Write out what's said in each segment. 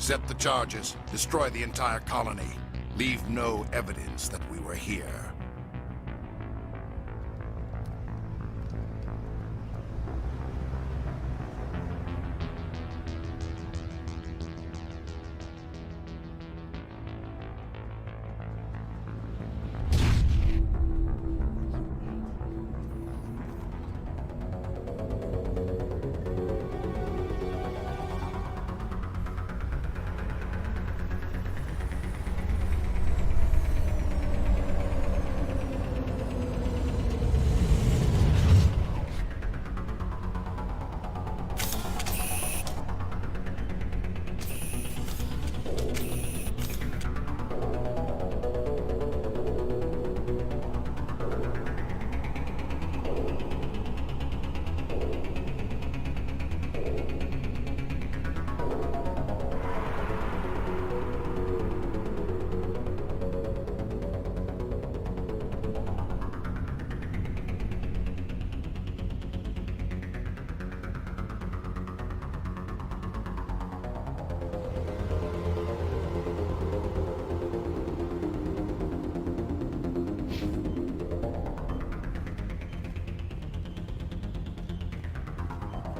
Set the charges. Destroy the entire colony. Leave no evidence that we were here.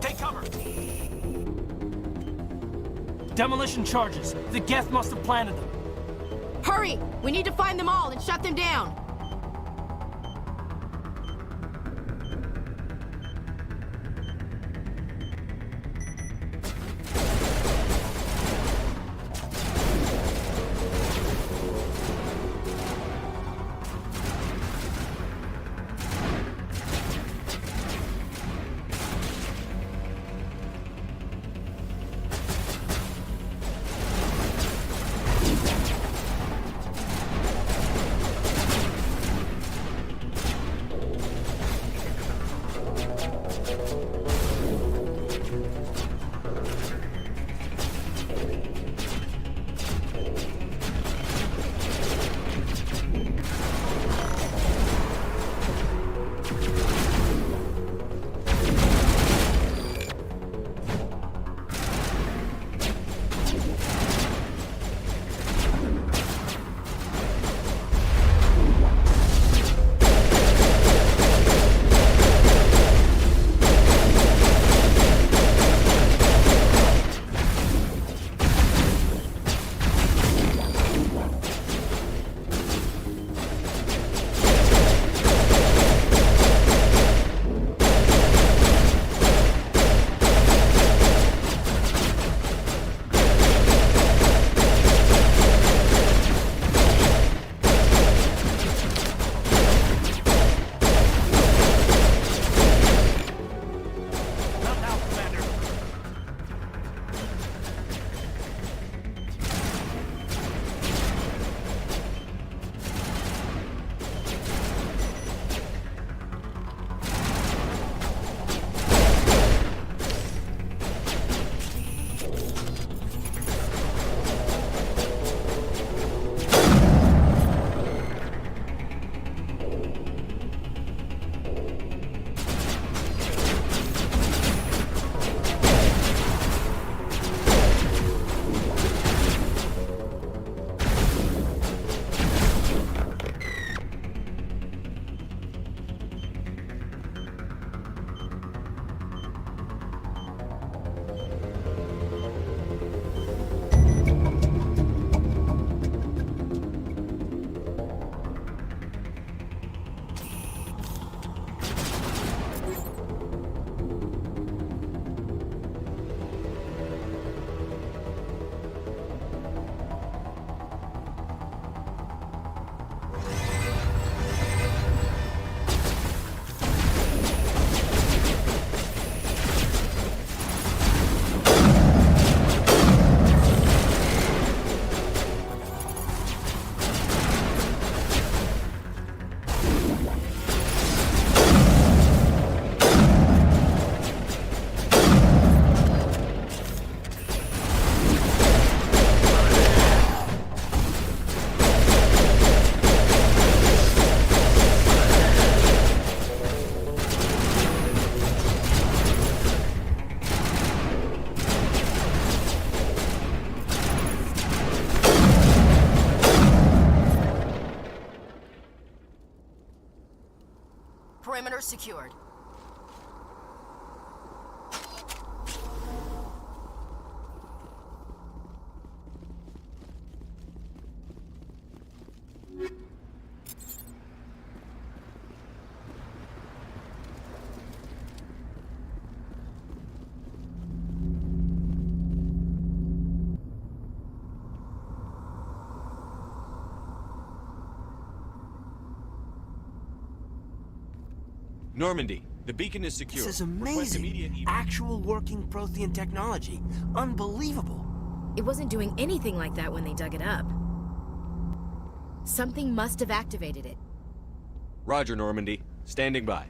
Take cover! Demolition charges. The Geth must have planted them. Hurry! We need to find them all and shut them down! perimeter secured. Normandy, the beacon is secure. This is Request immediate amazing. Actual working Prothean technology. Unbelievable. It wasn't doing anything like that when they dug it up. Something must have activated it. Roger, Normandy. Standing by.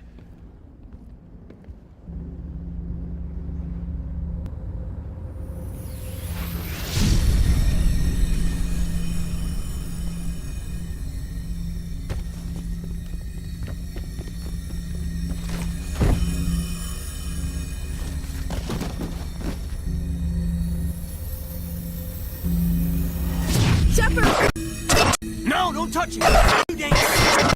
Shepard! No, don't touch it! Too dangerous!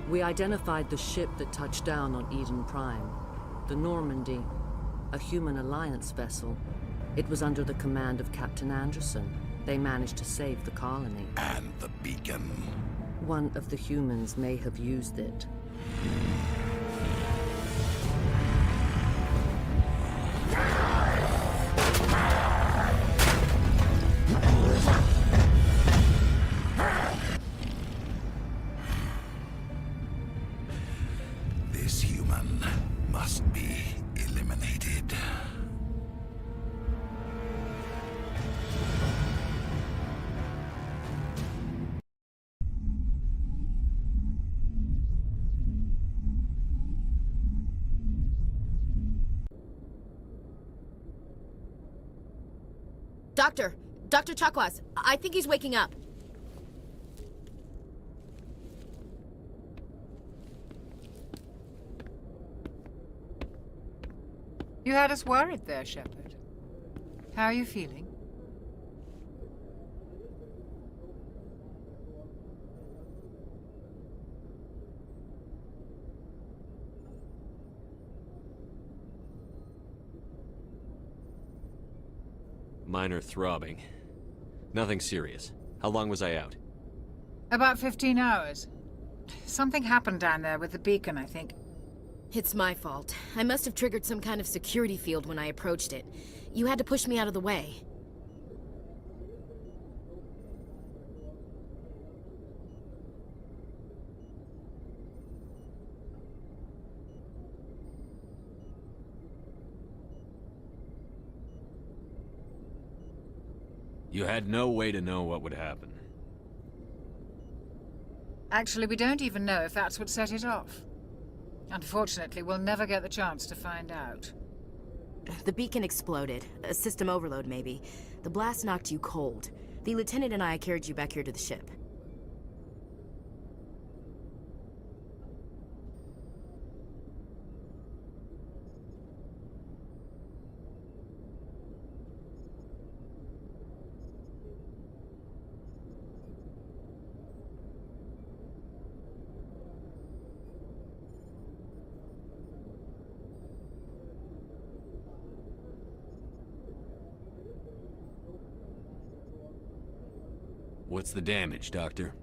We identified the ship that touched down on Eden Prime. The Normandy, a human alliance vessel. It was under the command of Captain Anderson. They managed to save the colony. And the beacon. One of the humans may have used it. This human must be eliminated. Dr. Chakwas, I think he's waking up. You had us worried there, Shepard. How are you feeling? Minor throbbing. Nothing serious. How long was I out? About 15 hours. Something happened down there with the beacon, I think. It's my fault. I must have triggered some kind of security field when I approached it. You had to push me out of the way. You had no way to know what would happen. Actually, we don't even know if that's what set it off. Unfortunately, we'll never get the chance to find out. The beacon exploded. A system overload, maybe. The blast knocked you cold. The lieutenant and I carried you back here to the ship. What's the damage, Doctor?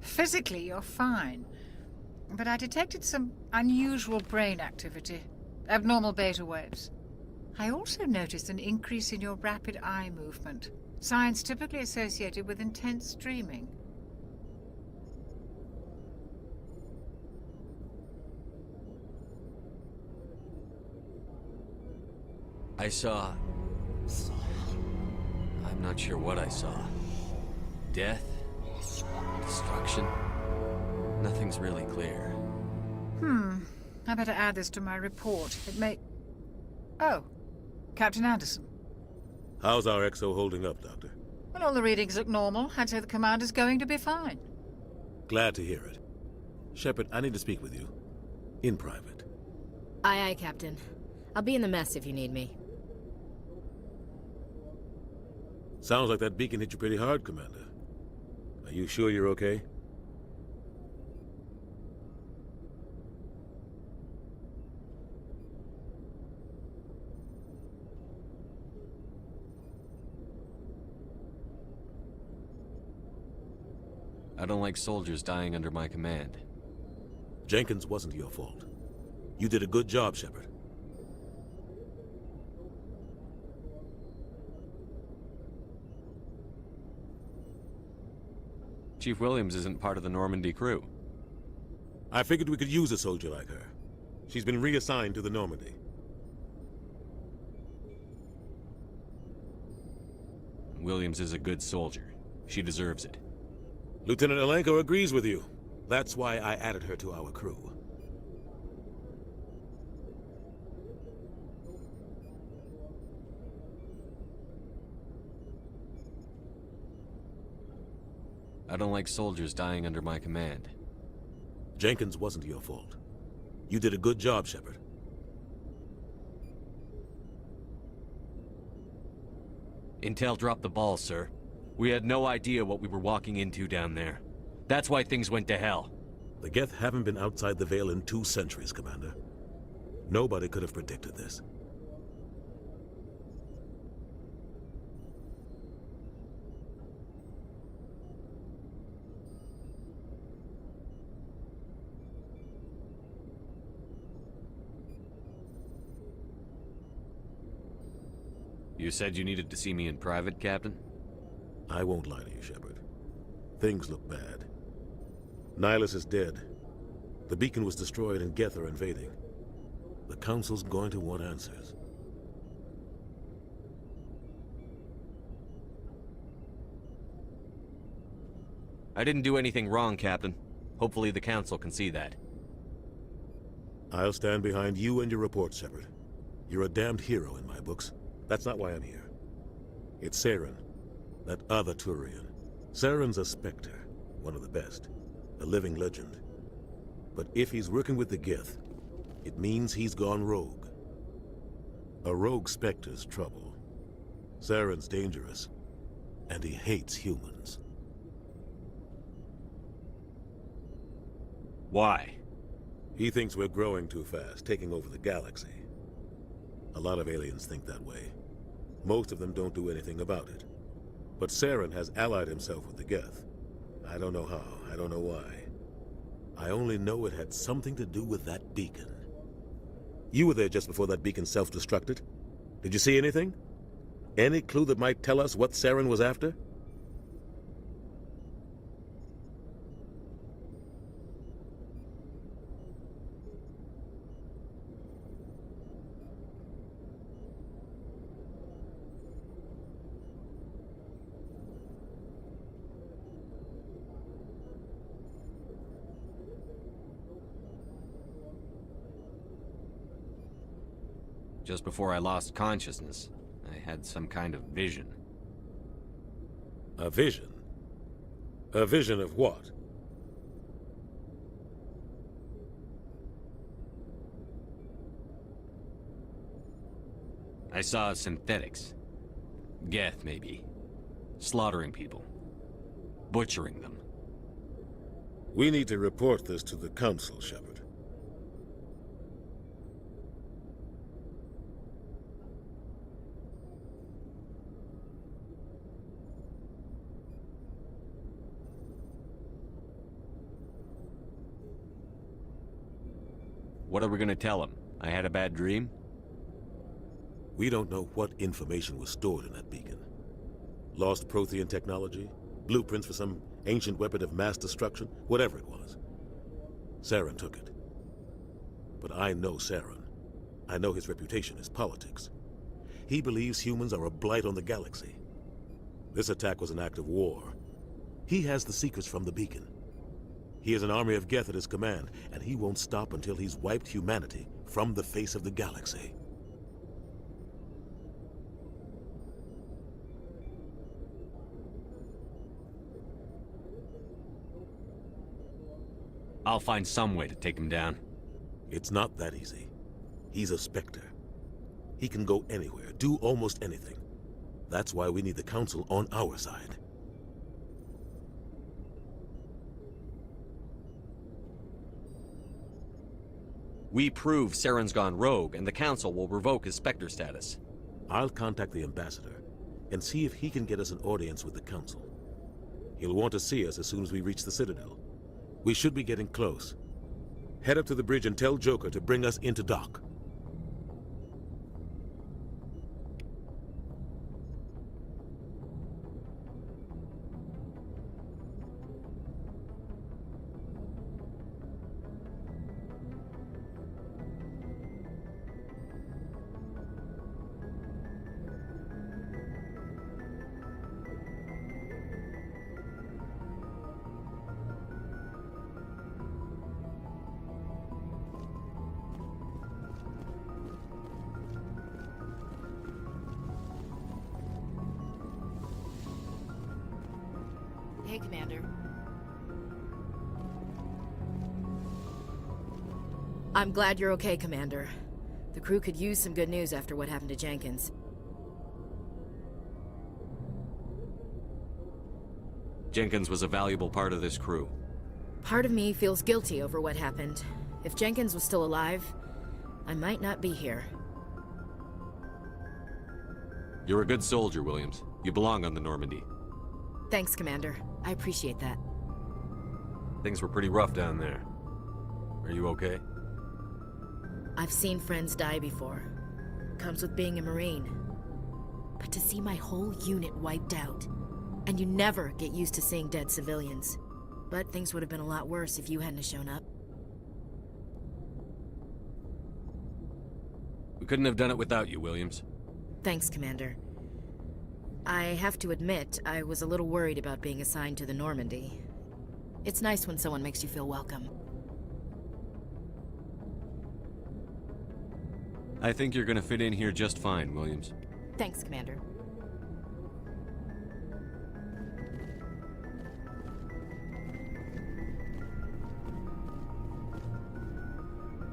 Physically, you're fine. But I detected some unusual brain activity. Abnormal beta waves. I also noticed an increase in your rapid eye movement. Signs typically associated with intense dreaming. I saw... I'm not sure what I saw. Death? Destruction? Nothing's really clear. I better add this to my report. It may... Oh, Captain Anderson. How's our XO holding up, Doctor? Well, all the readings look normal. I'd say the commander's going to be fine. Glad to hear it. Shepard, I need to speak with you. In private. Aye, aye, Captain. I'll be in the mess if you need me. Sounds like that beacon hit you pretty hard, Commander. Are you sure you're okay? I don't like soldiers dying under my command. Jenkins wasn't your fault. You did a good job, Shepard. Chief Williams isn't part of the Normandy crew. I figured we could use a soldier like her. She's been reassigned to the Normandy. Williams is a good soldier. She deserves it. Lieutenant Alenko agrees with you. That's why I added her to our crew. I don't like soldiers dying under my command. Jenkins wasn't your fault. You did a good job, Shepard. Intel dropped the ball, sir. We had no idea what we were walking into down there. That's why things went to hell. The Geth haven't been outside the Veil in 2 centuries, Commander. Nobody could have predicted this. You said you needed to see me in private, Captain? I won't lie to you, Shepard. Things look bad. Nihilus is dead. The beacon was destroyed and Geth are invading. The Council's going to want answers. I didn't do anything wrong, Captain. Hopefully the Council can see that. I'll stand behind you and your report, Shepard. You're a damned hero in my books. That's not why I'm here. It's Saren, that other Turian. Saren's a Spectre, one of the best. A living legend. But if he's working with the Geth, it means he's gone rogue. A rogue Spectre's trouble. Saren's dangerous, and he hates humans. Why? He thinks we're growing too fast, taking over the galaxy. A lot of aliens think that way. Most of them don't do anything about it. But Saren has allied himself with the Geth. I don't know how, I don't know why. I only know it had something to do with that beacon. You were there just before that beacon self-destructed. Did you see anything? Any clue that might tell us what Saren was after? Just before I lost consciousness, I had some kind of vision. A vision? A vision of what? I saw synthetics. Geth, maybe. Slaughtering people. Butchering them. We need to report this to the Council, Shepard. What are we gonna tell him? I had a bad dream? We don't know what information was stored in that beacon. Lost Prothean technology? Blueprints for some ancient weapon of mass destruction? Whatever it was. Saren took it. But I know Saren. I know his reputation is politics. He believes humans are a blight on the galaxy. This attack was an act of war. He has the secrets from the beacon. He has an army of Geth at his command, and he won't stop until he's wiped humanity from the face of the galaxy. I'll find some way to take him down. It's not that easy. He's a Spectre. He can go anywhere, do almost anything. That's why we need the Council on our side. We prove Saren's gone rogue, and the Council will revoke his Spectre status. I'll contact the Ambassador and see if he can get us an audience with the Council. He'll want to see us as soon as we reach the Citadel. We should be getting close. Head up to the bridge and tell Joker to bring us into dock. Hey, Commander. I'm glad you're okay, Commander. The crew could use some good news after what happened to Jenkins. Jenkins was a valuable part of this crew. Part of me feels guilty over what happened. If Jenkins was still alive, I might not be here. You're a good soldier, Williams. You belong on the Normandy. Thanks, Commander. I appreciate that. Things were pretty rough down there. Are you okay? I've seen friends die before. Comes with being a Marine. But to see my whole unit wiped out, and you never get used to seeing dead civilians. But things would have been a lot worse if you hadn't shown up. We couldn't have done it without you, Williams. Thanks, Commander. I have to admit, I was a little worried about being assigned to the Normandy. It's nice when someone makes you feel welcome. I think you're gonna fit in here just fine, Williams. Thanks, Commander.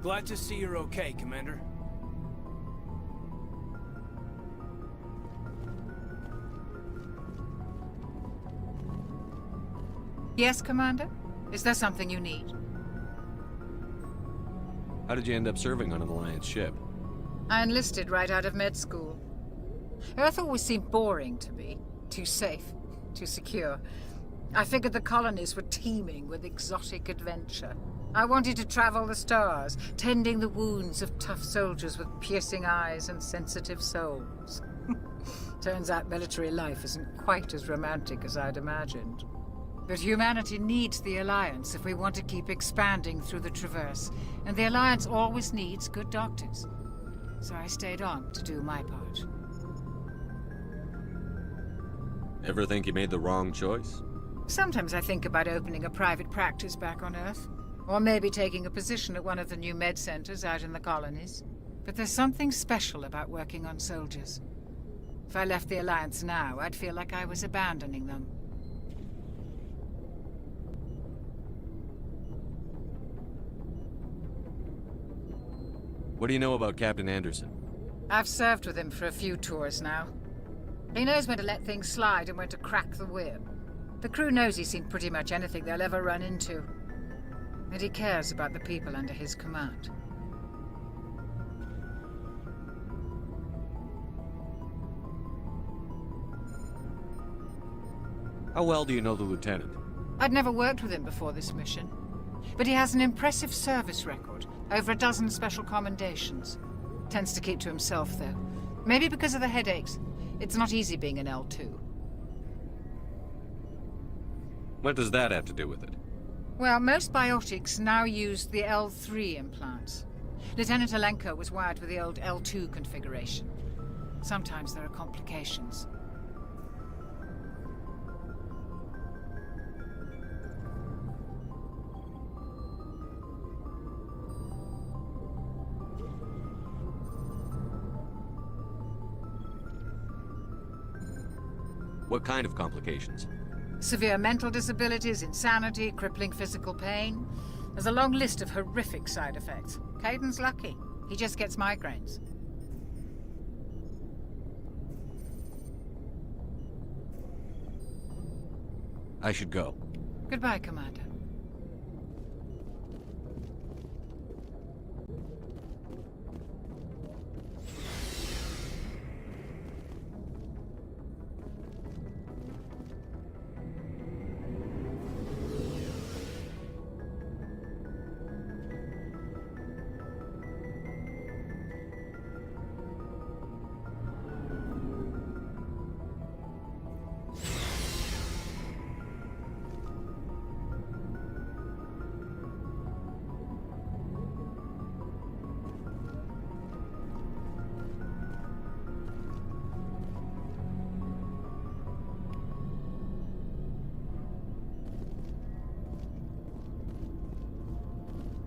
Glad to see you're okay, Commander. Yes, Commander? Is there something you need? How did you end up serving on an Alliance ship? I enlisted right out of med school. Earth always seemed boring to me. Too safe, too secure. I figured the colonies were teeming with exotic adventure. I wanted to travel the stars, tending the wounds of tough soldiers with piercing eyes and sensitive souls. Turns out military life isn't quite as romantic as I'd imagined. But humanity needs the Alliance if we want to keep expanding through the Traverse, and the Alliance always needs good doctors. So I stayed on to do my part. Ever think you made the wrong choice? Sometimes I think about opening a private practice back on Earth, or maybe taking a position at one of the new med centers out in the colonies. But there's something special about working on soldiers. If I left the Alliance now, I'd feel like I was abandoning them. What do you know about Captain Anderson? I've served with him for a few tours now. He knows when to let things slide and when to crack the whip. The crew knows he's seen pretty much anything they'll ever run into. And he cares about the people under his command. How well do you know the Lieutenant? I'd never worked with him before this mission. But he has an impressive service record. Over a dozen special commendations. Tends to keep to himself, though. Maybe because of the headaches. It's not easy being an L2. What does that have to do with it? Well, most biotics now use the L3 implants. Lieutenant Alenko was wired with the old L2 configuration. Sometimes there are complications. What kind of complications? Severe mental disabilities, insanity, crippling physical pain. There's a long list of horrific side effects. Kaiden's lucky. He just gets migraines. I should go. Goodbye, Commander.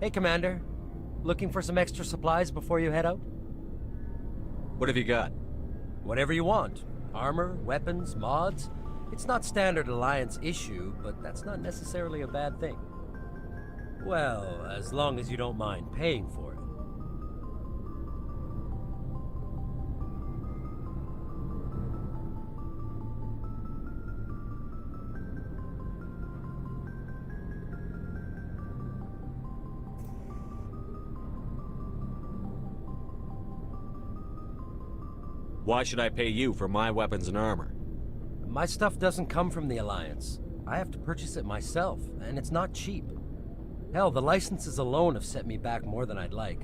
Hey, Commander. Looking for some extra supplies before you head out? What have you got? Whatever you want. Armor, weapons, mods. It's not standard Alliance issue, but that's not necessarily a bad thing. Well, as long as you don't mind paying for it. Why should I pay you for my weapons and armor? My stuff doesn't come from the Alliance. I have to purchase it myself, and it's not cheap. Hell, the licenses alone have set me back more than I'd like.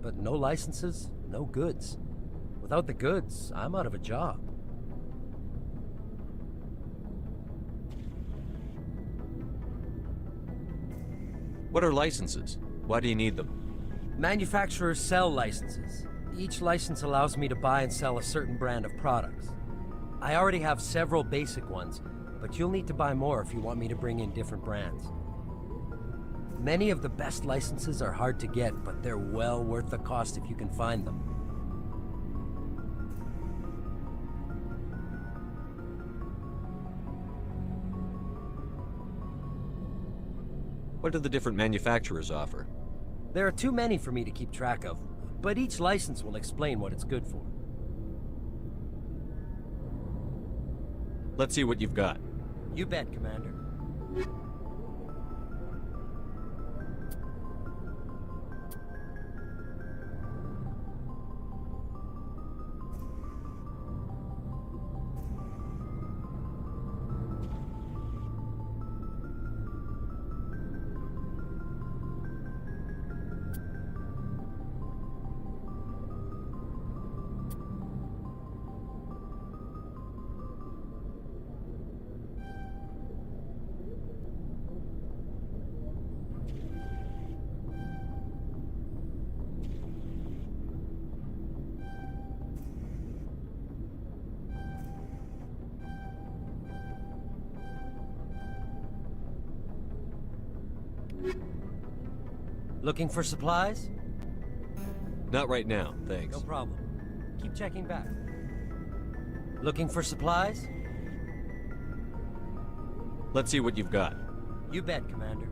But no licenses, no goods. Without the goods, I'm out of a job. What are licenses? Why do you need them? Manufacturers sell licenses. Each license allows me to buy and sell a certain brand of products. I already have several basic ones, but you'll need to buy more if you want me to bring in different brands. Many of the best licenses are hard to get, but they're well worth the cost if you can find them. What do the different manufacturers offer? There are too many for me to keep track of, but each license will explain what it's good for. Let's see what you've got. You bet, Commander. Looking for supplies? Not right now, thanks. No problem. Keep checking back. Looking for supplies? Let's see what you've got. You bet, Commander.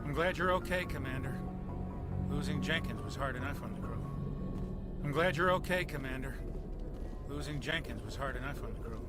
I'm glad you're okay, Commander. Losing Jenkins was hard enough on the crew. I'm glad you're okay, Commander. Losing Jenkins was hard enough on the crew.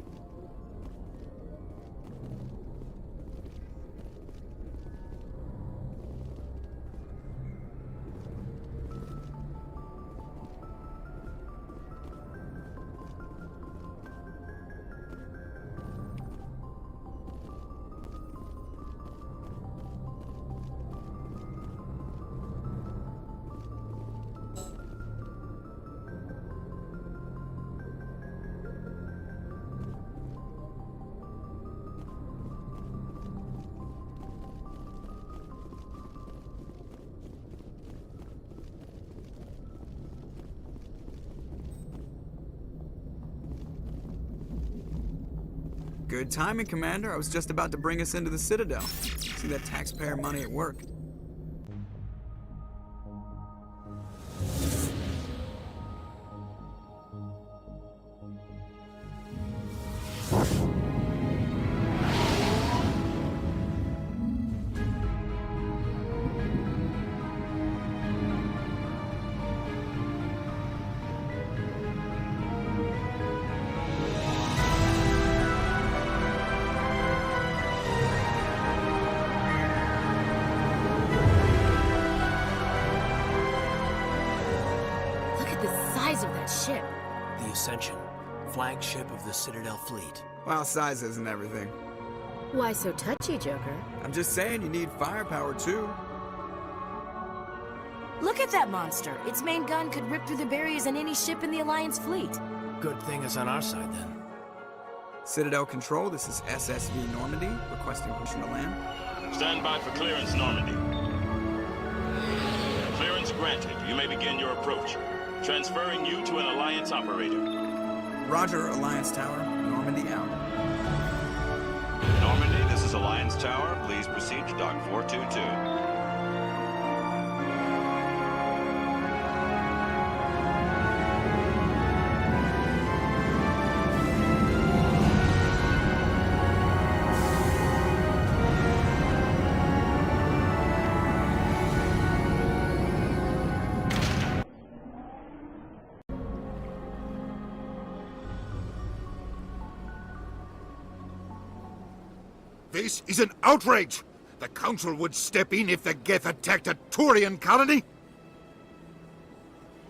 Good timing, Commander. I was just about to bring us into the Citadel. See that taxpayer money at work. Of that ship. The Ascension, flagship of the Citadel fleet. Well, size isn't everything. Why so touchy, Joker? I'm just saying you need firepower, too. Look at that monster. Its main gun could rip through the barriers in any ship in the Alliance fleet. Good thing it's on our side, then. Citadel Control, this is SSV Normandy, requesting permission to land. Stand by for clearance, Normandy. Clearance granted. You may begin your approach. Transferring you to an Alliance operator. Roger, Alliance Tower. Normandy out. Normandy, this is Alliance Tower. Please proceed to Dock 422. This is an outrage! The Council would step in if the Geth attacked a Turian colony?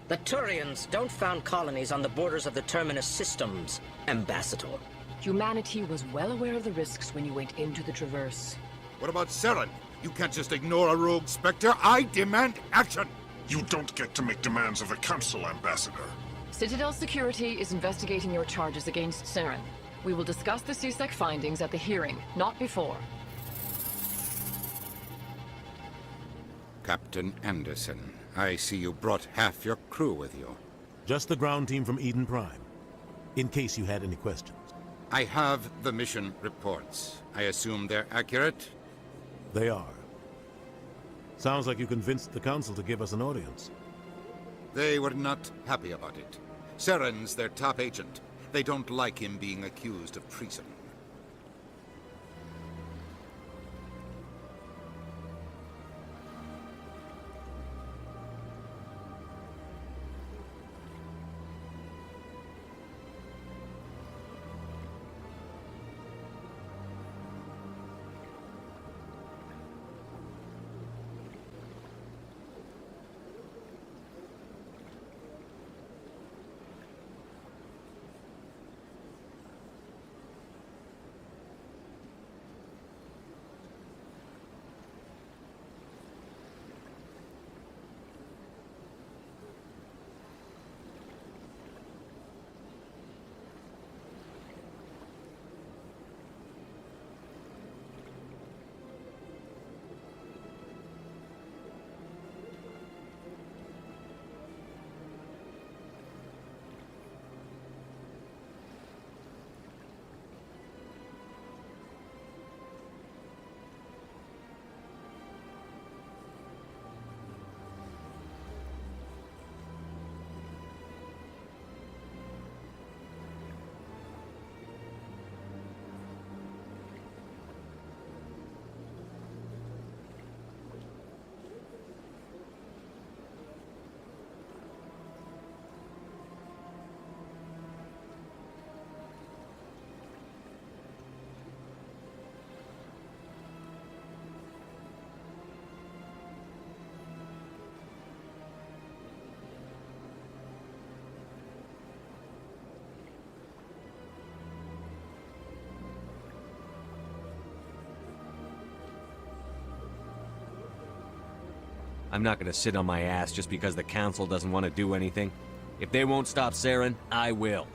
The Turians don't found colonies on the borders of the Terminus systems, Ambassador. Humanity was well aware of the risks when you went into the Traverse. What about Saren? You can't just ignore a rogue Spectre. I demand action! You don't get to make demands of the Council, Ambassador. Citadel Security is investigating your charges against Saren. We will discuss the CSEC findings at the hearing, not before. Captain Anderson, I see you brought half your crew with you. Just the ground team from Eden Prime, in case you had any questions. I have the mission reports. I assume they're accurate? They are. Sounds like you convinced the Council to give us an audience. They were not happy about it. Saren's their top agent. They don't like him being accused of treason. I'm not gonna sit on my ass just because the Council doesn't want to do anything. If they won't stop Saren, I will.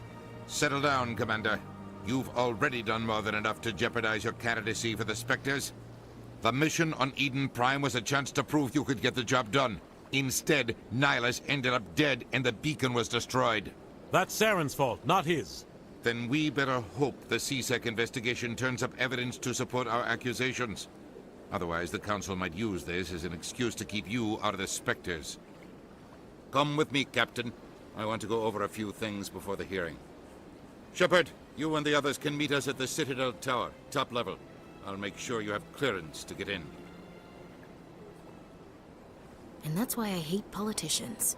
Settle down, Commander. You've already done more than enough to jeopardize your candidacy for the Spectres. The mission on Eden Prime was a chance to prove you could get the job done. Instead, Nihilus ended up dead and the beacon was destroyed. That's Saren's fault, not his. Then we better hope the CSEC investigation turns up evidence to support our accusations. Otherwise, the Council might use this as an excuse to keep you out of the Spectres. Come with me, Captain. I want to go over a few things before the hearing. Shepard, you and the others can meet us at the Citadel Tower, top level. I'll make sure you have clearance to get in. And that's why I hate politicians.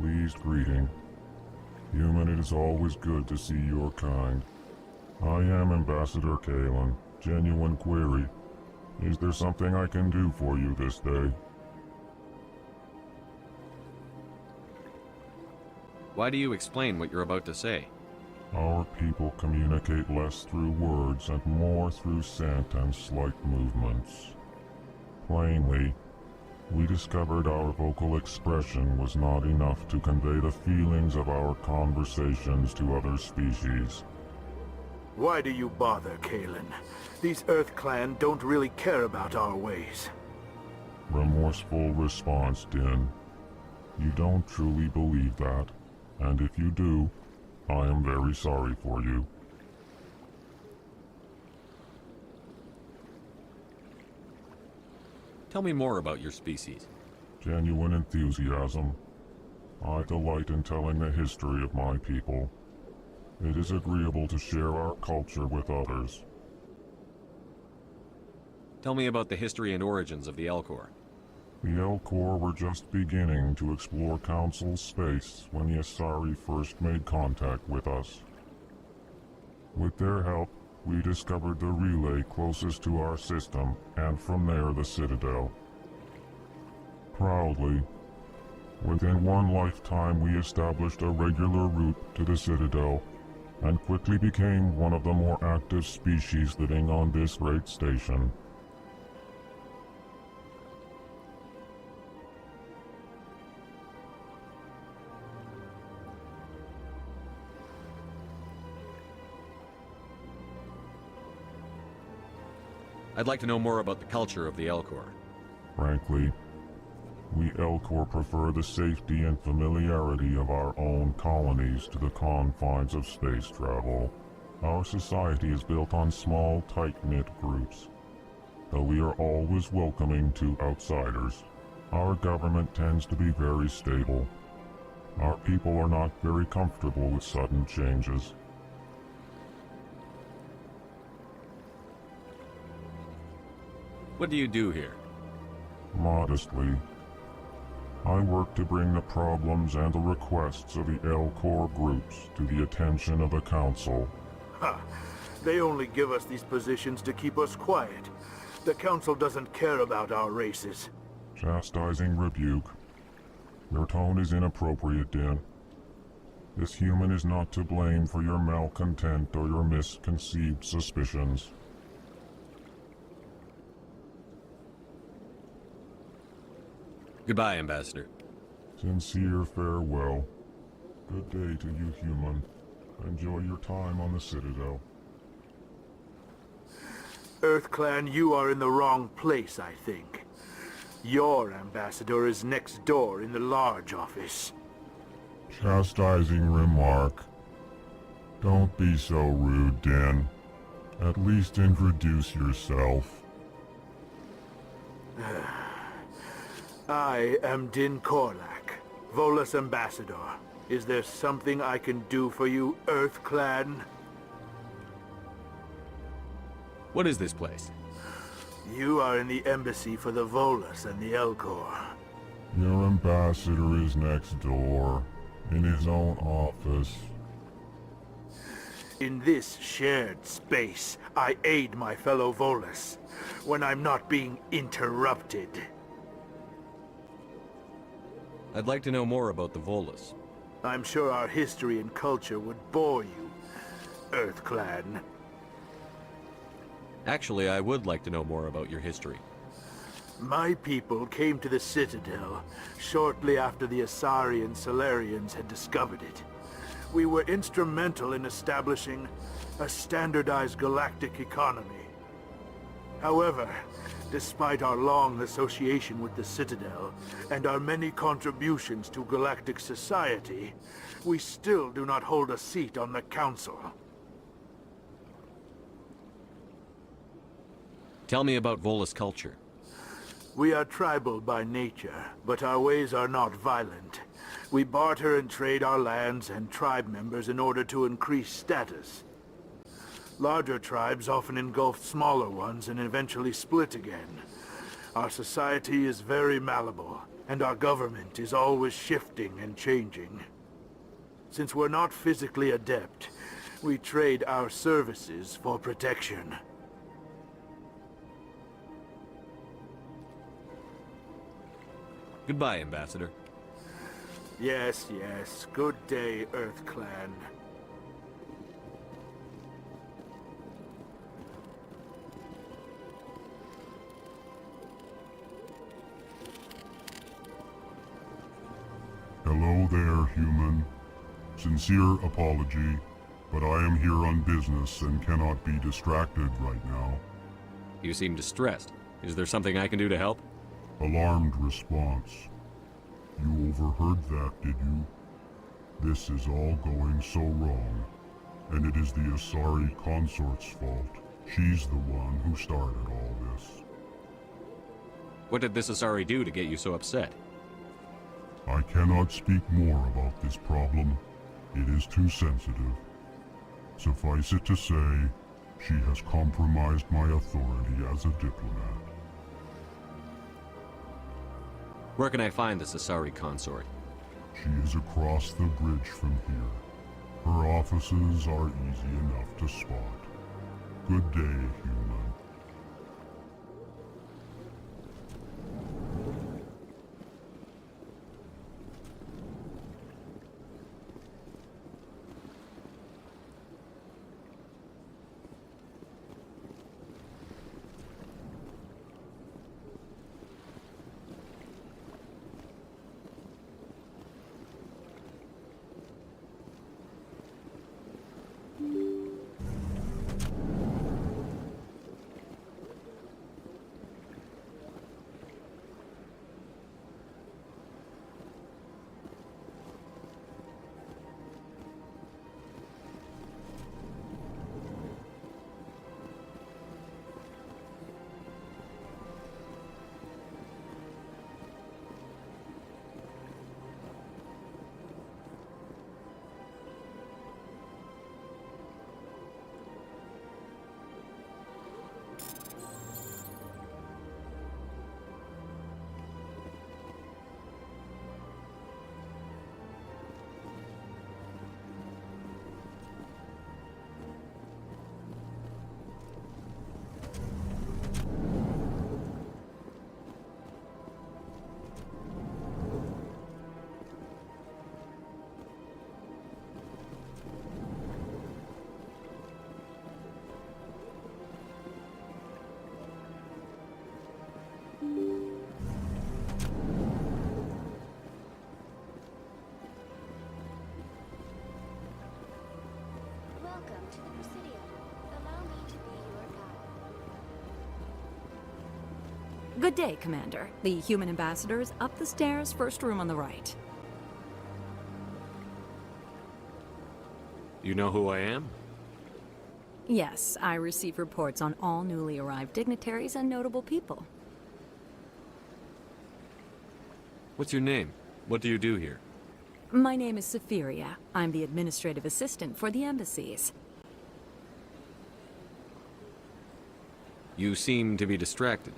Pleased greeting. Human, it is always good to see your kind. I am Ambassador Kalen. Genuine query. Is there something I can do for you this day? Why do you explain what you're about to say? Our people communicate less through words and more through scent and slight movements. Plainly, we discovered our vocal expression was not enough to convey the feelings of our conversations to other species. Why do you bother, Kalen? These Earth Clan don't really care about our ways. Remorseful response, Din. You don't truly believe that, and if you do, I am very sorry for you. Tell me more about your species. Genuine enthusiasm. I delight in telling the history of my people. It is agreeable to share our culture with others. Tell me about the history and origins of the Elcor. The Elcor were just beginning to explore Council space when the Asari first made contact with us. With their help, we discovered the relay closest to our system, and from there the Citadel. Proudly, within one lifetime we established a regular route to the Citadel, and quickly became one of the more active species living on this great station. I'd like to know more about the culture of the Elcor. Frankly, we Elcor prefer the safety and familiarity of our own colonies to the confines of space travel. Our society is built on small, tight-knit groups. Though we are always welcoming to outsiders, our government tends to be very stable. Our people are not very comfortable with sudden changes. What do you do here? Modestly, I work to bring the problems and the requests of the Elcor groups to the attention of the Council. Ha! They only give us these positions to keep us quiet. The Council doesn't care about our races. Chastising rebuke. Your tone is inappropriate, Din. This human is not to blame for your malcontent or your misconceived suspicions. Goodbye, Ambassador. Sincere farewell. Good day to you, human. Enjoy your time on the Citadel. EarthClan, you are in the wrong place, I think. Your ambassador is next door in the large office. Chastising remark. Don't be so rude, Din. At least introduce yourself. I am Din Korlak, Volus Ambassador. Is there something I can do for you, EarthClan? What is this place? You are in the embassy for the Volus and the Elcor. Your ambassador is next door, in his own office. In this shared space, I aid my fellow Volus when I'm not being interrupted. I'd like to know more about the Volus. I'm sure our history and culture would bore you, EarthClan. Actually, I would like to know more about your history. My people came to the Citadel shortly after the Asari and Salarians had discovered it. We were instrumental in establishing a standardized galactic economy. However, despite our long association with the Citadel and our many contributions to galactic society, we still do not hold a seat on the Council. Tell me about Volus culture. We are tribal by nature, but our ways are not violent. We barter and trade our lands and tribe members in order to increase status. Larger tribes often engulf smaller ones and eventually split again. Our society is very malleable, and our government is always shifting and changing. Since we're not physically adept, we trade our services for protection. Goodbye, Ambassador. Yes, yes. Good day, EarthClan. Hello there, human. Sincere apology, but I am here on business and cannot be distracted right now. You seem distressed. Is there something I can do to help? Alarmed response. You overheard that, did you? This is all going so wrong, and it is the Asari consort's fault. She's the one who started all this. What did this Asari do to get you so upset? I cannot speak more about this problem. It is too sensitive. Suffice it to say, she has compromised my authority as a diplomat. Where can I find this Asari consort? She is across the bridge from here. Her offices are easy enough to spot. Good day, human. Good day, Commander. The human ambassador is up the stairs, first room on the right. You know who I am? Yes, I receive reports on all newly arrived dignitaries and notable people. What's your name? What do you do here? My name is Safiria. I'm the administrative assistant for the embassies. You seem to be distracted.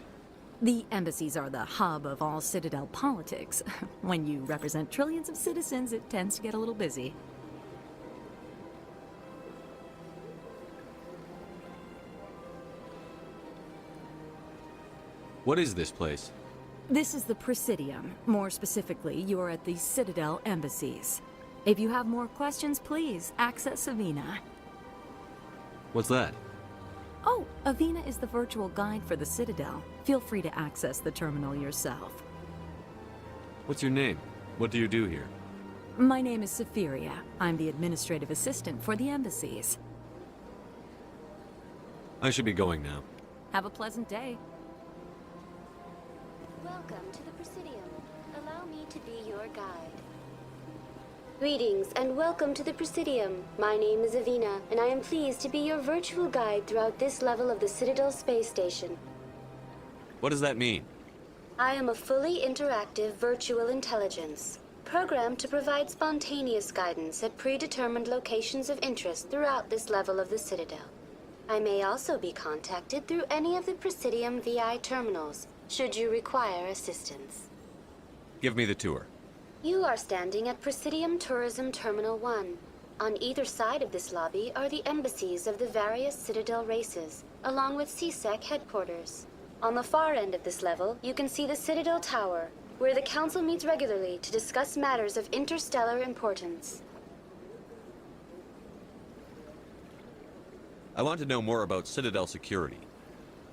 The embassies are the hub of all Citadel politics. When you represent trillions of citizens, it tends to get a little busy. What is this place? This is the Presidium. More specifically, you are at the Citadel embassies. If you have more questions, please access Avina. What's that? Oh, Avina is the virtual guide for the Citadel. Feel free to access the terminal yourself. What's your name? What do you do here? My name is Safiria. I'm the administrative assistant for the embassies. I should be going now. Have a pleasant day. Welcome to the Presidium. Allow me to be your guide. Greetings and welcome to the Presidium. My name is Avina, and I am pleased to be your virtual guide throughout this level of the Citadel space station. What does that mean? I am a fully interactive virtual intelligence, programmed to provide spontaneous guidance at predetermined locations of interest throughout this level of the Citadel. I may also be contacted through any of the Presidium VI terminals, should you require assistance. Give me the tour. You are standing at Presidium Tourism Terminal 1. On either side of this lobby are the embassies of the various Citadel races, along with CSEC headquarters. On the far end of this level, you can see the Citadel Tower, where the Council meets regularly to discuss matters of interstellar importance. I want to know more about Citadel security.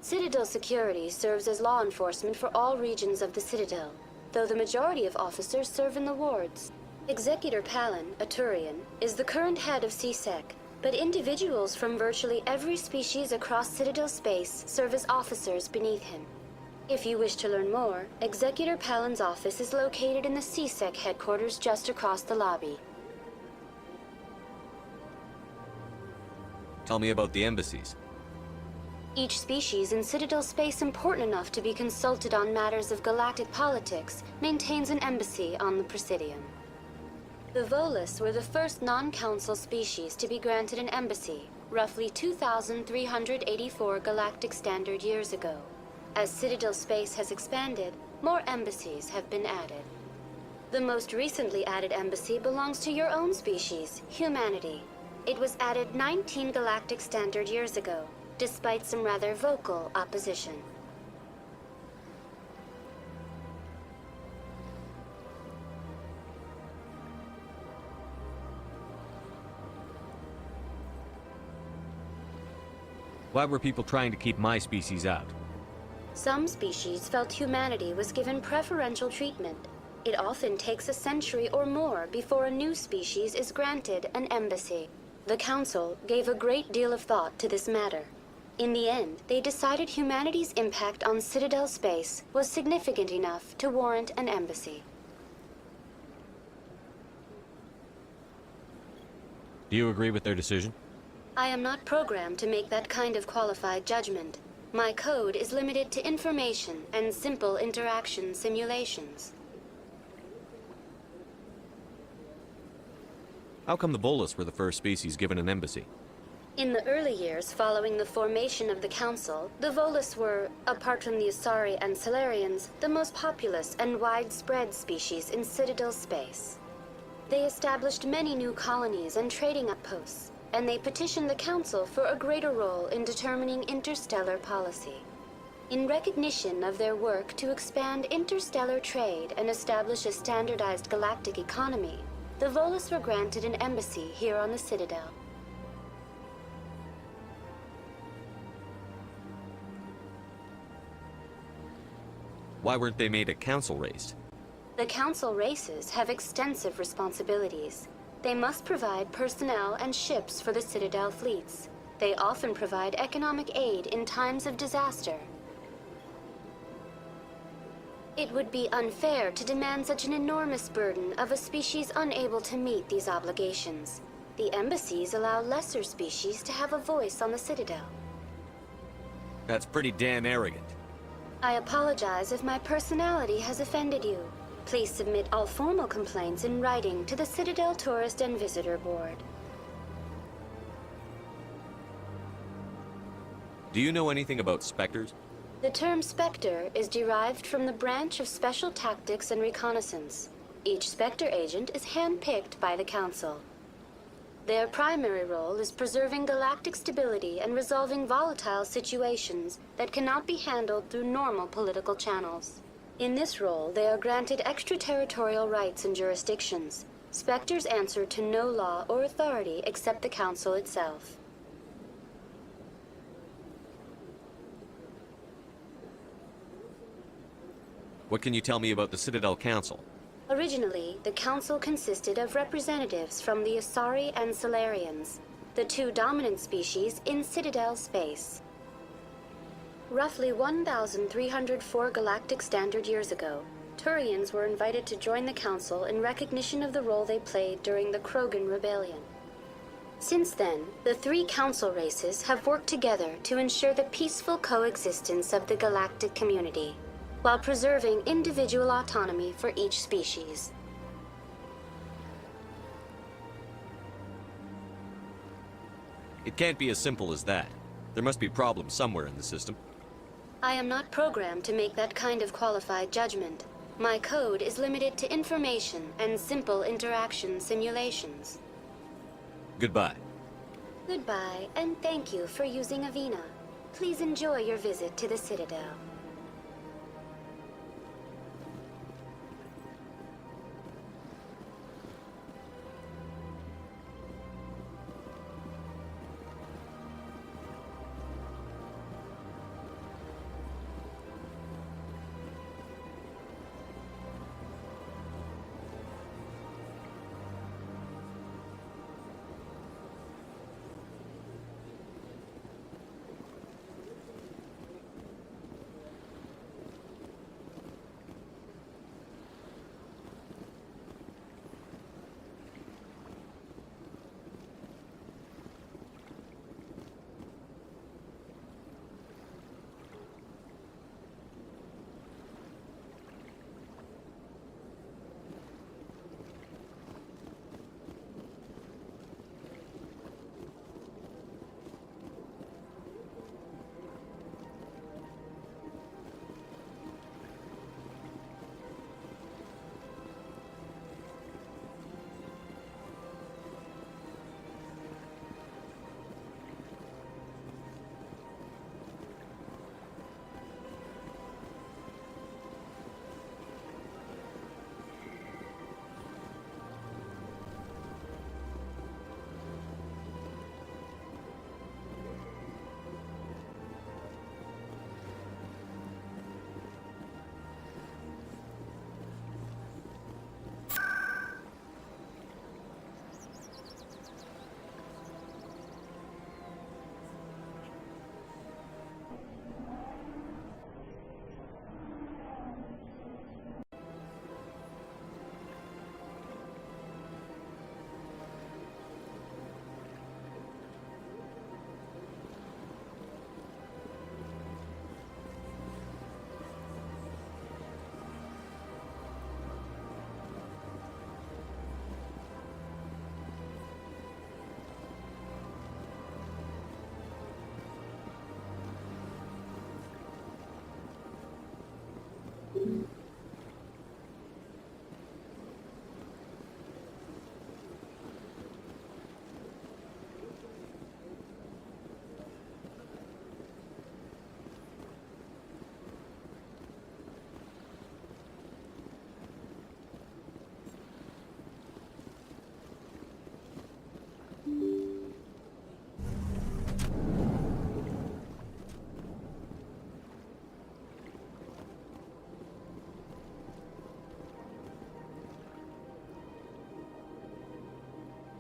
Citadel security serves as law enforcement for all regions of the Citadel, though the majority of officers serve in the wards. Executor Palin, a Turian, is the current head of CSEC, but individuals from virtually every species across Citadel space serve as officers beneath him. If you wish to learn more, Executor Palin's office is located in the CSEC headquarters just across the lobby. Tell me about the embassies. Each species in Citadel space important enough to be consulted on matters of galactic politics maintains an embassy on the Presidium. The Volus were the first non-council species to be granted an embassy, roughly 2,384 galactic standard years ago. As Citadel space has expanded, more embassies have been added. The most recently added embassy belongs to your own species, humanity. It was added 19 galactic standard years ago, despite some rather vocal opposition. Why were people trying to keep my species out? Some species felt humanity was given preferential treatment. It often takes a century or more before a new species is granted an embassy. The Council gave a great deal of thought to this matter. In the end, they decided humanity's impact on Citadel space was significant enough to warrant an embassy. Do you agree with their decision? I am not programmed to make that kind of qualified judgment. My code is limited to information and simple interaction simulations. How come the Volus were the first species given an embassy? In the early years following the formation of the Council, the Volus were, apart from the Asari and Salarians, the most populous and widespread species in Citadel space. They established many new colonies and trading outposts, and they petitioned the Council for a greater role in determining interstellar policy. In recognition of their work to expand interstellar trade and establish a standardized galactic economy, the Volus were granted an embassy here on the Citadel. Why weren't they made a council race? The Council races have extensive responsibilities. They must provide personnel and ships for the Citadel fleets. They often provide economic aid in times of disaster. It would be unfair to demand such an enormous burden of a species unable to meet these obligations. The embassies allow lesser species to have a voice on the Citadel. That's pretty damn arrogant. I apologize if my personality has offended you. Please submit all formal complaints in writing to the Citadel Tourist and Visitor Board. Do you know anything about Spectres? The term Spectre is derived from the branch of Special Tactics and Reconnaissance. Each Spectre agent is handpicked by the Council. Their primary role is preserving galactic stability and resolving volatile situations that cannot be handled through normal political channels. In this role, they are granted extraterritorial rights and jurisdictions. Spectres answer to no law or authority except the Council itself. What can you tell me about the Citadel Council? Originally, the Council consisted of representatives from the Asari and Solarians, the two dominant species in Citadel space. Roughly 1,304 galactic standard years ago, Turians were invited to join the Council in recognition of the role they played during the Krogan Rebellion. Since then, the three Council races have worked together to ensure the peaceful coexistence of the galactic community, while preserving individual autonomy for each species. It can't be as simple as that. There must be problems somewhere in the system. I am not programmed to make that kind of qualified judgment. My code is limited to information and simple interaction simulations. Goodbye. Goodbye, and thank you for using Avina. Please enjoy your visit to the Citadel.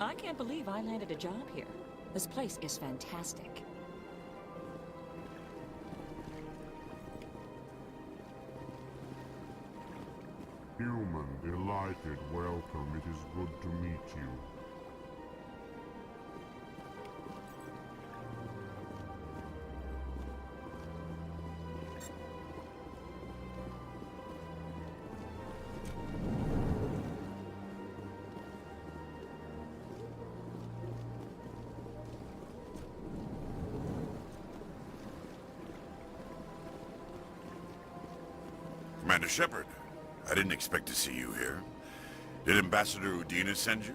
I can't believe I landed a job here. This place is fantastic. Human, delighted, welcome. It is good to meet you. Commander Shepard, I didn't expect to see you here. Did Ambassador Udina send you?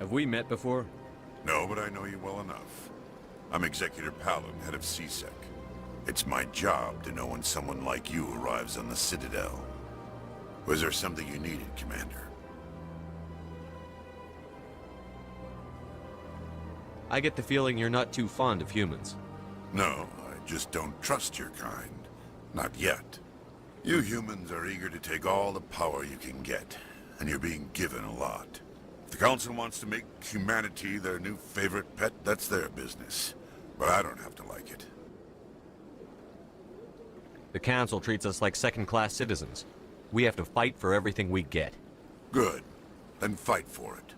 Have we met before? No, but I know you well enough. I'm Executor Palin, head of CSEC. It's my job to know when someone like you arrives on the Citadel. Was there something you needed, Commander? I get the feeling you're not too fond of humans. No, I just don't trust your kind. Not yet. You humans are eager to take all the power you can get, and you're being given a lot. If the Council wants to make humanity their new favorite pet, that's their business. But I don't have to like it. The Council treats us like second-class citizens. We have to fight for everything we get. Good. Then fight for it.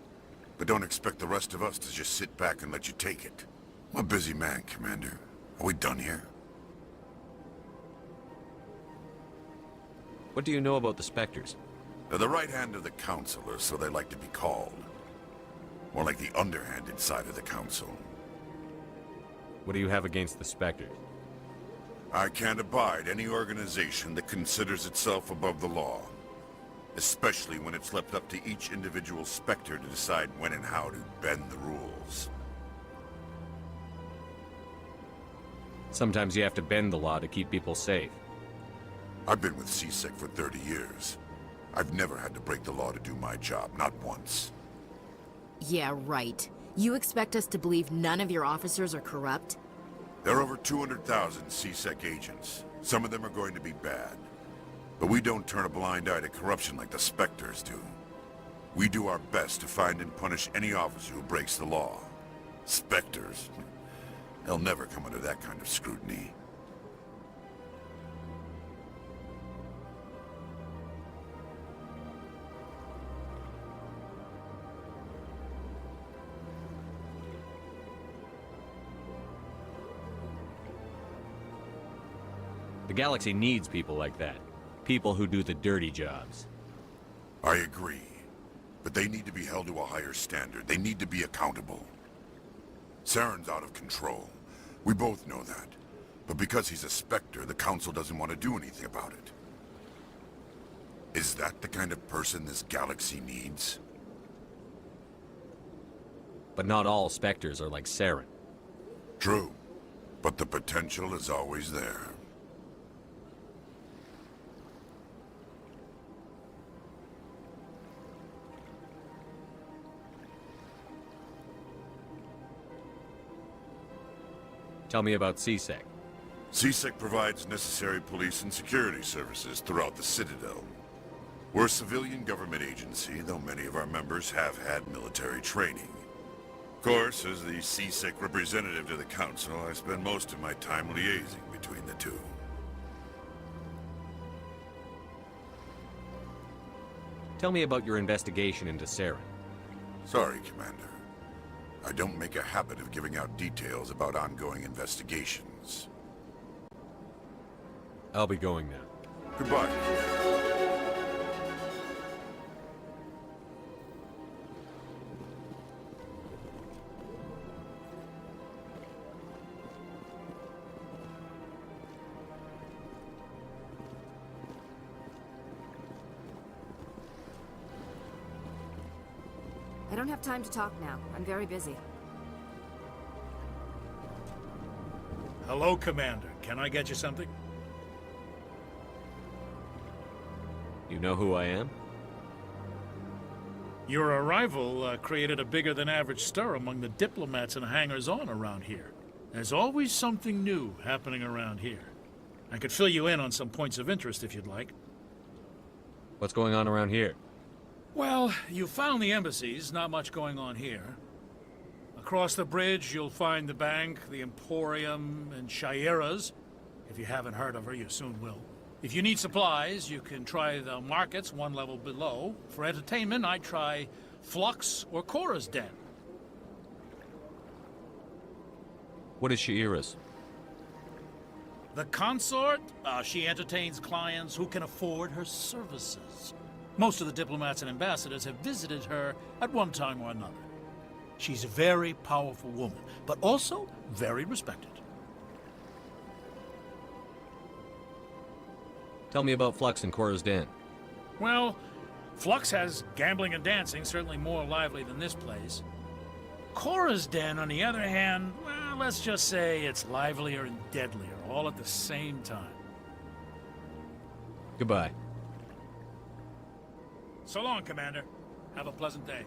But don't expect the rest of us to just sit back and let you take it. I'm a busy man, Commander. Are we done here? What do you know about the Spectres? They're the right hand of the Council, or so they like to be called. More like the underhanded side of the Council. What do you have against the Spectres? I can't abide any organization that considers itself above the law. Especially when it's left up to each individual Spectre to decide when and how to bend the rules. Sometimes you have to bend the law to keep people safe. I've been with CSEC for 30 years. I've never had to break the law to do my job, not once. Yeah, right. You expect us to believe none of your officers are corrupt? There are over 200,000 CSEC agents. Some of them are going to be bad. But we don't turn a blind eye to corruption like the Spectres do. We do our best to find and punish any officer who breaks the law. Spectres? They'll never come under that kind of scrutiny. The galaxy needs people like that. People who do the dirty jobs. I agree. But they need to be held to a higher standard. They need to be accountable. Saren's out of control. We both know that. But because he's a Spectre, the Council doesn't want to do anything about it. Is that the kind of person this galaxy needs? But not all Spectres are like Saren. True. But the potential is always there. Tell me about CSEC. CSEC provides necessary police and security services throughout the Citadel. We're a civilian government agency, though many of our members have had military training. Of course, as the CSEC representative to the Council, I spend most of my time liaising between the two. Tell me about your investigation into Saren. Sorry, Commander. I don't make a habit of giving out details about ongoing investigations. I'll be going now. Goodbye. I don't have time to talk now. I'm very busy. Hello, Commander. Can I get you something? You know who I am? Your arrival created a bigger-than-average stir among the diplomats and hangers-on around here. There's always something new happening around here. I could fill you in on some points of interest if you'd like. What's going on around here? Well, you found the embassies, not much going on here. Across the bridge, you'll find the bank, the Emporium, and Shayera's. If you haven't heard of her, you soon will. If you need supplies, you can try the markets one level below. For entertainment, I'd try Flux or Cora's Den. What is Shayera's? The consort? She entertains clients who can afford her services. Most of the diplomats and ambassadors have visited her at one time or another. She's a very powerful woman, but also very respected. Tell me about Flux and Cora's Den. Well, Flux has gambling and dancing, certainly more lively than this place. Cora's Den, on the other hand, well, let's just say it's livelier and deadlier, all at the same time. Goodbye. So long, Commander. Have a pleasant day.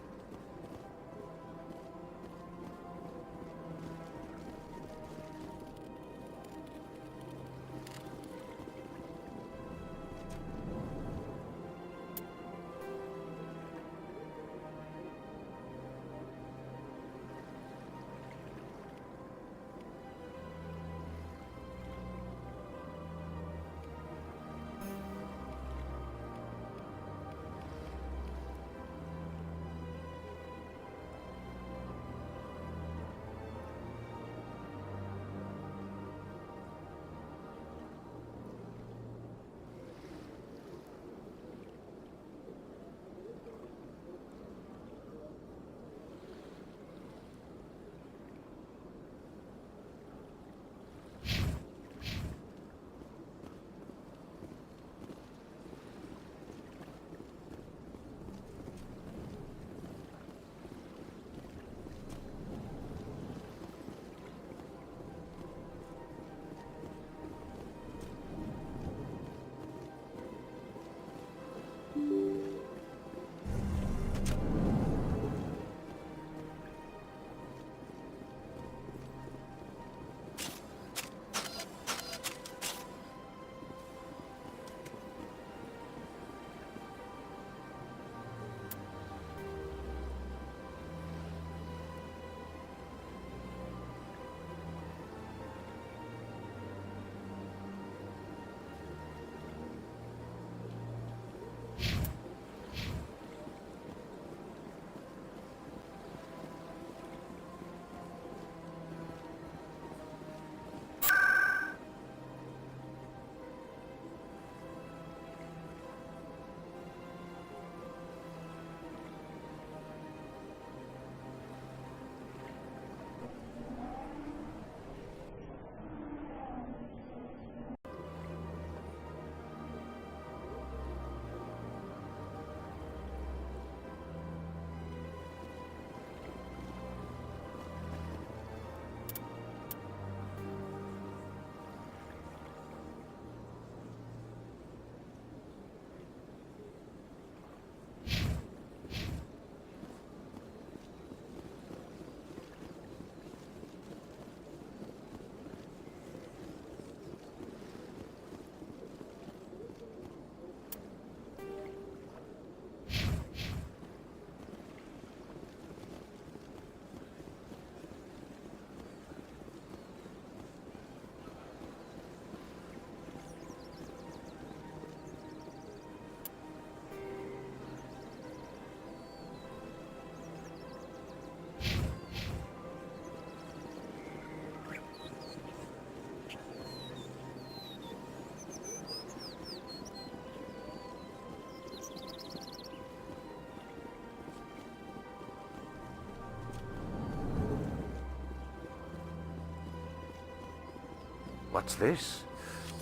What's this?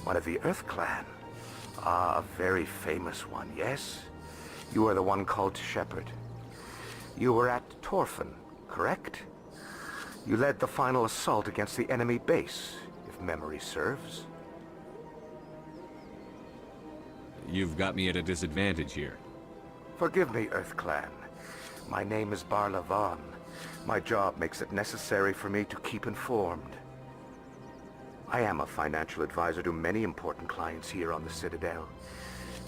One of the Earth Clan. Ah, a very famous one, yes? You are the one called Shepard. You were at Torfan, correct? You led the final assault against the enemy base, if memory serves. You've got me at a disadvantage here. Forgive me, Earth Clan. My name is Barla Vaughn. My job makes it necessary for me to keep informed. I am a financial advisor to many important clients here on the Citadel.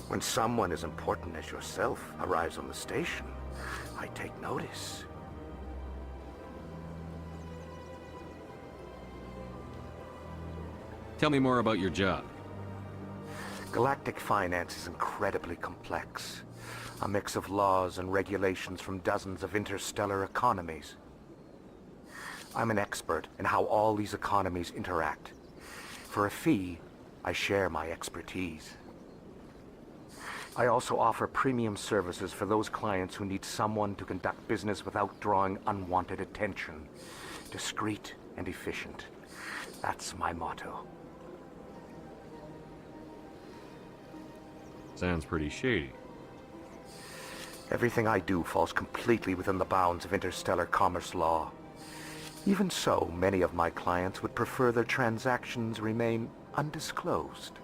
When someone as important as yourself arrives on the station, I take notice. Tell me more about your job. Galactic finance is incredibly complex. A mix of laws and regulations from dozens of interstellar economies. I'm an expert in how all these economies interact. For a fee, I share my expertise. I also offer premium services for those clients who need someone to conduct business without drawing unwanted attention. Discreet and efficient. That's my motto. Sounds pretty shady. Everything I do falls completely within the bounds of interstellar commerce law. Even so, many of my clients would prefer their transactions remain undisclosed.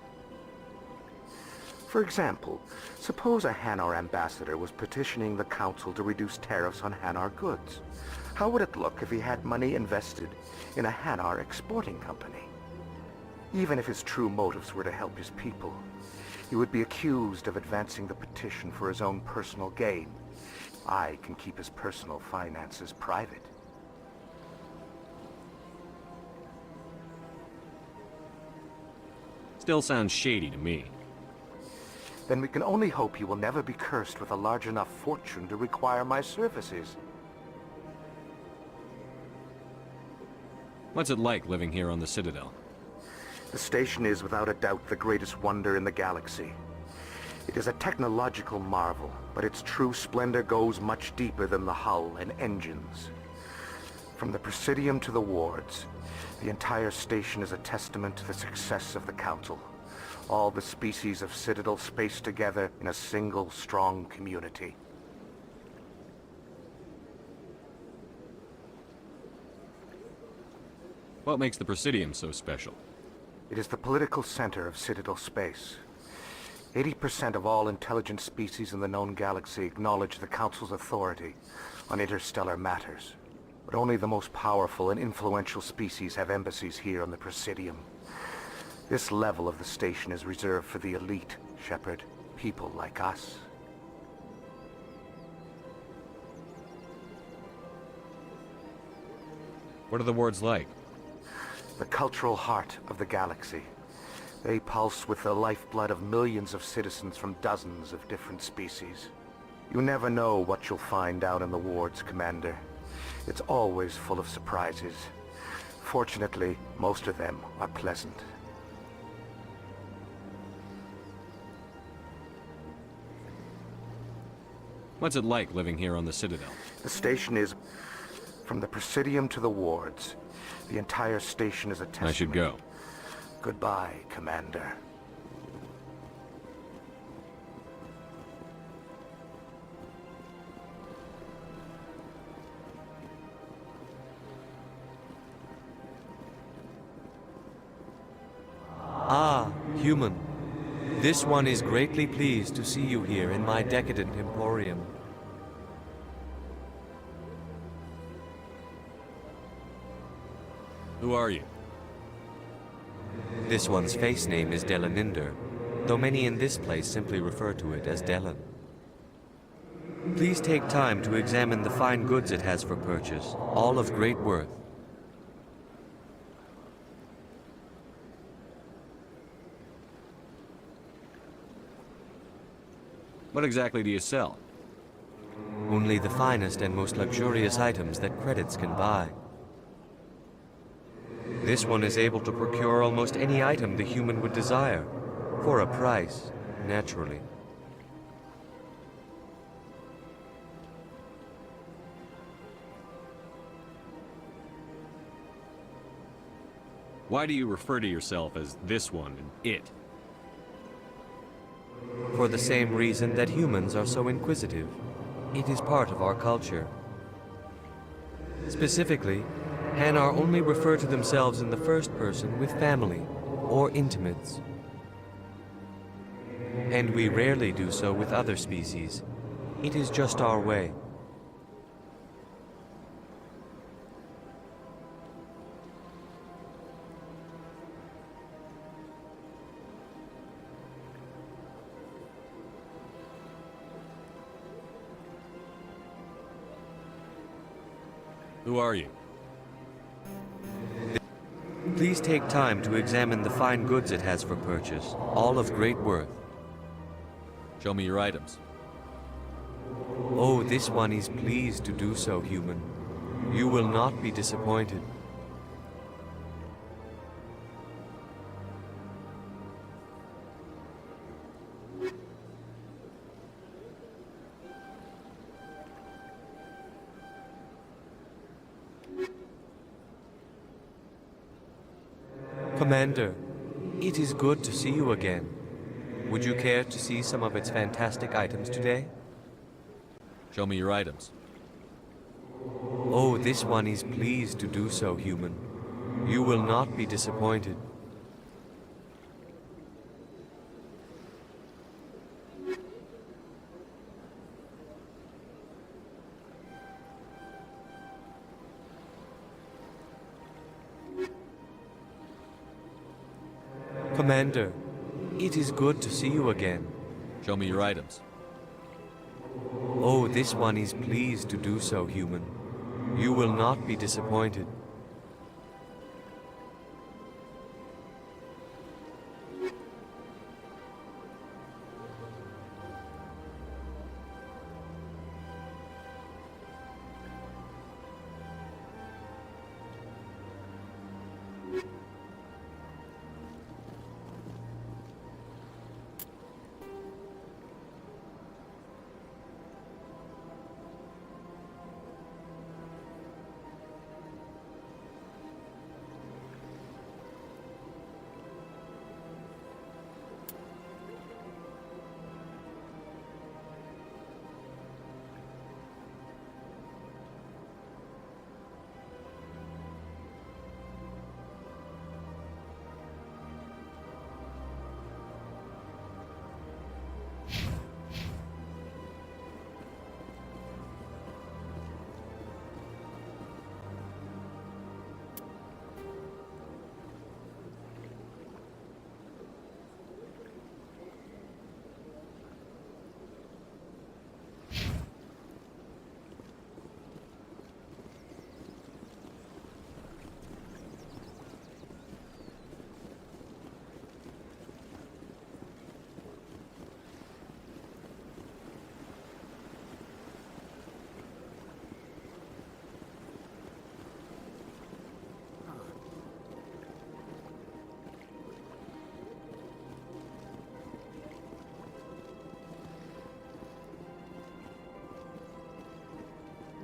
For example, suppose a Hanar ambassador was petitioning the Council to reduce tariffs on Hanar goods. How would it look if he had money invested in a Hanar exporting company? Even if his true motives were to help his people, he would be accused of advancing the petition for his own personal gain. I can keep his personal finances private. Still sounds shady to me. Then we can only hope you will never be cursed with a large enough fortune to require my services. What's it like living here on the Citadel? The station is without a doubt the greatest wonder in the galaxy. It is a technological marvel, but its true splendor goes much deeper than the hull and engines. From the Presidium to the wards, the entire station is a testament to the success of the Council. All the species of Citadel spaced together in a single strong community. What makes the Presidium so special? It is the political center of Citadel space. 80% of all intelligent species in the known galaxy acknowledge the Council's authority on interstellar matters. But only the most powerful and influential species have embassies here on the Presidium. This level of the station is reserved for the elite, Shepard. People like us. What are the wards like? The cultural heart of the galaxy. They pulse with the lifeblood of millions of citizens from dozens of different species. You never know what you'll find out in the wards, Commander. It's always full of surprises. Fortunately, most of them are pleasant. What's it like living here on the Citadel? The station is... from the Presidium to the wards. The entire station is a testament. I should go. Goodbye, Commander. Ah, human. This one is greatly pleased to see you here in my decadent emporium. Who are you? This one's face name is Delaninder, though many in this place simply refer to it as Delan. Please take time to examine the fine goods it has for purchase, all of great worth. What exactly do you sell? Only the finest and most luxurious items that credits can buy. This one is able to procure almost any item the human would desire, for a price, naturally. Why do you refer to yourself as this one and it? For the same reason that humans are so inquisitive. It is part of our culture. Specifically, Hanar only refer to themselves in the first person with family or intimates. And we rarely do so with other species. It is just our way. Who are you? Please take time to examine the fine goods it has for purchase, all of great worth. Show me your items. Oh, this one is pleased to do so, human. You will not be disappointed. Commander, it is good to see you again. Would you care to see some of its fantastic items today? Show me your items. Oh, this one is pleased to do so, human. You will not be disappointed. Commander, it is good to see you again. Show me your items. Oh, this one is pleased to do so, human. You will not be disappointed.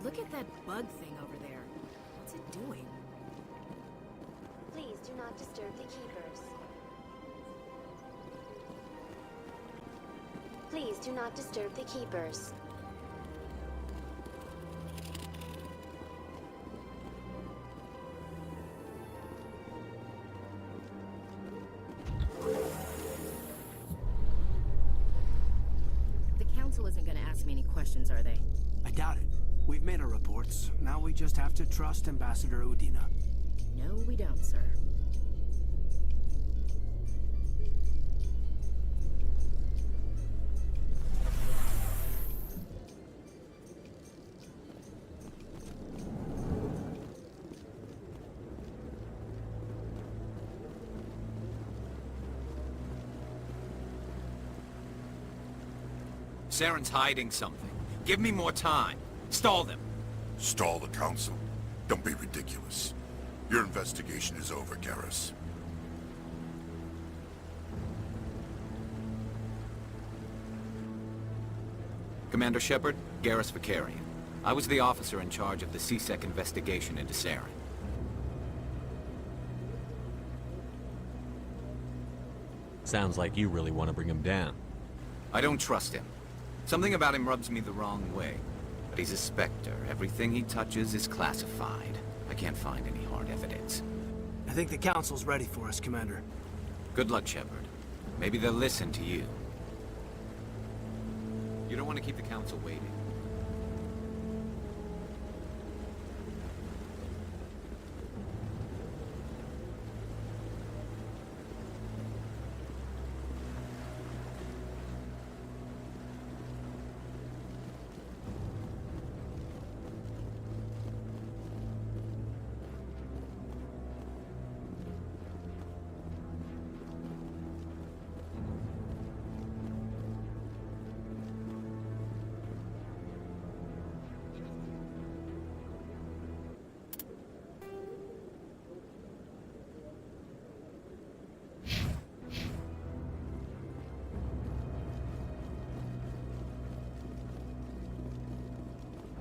Look at that bug thing over there. What's it doing? Please do not disturb the keepers. Please do not disturb the keepers. The council isn't going to ask me any questions, are they? I doubt it. We've made our reports. Now we just have to trust Ambassador Udina. No, we don't, sir. Saren's hiding something. Give me more time. Stall them. Stall the council? Don't be ridiculous. Your investigation is over, Garrus. Commander Shepard, Garrus Vakarian. I was the officer in charge of the C-Sec investigation into Saren. Sounds like you really want to bring him down. I don't trust him. Something about him rubs me the wrong way. But he's a Spectre. Everything he touches is classified. I can't find any hard evidence. I think the Council's ready for us, Commander. Good luck, Shepard. Maybe they'll listen to you. You don't want to keep the Council waiting.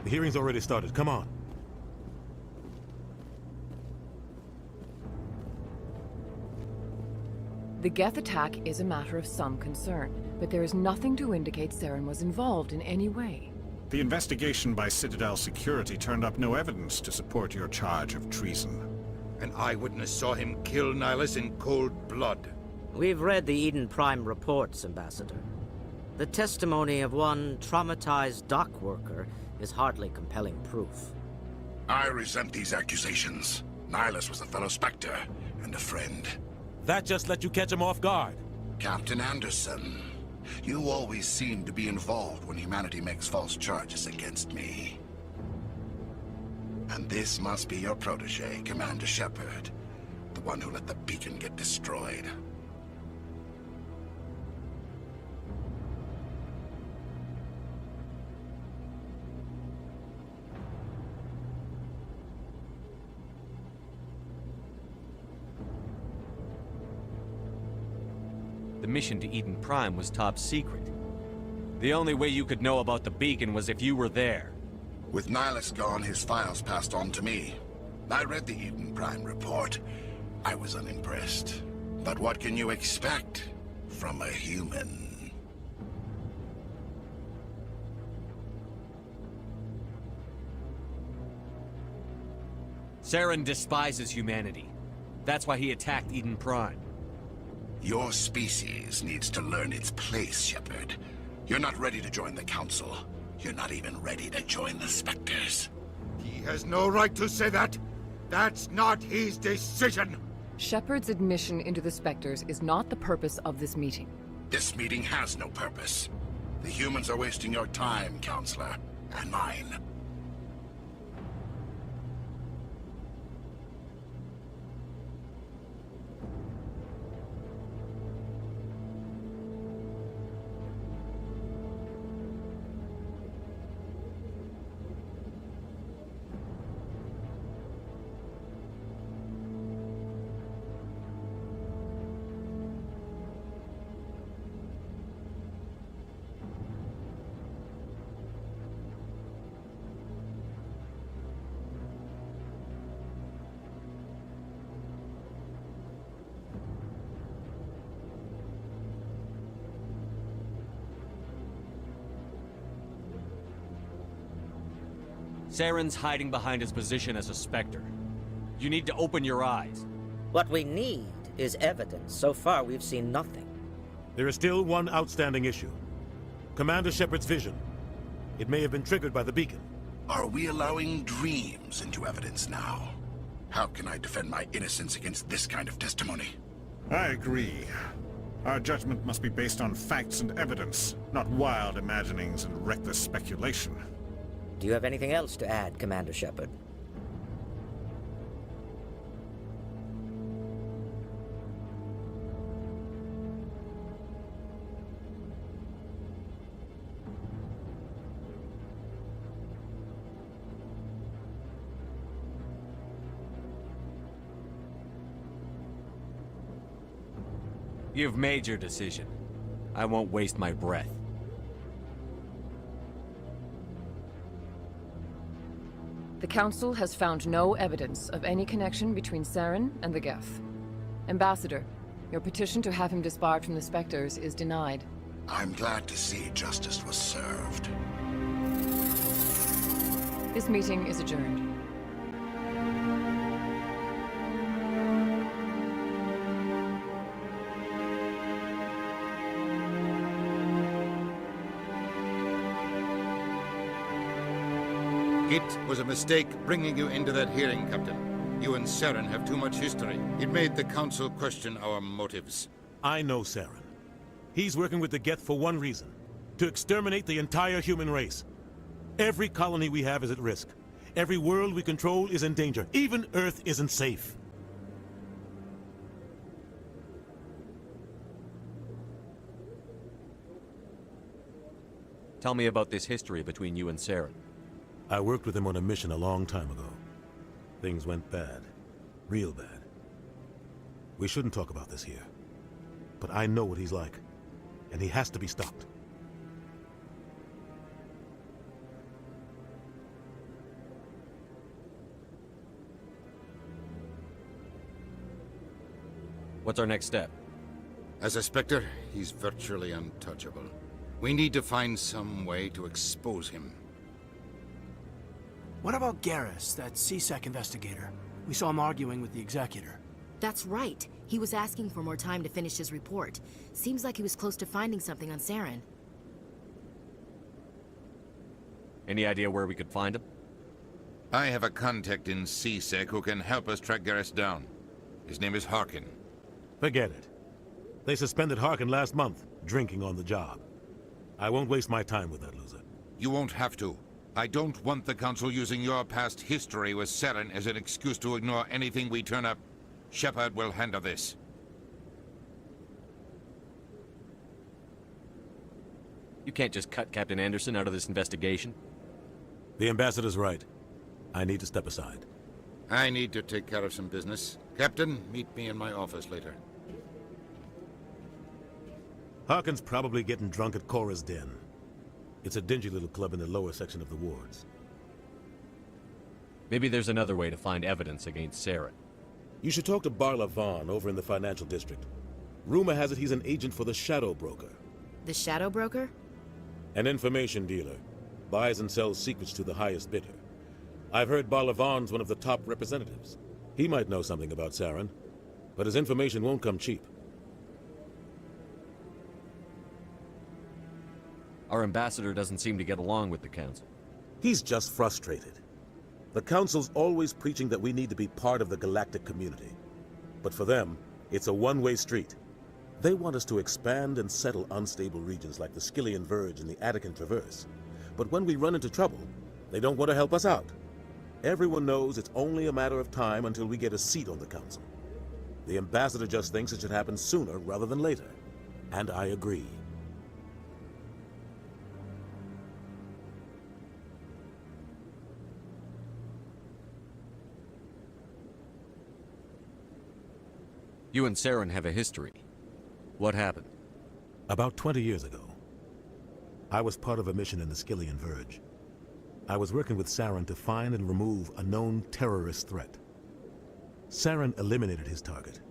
The hearing's already started. Come on. The Geth attack is a matter of some concern, but there is nothing to indicate Saren was involved in any way. The investigation by Citadel Security turned up no evidence to support your charge of treason. An eyewitness saw him kill Nihilus in cold blood. We've read the Eden Prime reports, Ambassador. The testimony of one traumatized dock worker is hardly compelling proof. I resent these accusations. Nihilus was a fellow Spectre and a friend. That just let you catch him off guard. Captain Anderson, you always seem to be involved when humanity makes false charges against me. And this must be your protege, Commander Shepard, the one who let the beacon get destroyed. The mission to Eden Prime was top secret. The only way you could know about the beacon was if you were there. With Nihilus gone, his files passed on to me. I read the Eden Prime report. I was unimpressed. But what can you expect from a human? Saren despises humanity. That's why he attacked Eden Prime. Your species needs to learn its place, Shepard. You're not ready to join the Council. You're not even ready to join the Spectres. He has no right to say that. That's not his decision. Shepard's admission into the Spectres is not the purpose of this meeting. This meeting has no purpose. The humans are wasting your time, Counselor, and mine. Saren's hiding behind his position as a Spectre. You need to open your eyes. What we need is evidence. So far, we've seen nothing. There is still one outstanding issue. Commander Shepard's vision. It may have been triggered by the beacon. Are we allowing dreams into evidence now? How can I defend my innocence against this kind of testimony? I agree. Our judgment must be based on facts and evidence, not wild imaginings and reckless speculation. Do you have anything else to add, Commander Shepard? You've made your decision. I won't waste my breath. The Council has found no evidence of any connection between Saren and the Geth. Ambassador, your petition to have him disbarred from the Spectres is denied. I'm glad to see justice was served. This meeting is adjourned. It was a mistake bringing you into that hearing, Captain. You and Saren have too much history. It made the Council question our motives. I know Saren. He's working with the Geth for one reason. To exterminate the entire human race. Every colony we have is at risk. Every world we control is in danger. Even Earth isn't safe. Tell me about this history between you and Saren. I worked with him on a mission a long time ago. Things went bad. Real bad. We shouldn't talk about this here. But I know what he's like. And he has to be stopped. What's our next step? As a Spectre, he's virtually untouchable. We need to find some way to expose him. What about Garrus, that C-Sec investigator? We saw him arguing with the Executor. That's right. He was asking for more time to finish his report. Seems like he was close to finding something on Saren. Any idea where we could find him? I have a contact in C-Sec who can help us track Garrus down. His name is Harkin. Forget it. They suspended Harkin last month, drinking on the job. I won't waste my time with that loser. You won't have to. I don't want the Council using your past history with Saren as an excuse to ignore anything we turn up. Shepard will handle this. You can't just cut Captain Anderson out of this investigation. The Ambassador's right. I need to step aside. I need to take care of some business. Captain, meet me in my office later. Harkin's probably getting drunk at Cora's Den. It's a dingy little club in the lower section of the wards. Maybe there's another way to find evidence against Saren. You should talk to Barla Vaughn over in the financial district. Rumor has it he's an agent for the Shadow Broker. The Shadow Broker? An information dealer. Buys and sells secrets to the highest bidder. I've heard Barla Vaughn's one of the top representatives. He might know something about Saren, but his information won't come cheap. Our ambassador doesn't seem to get along with the Council. He's just frustrated. The Council's always preaching that we need to be part of the galactic community. But for them, it's a one-way street. They want us to expand and settle unstable regions like the Skillian Verge and the Attican Traverse. But when we run into trouble, they don't want to help us out. Everyone knows it's only a matter of time until we get a seat on the Council. The Ambassador just thinks it should happen sooner rather than later. And I agree. You and Saren have a history. What happened? About 20 years ago, I was part of a mission in the Skillian Verge. I was working with Saren to find and remove a known terrorist threat. Saren eliminated his target,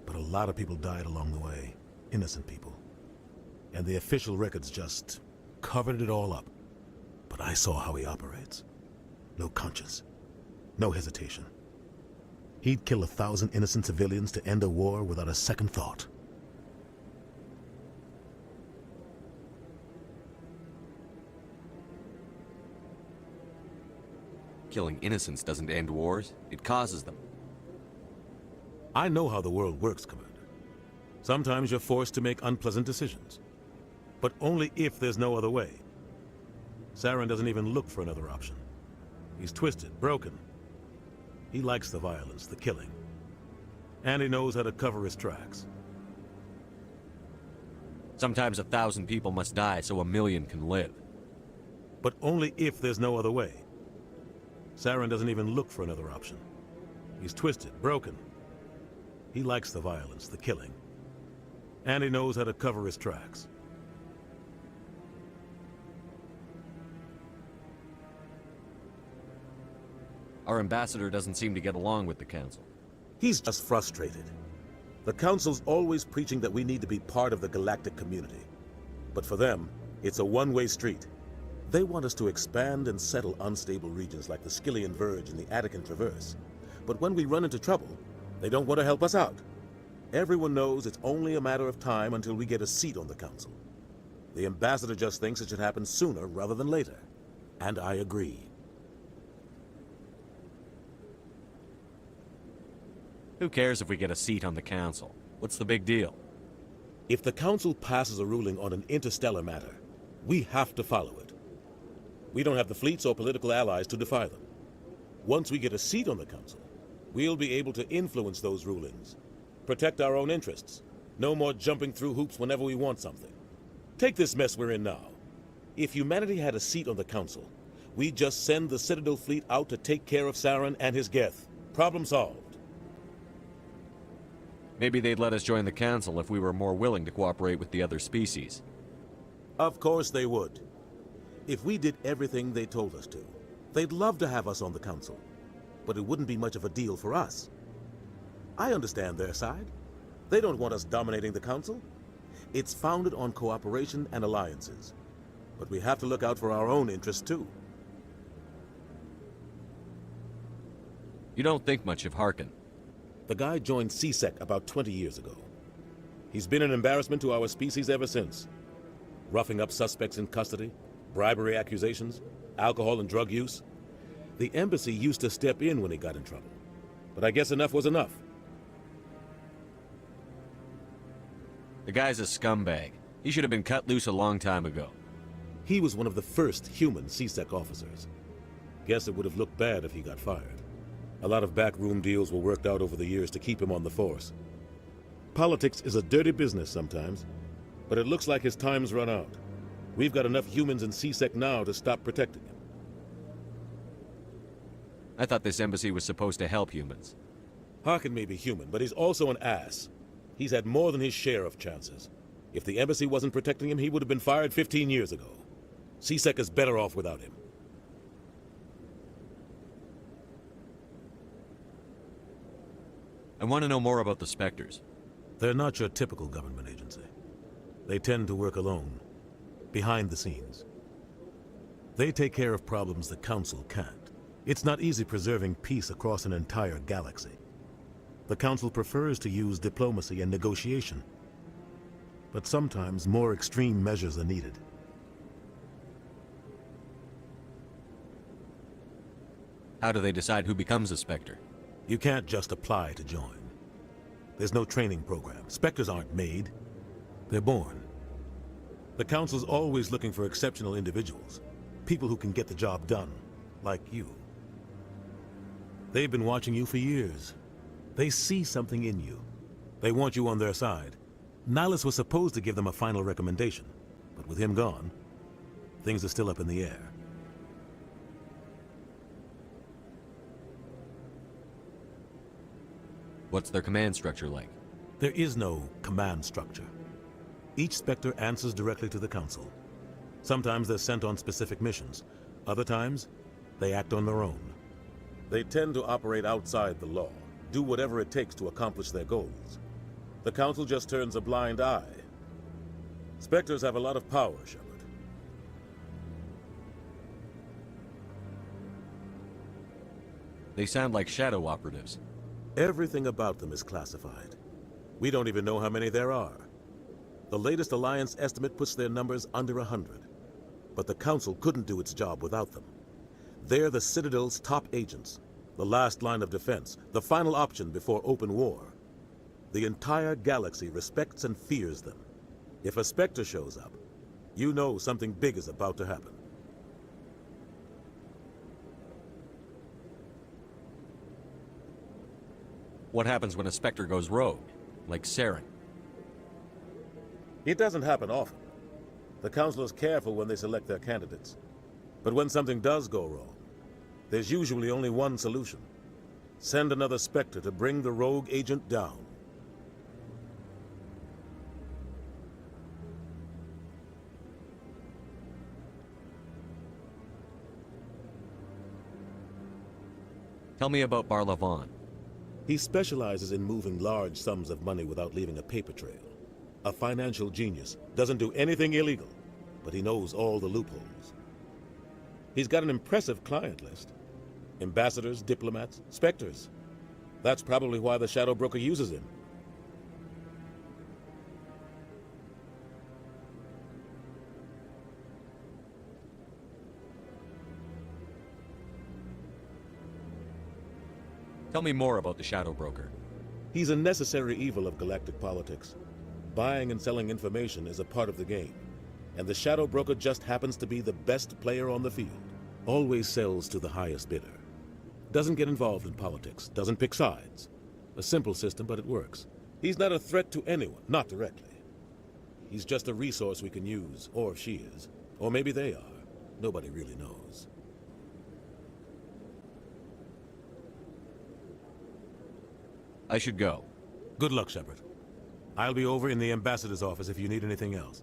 but a lot of people died along the way, innocent people. And the official records just covered it all up. But I saw how he operates. No conscience, no hesitation. He'd kill 1,000 innocent civilians to end a war without a second thought. Killing innocents doesn't end wars, it causes them. I know how the world works, Commander. Sometimes you're forced to make unpleasant decisions. But only if there's no other way. Saren doesn't even look for another option. He's twisted, broken. He likes the violence, the killing. And he knows how to cover his tracks. Sometimes 1,000 people must die so 1,000,000 can live. But only if there's no other way. Saren doesn't even look for another option. He's twisted, broken. He likes the violence, the killing. And he knows how to cover his tracks. Our ambassador doesn't seem to get along with the Council. He's just frustrated. The Council's always preaching that we need to be part of the galactic community. But for them, it's a one-way street. They want us to expand and settle unstable regions like the Skillian Verge and the Attican Traverse. But when we run into trouble, they don't want to help us out. Everyone knows it's only a matter of time until we get a seat on the Council. The Ambassador just thinks it should happen sooner rather than later. And I agree. Who cares if we get a seat on the Council? What's the big deal? If the Council passes a ruling on an interstellar matter, we have to follow it. We don't have the fleets or political allies to defy them. Once we get a seat on the Council, we'll be able to influence those rulings, protect our own interests. No more jumping through hoops whenever we want something. Take this mess we're in now. If humanity had a seat on the Council, we'd just send the Citadel fleet out to take care of Saren and his Geth. Problem solved. Maybe they'd let us join the Council if we were more willing to cooperate with the other species. Of course they would. If we did everything they told us to, they'd love to have us on the Council. But it wouldn't be much of a deal for us. I understand their side. They don't want us dominating the Council. It's founded on cooperation and alliances. But we have to look out for our own interests, too. You don't think much of Harkin. The guy joined C-Sec about 20 years ago. He's been an embarrassment to our species ever since. Roughing up suspects in custody, bribery accusations, alcohol and drug use. The embassy used to step in when he got in trouble. But I guess enough was enough. The guy's a scumbag. He should have been cut loose a long time ago. He was one of the first human C-Sec officers. Guess it would have looked bad if he got fired. A lot of backroom deals were worked out over the years to keep him on the force. Politics is a dirty business sometimes, but it looks like his time's run out. We've got enough humans in C-Sec now to stop protecting him. I thought this embassy was supposed to help humans. Harkin may be human, but he's also an ass. He's had more than his share of chances. If the embassy wasn't protecting him, he would have been fired 15 years ago. C-Sec is better off without him. I want to know more about the Spectres. They're not your typical government agency. They tend to work alone, behind the scenes. They take care of problems the Council can't. It's not easy preserving peace across an entire galaxy. The Council prefers to use diplomacy and negotiation. But sometimes more extreme measures are needed. How do they decide who becomes a Spectre? You can't just apply to join. There's no training program. Spectres aren't made. They're born. The Council's always looking for exceptional individuals. People who can get the job done, like you. They've been watching you for years. They see something in you. They want you on their side. Nihilus was supposed to give them a final recommendation, but with him gone, things are still up in the air. What's their command structure like? There is no command structure. Each Spectre answers directly to the Council. Sometimes they're sent on specific missions. Other times, they act on their own. They tend to operate outside the law, do whatever it takes to accomplish their goals. The Council just turns a blind eye. Spectres have a lot of power, Shepard. They sound like shadow operatives. Everything about them is classified. We don't even know how many there are. The latest Alliance estimate puts their numbers under 100. But the Council couldn't do its job without them. They're the Citadel's top agents, the last line of defense, the final option before open war. The entire galaxy respects and fears them. If a Spectre shows up, you know something big is about to happen. What happens when a Spectre goes rogue, like Saren? It doesn't happen often. The Council is careful when they select their candidates. But when something does go wrong, there's usually only one solution. Send another Spectre to bring the rogue agent down. Tell me about Barla-Von. He specializes in moving large sums of money without leaving a paper trail. A financial genius, doesn't do anything illegal, but he knows all the loopholes. He's got an impressive client list. Ambassadors, diplomats, Spectres. That's probably why the Shadow Broker uses him. Tell me more about the Shadow Broker. He's a necessary evil of galactic politics. Buying and selling information is a part of the game, and the Shadow Broker just happens to be the best player on the field. Always sells to the highest bidder. Doesn't get involved in politics, doesn't pick sides. A simple system, but it works. He's not a threat to anyone, not directly. He's just a resource we can use, or she is. Or maybe they are. Nobody really knows. I should go. Good luck, Shepard. I'll be over in the Ambassador's office if you need anything else.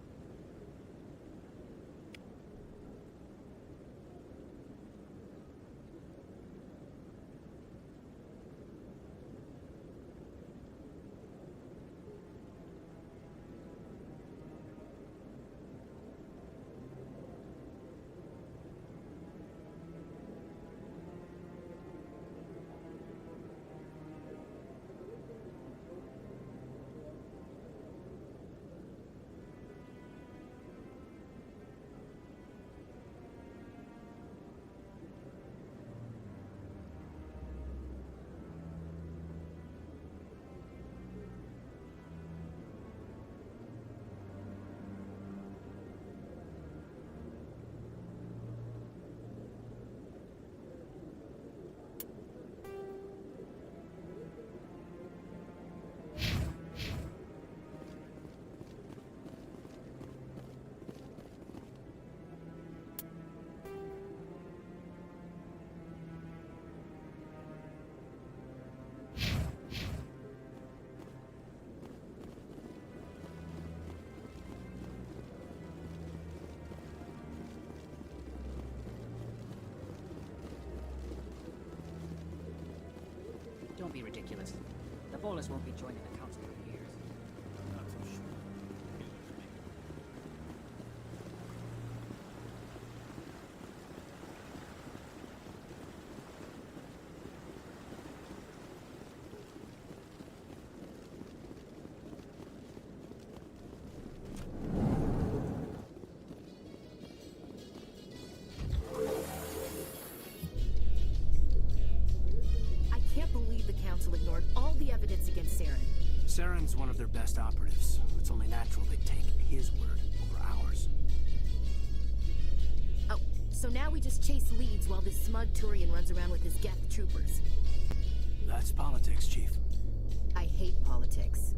Don't be ridiculous. The Volus won't be joining the Council for years. I can't believe the Council ignored all the evidence against Saren. Saren's one of their best operatives. It's only natural they take his word over ours. Oh, so now we just chase leads while this smug Turian runs around with his Geth troopers. That's politics, Chief. I hate politics.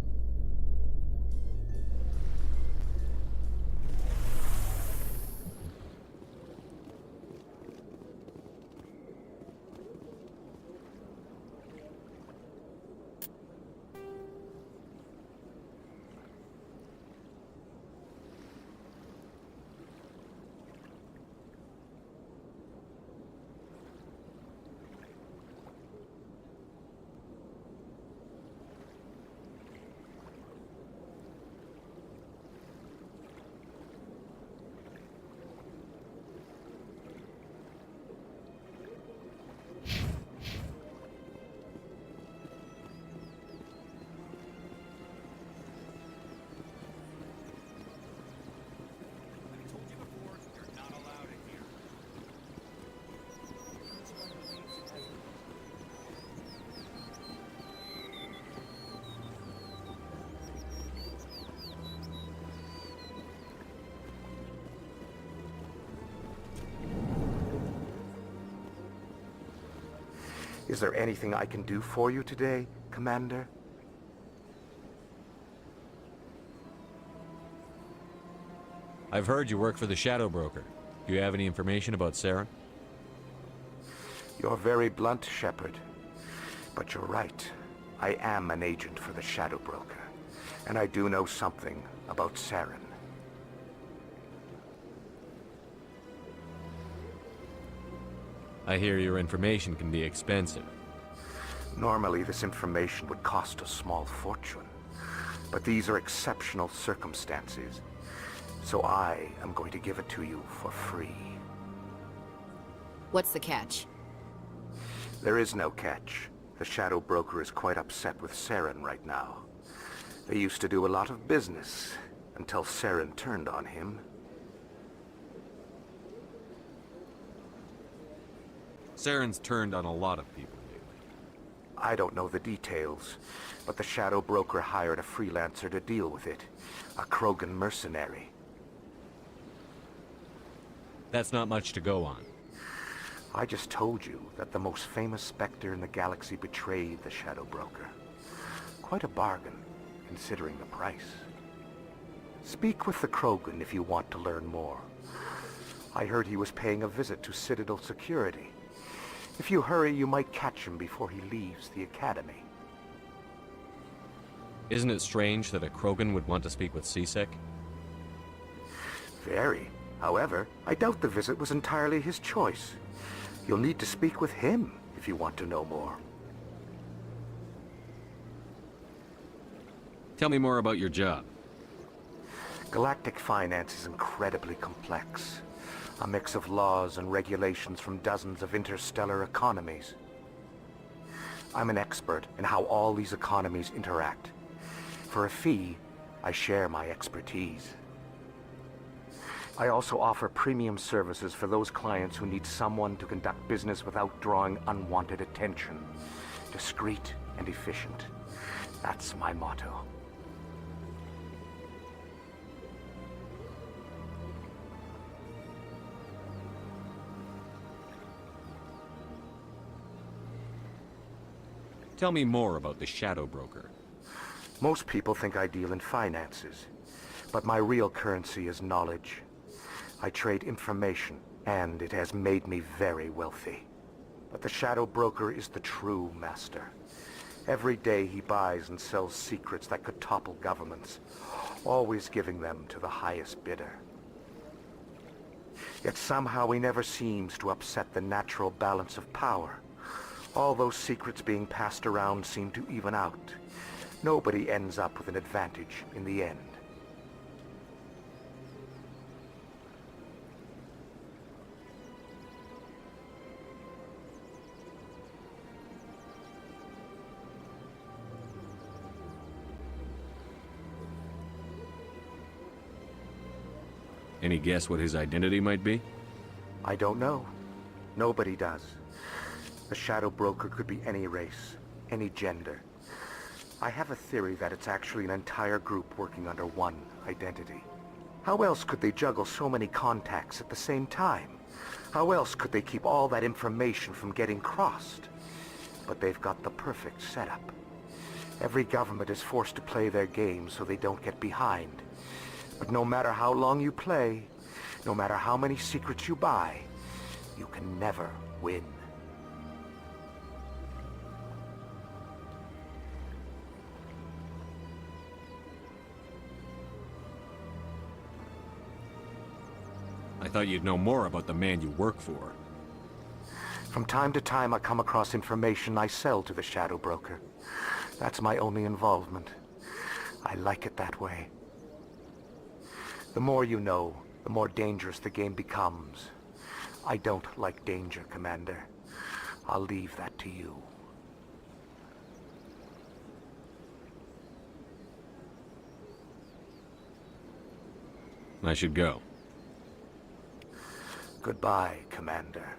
Is there anything I can do for you today, Commander? I've heard you work for the Shadow Broker. Do you have any information about Saren? You're very blunt, Shepard. But you're right. I am an agent for the Shadow Broker. And I do know something about Saren. I hear your information can be expensive. Normally, this information would cost a small fortune. But these are exceptional circumstances. So I am going to give it to you for free. What's the catch? There is no catch. The Shadow Broker is quite upset with Saren right now. They used to do a lot of business, until Saren turned on him. Saren's turned on a lot of people lately. I don't know the details, but the Shadow Broker hired a freelancer to deal with it. A Krogan mercenary. That's not much to go on. I just told you that the most famous Spectre in the galaxy betrayed the Shadow Broker. Quite a bargain, considering the price. Speak with the Krogan if you want to learn more. I heard he was paying a visit to Citadel security. If you hurry, you might catch him before he leaves the Academy. Isn't it strange that a Krogan would want to speak with C-Sec? Very. However, I doubt the visit was entirely his choice. You'll need to speak with him if you want to know more. Tell me more about your job. Galactic finance is incredibly complex. A mix of laws and regulations from dozens of interstellar economies. I'm an expert in how all these economies interact. For a fee, I share my expertise. I also offer premium services for those clients who need someone to conduct business without drawing unwanted attention. Discreet and efficient. That's my motto. Tell me more about the Shadow Broker. Most people think I deal in finances, but my real currency is knowledge. I trade information, and it has made me very wealthy. But the Shadow Broker is the true master. Every day he buys and sells secrets that could topple governments, always giving them to the highest bidder. Yet somehow he never seems to upset the natural balance of power. All those secrets being passed around seem to even out. Nobody ends up with an advantage in the end. Any guess what his identity might be? I don't know. Nobody does. A shadow broker could be any race, any gender. I have a theory that it's actually an entire group working under one identity. How else could they juggle so many contacts at the same time? How else could they keep all that information from getting crossed? But they've got the perfect setup. Every government is forced to play their game so they don't get behind. But no matter how long you play, no matter how many secrets you buy, you can never win. I thought you'd know more about the man you work for. From time to time, I come across information I sell to the Shadow Broker. That's my only involvement. I like it that way. The more you know, the more dangerous the game becomes. I don't like danger, Commander. I'll leave that to you. I should go. Goodbye, Commander.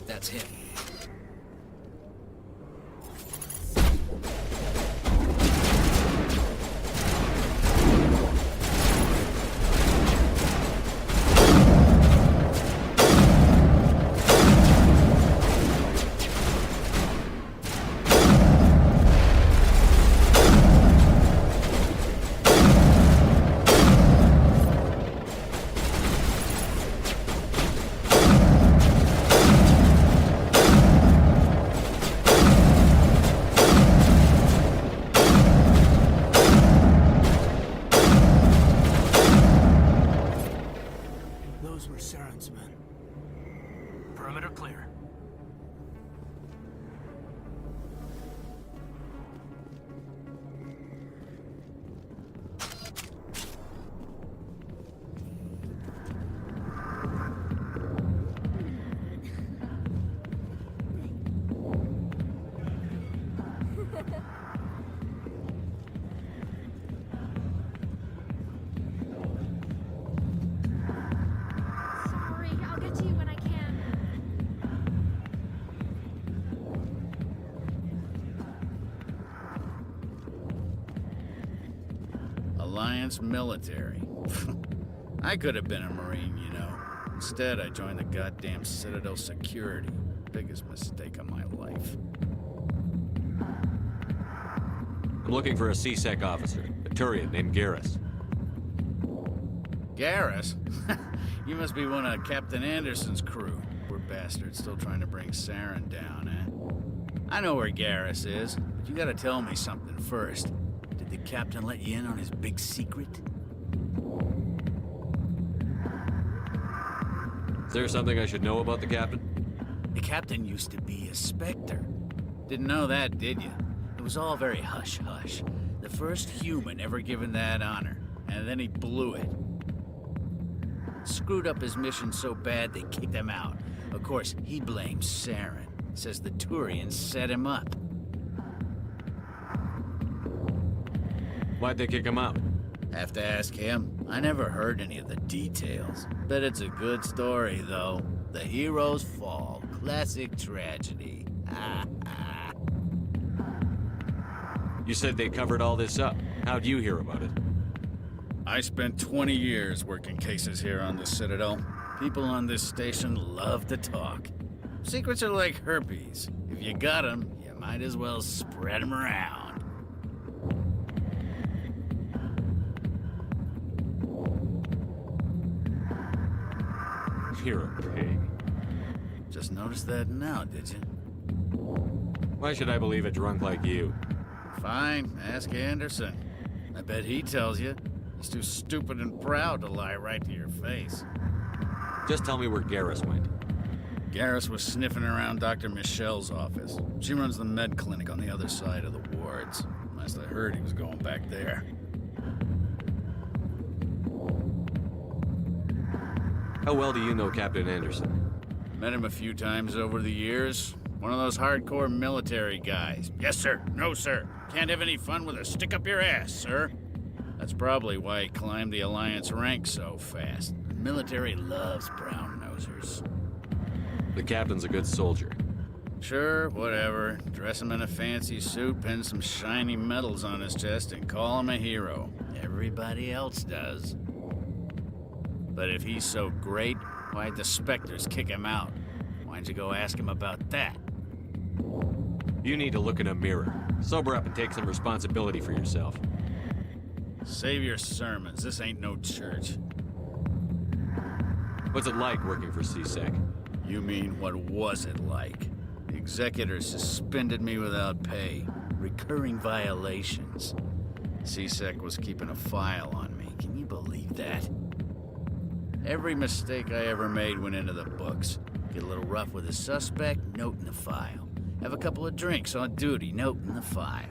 That's him. Those were Saren's men. Perimeter clear. Sorry, I'll get to you when I can. Alliance military. I could have been a Marine, you know. Instead, I joined the goddamn Citadel Security. Biggest mistake of my life. I'm looking for a C-Sec officer, a Turian named Garrus. Garrus? You must be one of Captain Anderson's crew. We're bastard's still trying to bring Saren down, eh? I know where Garrus is, but you gotta tell me something first. Did the captain let you in on his big secret? Is there something I should know about the captain? The captain used to be a Spectre. Didn't know that, did you? It was all very hush-hush. The first human ever given that honor, and then he blew it. Screwed up his mission so bad they kicked him out. Of course, he blames Saren. Says the Turians set him up. Why'd they kick him out? Have to ask him. I never heard any of the details. Bet it's a good story, though. The hero's fall. Classic tragedy. You said they covered all this up. How'd you hear about it? I spent 20 years working cases here on the Citadel. People on this station love to talk. Secrets are like herpes. If you got them, you might as well spread them around. You're a pig. Just noticed that now, did you? Why should I believe a drunk like you? Fine, ask Anderson. I bet he tells you. He's too stupid and proud to lie right to your face. Just tell me where Garrus went. Garrus was sniffing around Dr. Michelle's office. She runs the med clinic on the other side of the wards. Last I heard, he was going back there. How well do you know Captain Anderson? Met him a few times over the years. One of those hardcore military guys. Yes, sir. No, sir. Can't have any fun with a stick up your ass, sir. That's probably why he climbed the Alliance ranks so fast. The military loves brown-nosers. The captain's a good soldier. Sure, whatever. Dress him in a fancy suit, pin some shiny medals on his chest, and call him a hero. Everybody else does. But if he's so great, why'd the Spectres kick him out? Why'd you go ask him about that? You need to look in a mirror. Sober up and take some responsibility for yourself. Save your sermons. This ain't no church. What's it like working for C-Sec? You mean, what was it like? The executor suspended me without pay. Recurring violations. C-Sec was keeping a file on me. Can you believe that? Every mistake I ever made went into the books. Get a little rough with a suspect, note in the file. Have a couple of drinks on duty, note in the file.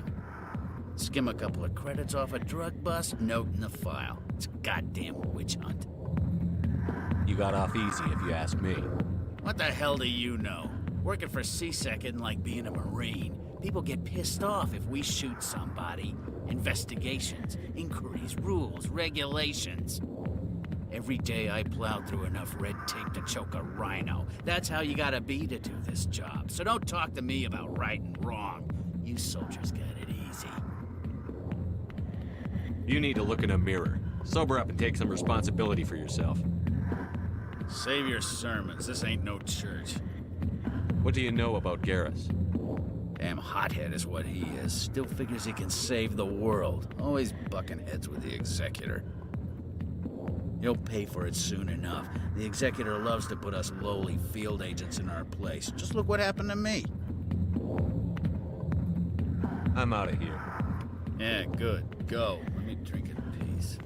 Skim a couple of credits off a drug bust, note in the file. It's a goddamn witch hunt. You got off easy, if you ask me. What the hell do you know? Working for C-Sec isn't like being a Marine. People get pissed off if we shoot somebody. Investigations, inquiries, rules, regulations. Every day I plowed through enough red tape to choke a rhino. That's how you gotta be to do this job. So don't talk to me about right and wrong. You soldiers got it easy. You need to look in a mirror. Sober up and take some responsibility for yourself. Save your sermons. This ain't no church. What do you know about Garrus? Damn hothead is what he is. Still figures he can save the world. Always bucking heads with the executor. He'll pay for it soon enough. The executor loves to put us lowly field agents in our place. Just look what happened to me. I'm out of here. Yeah, good. Go. Let me drink in peace.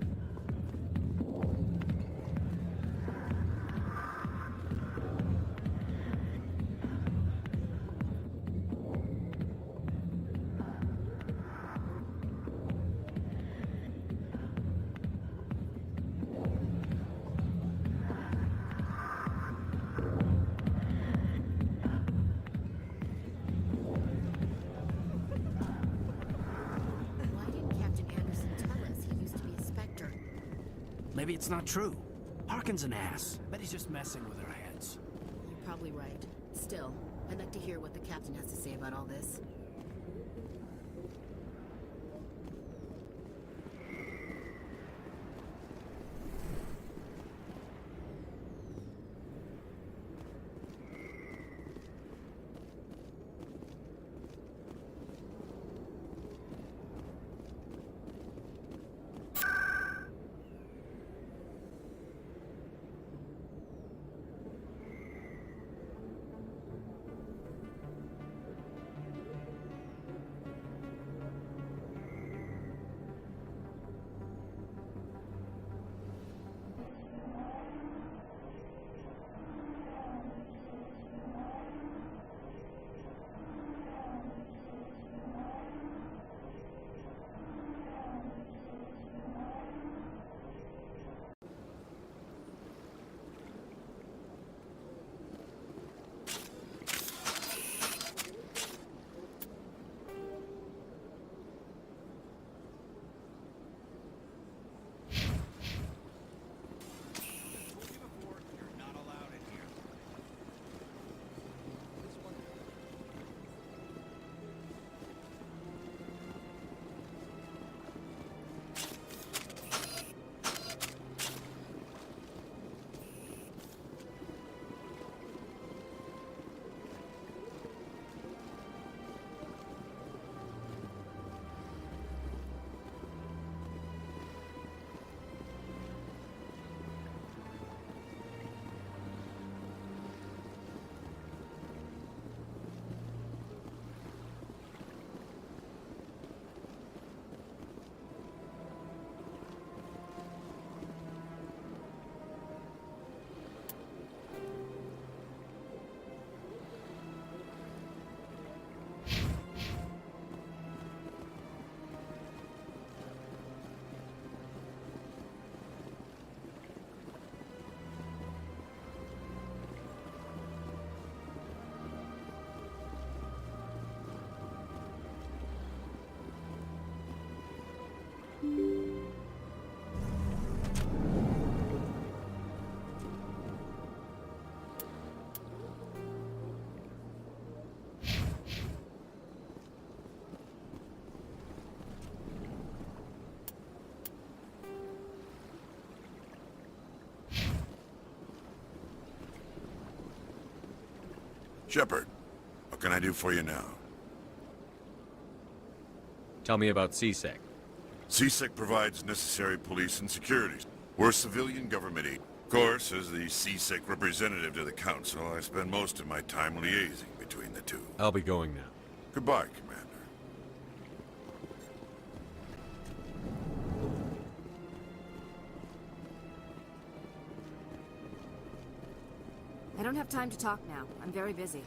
Maybe it's not true. Harkin's an ass. Bet he's just messing with our heads. You're probably right. Still, I'd like to hear what the captain has to say about all this. Shepard, what can I do for you now? Tell me about CSEC. CSEC provides necessary police and security. We're a civilian government agency. Of course, as the CSEC representative to the Council, I spend most of my time liaising between the two. I'll be going now. Goodbye, Commander. I don't have time to talk now. I'm very busy.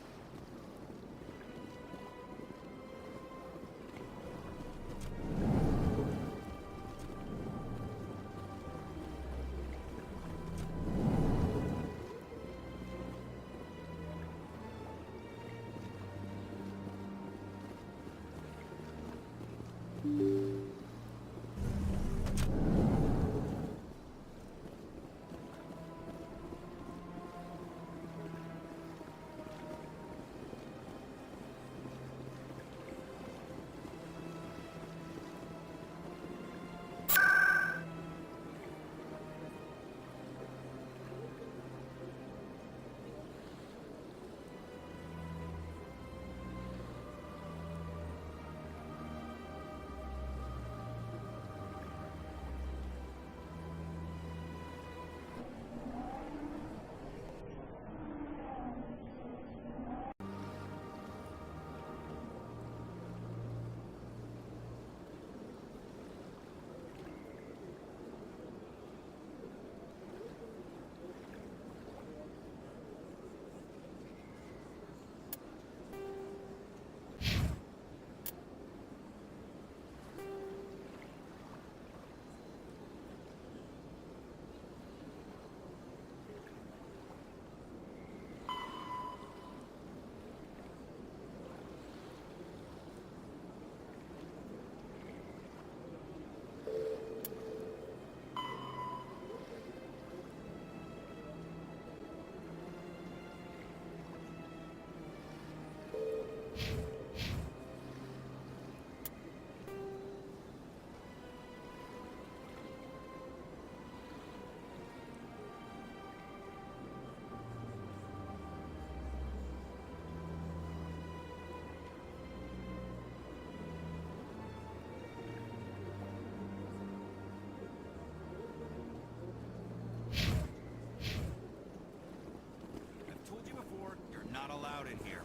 Not allowed in here.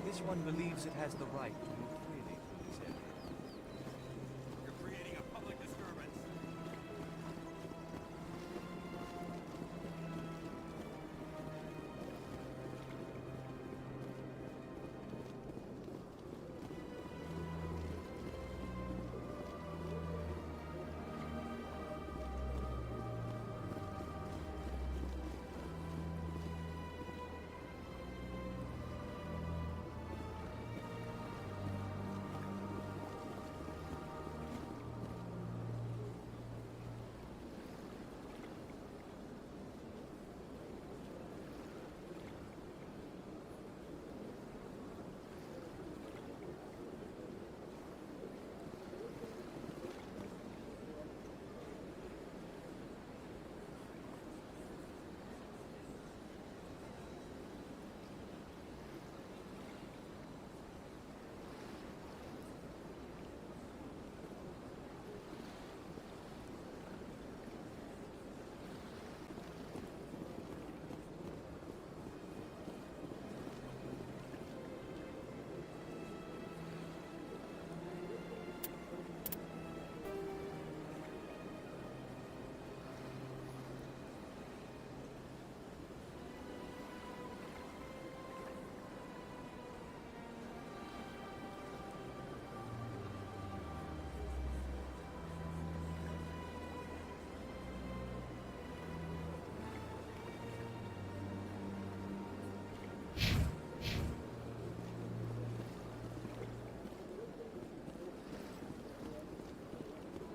This one believes it has the right to move freely through this area. You're creating a public disturbance.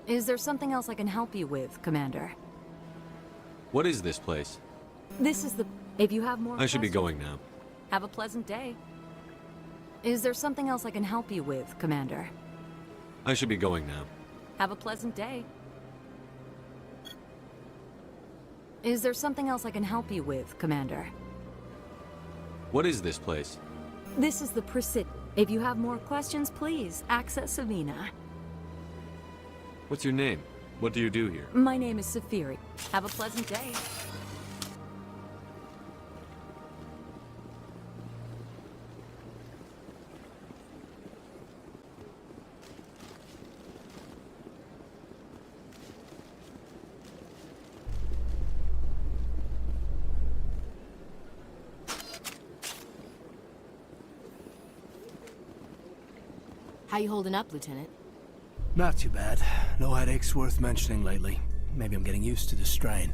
Is there something else I can help you with, Commander? What is this place? This is the... If you have more I should be questions, going now. Have a pleasant day. Is there something else I can help you with, Commander? I should be going now. Have a pleasant day. Is there something else I can help you with, Commander? What is this place? This is the Presidium. If you have more questions, please access Savina. What's your name? What do you do here? My name is Safiri. Have a pleasant day. How you holding up, Lieutenant? Not too bad. No headaches worth mentioning lately. Maybe I'm getting used to the strain.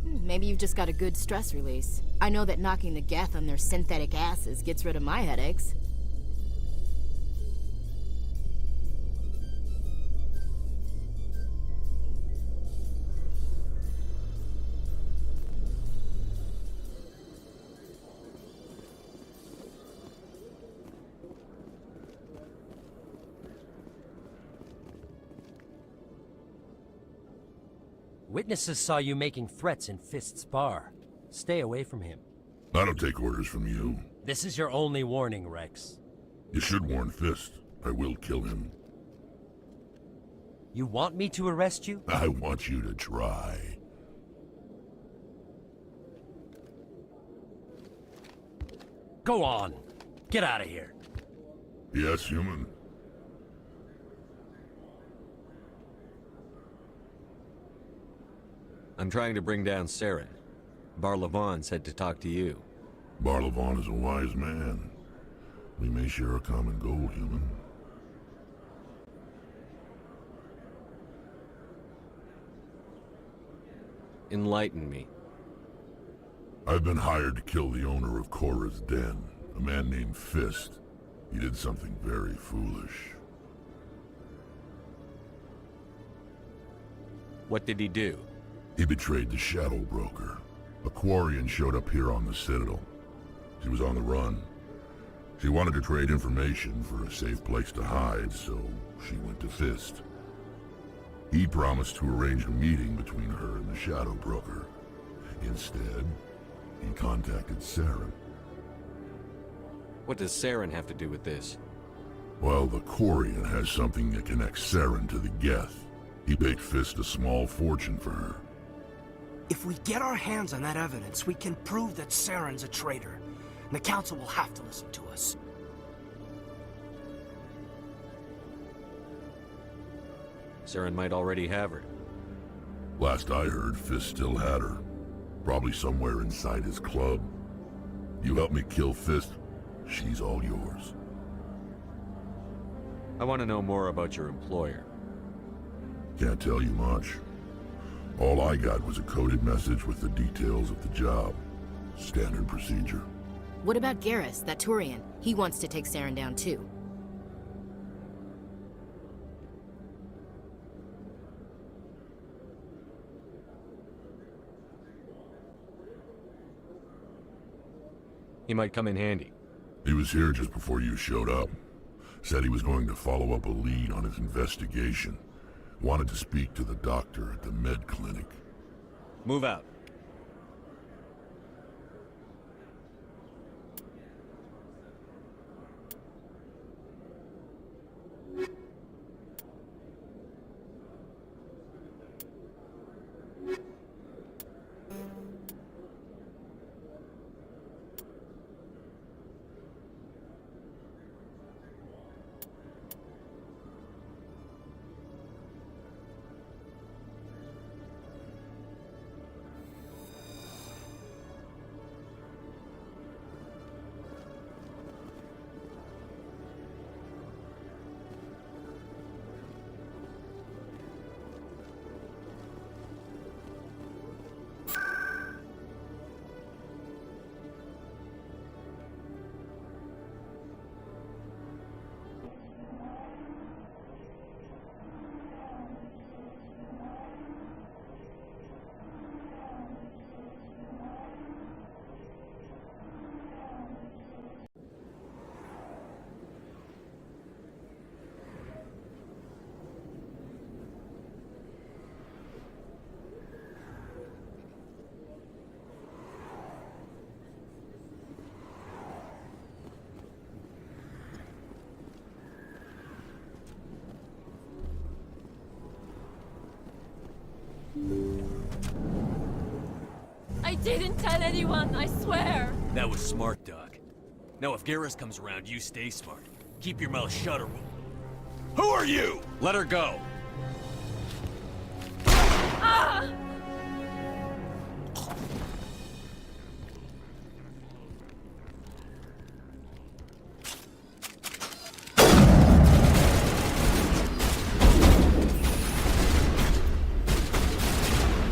Maybe you've just got a good stress release. I know that knocking the Geth on their synthetic asses gets rid of my headaches. Witnesses saw you making threats in Fist's bar. Stay away from him. I don't take orders from you. This is your only warning, Rex. You should warn Fist. I will kill him. You want me to arrest you? I want you to try. Go on. Get out of here. Yes, human. I'm trying to bring down Saren. Barlavon said to talk to you. Barlavon is a wise man. We may share a common goal, human. Enlighten me. I've been hired to kill the owner of Korra's Den, a man named Fist. He did something very foolish. What did he do? He betrayed the Shadow Broker. A Quarian showed up here on the Citadel. She was on the run. She wanted to trade information for a safe place to hide, so she went to Fist. He promised to arrange a meeting between her and the Shadow Broker. Instead, he contacted Saren. What does Saren have to do with this? Well, the Quarian has something that connects Saren to the Geth. He paid Fist a small fortune for her. If we get our hands on that evidence, we can prove that Saren's a traitor. And the Council will have to listen to us. Saren might already have her. Last I heard, Fist still had her. Probably somewhere inside his club. You help me kill Fist, she's all yours. I want to know more about your employer. Can't tell you much. All I got was a coded message with the details of the job. Standard procedure. What about Garrus, that Turian? He wants to take Saren down too. He might come in handy. He was here just before you showed up. Said he was going to follow up a lead on his investigation. Wanted to speak to the doctor at the med clinic. Move out. didn't tell anyone, I swear. That was smart, Doc. Now if Garrus comes around, you stay smart. Keep your mouth shut or we'll... Who are you? Let her go. Ah!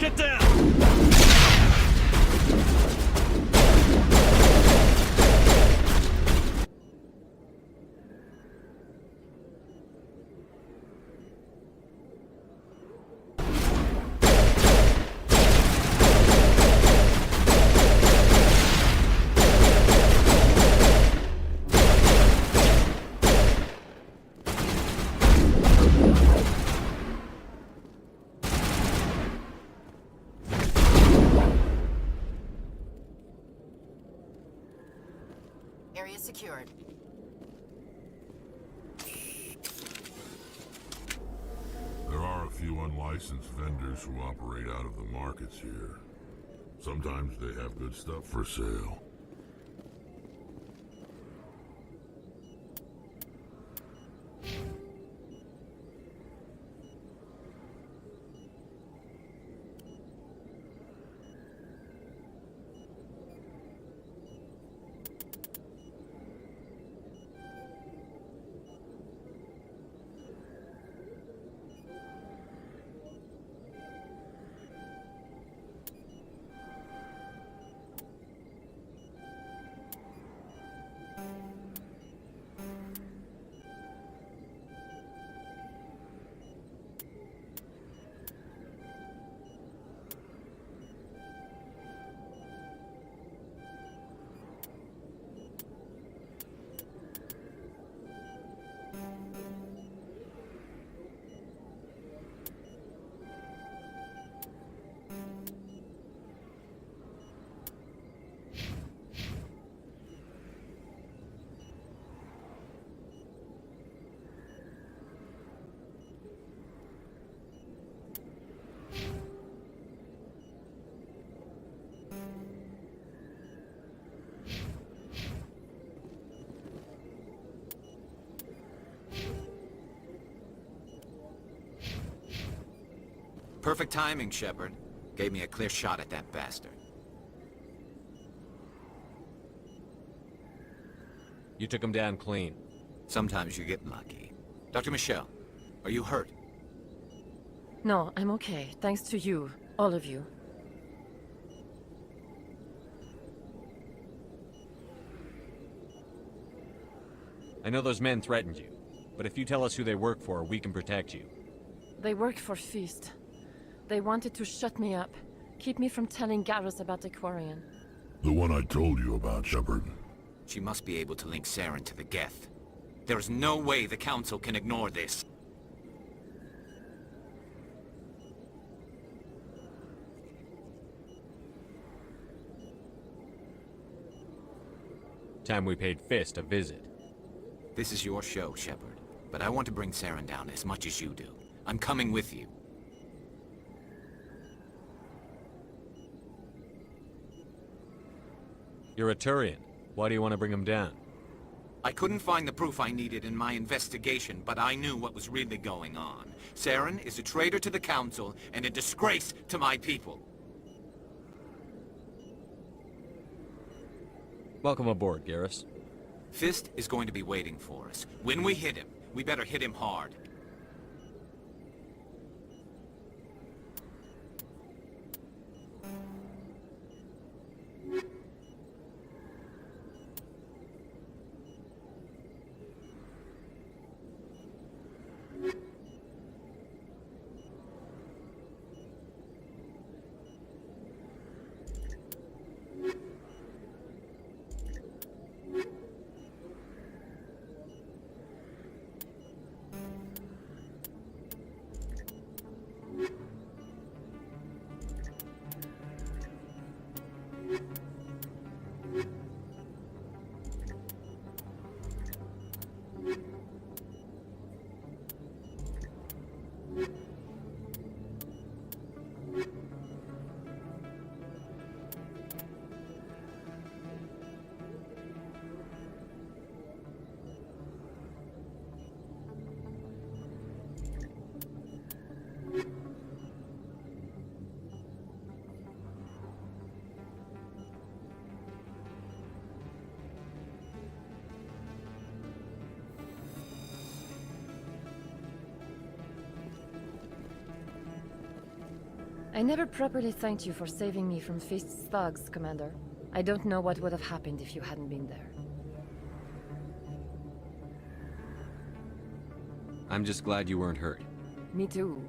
Get down! Area secured. There are a few unlicensed vendors who operate out of the markets here. Sometimes they have good stuff for sale. Perfect timing, Shepard. Gave me a clear shot at that bastard. You took him down clean. Sometimes you get lucky. Dr. Michelle, are you hurt? No, I'm okay. Thanks to you. All of you. I know those men threatened you, but if you tell us who they work for, we can protect you. They work for Feast. They wanted to shut me up. Keep me from telling Garrus about the Quarian. The one I told you about, Shepard. She must be able to link Saren to the Geth. There is no way the Council can ignore this. Time we paid Fist a visit. This is your show, Shepard. But I want to bring Saren down as much as you do. I'm coming with you. You're a Turian. Why do you want to bring him down? I couldn't find the proof I needed in my investigation, but I knew what was really going on. Saren is a traitor to the Council and a disgrace to my people. Welcome aboard, Garrus. Fist is going to be waiting for us. When we hit him, we better hit him hard. I never properly thanked you for saving me from Fist's thugs, Commander. I don't know what would have happened if you hadn't been there. I'm just glad you weren't hurt. Me too.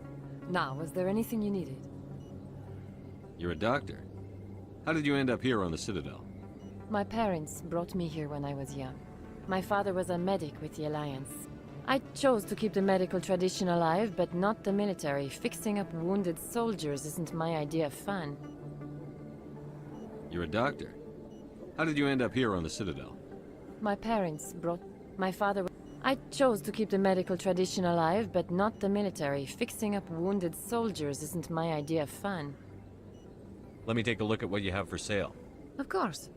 Now, was there anything you needed? You're a doctor. How did you end up here on the Citadel? My parents brought me here when I was young. My father was a medic with the Alliance. I chose to keep the medical tradition alive, but not the military. Fixing up wounded soldiers isn't my idea of fun. You're a doctor. How did you end up here on the Citadel? My parents brought... My father... I chose to keep the medical tradition alive, but not the military. Fixing up wounded soldiers isn't my idea of fun. Let me take a look at what you have for sale. Of course.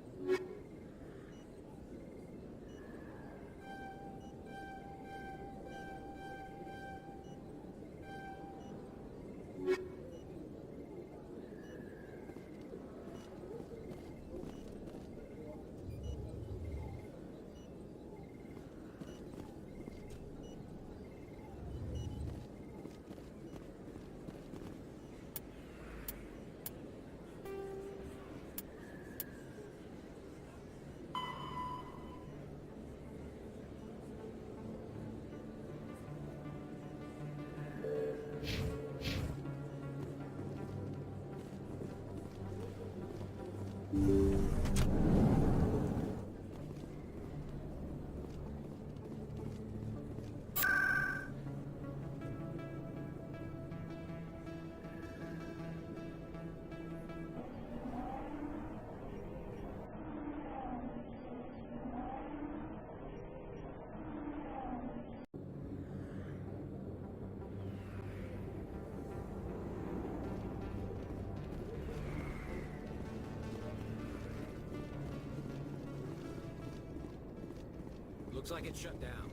Looks like it's shut down.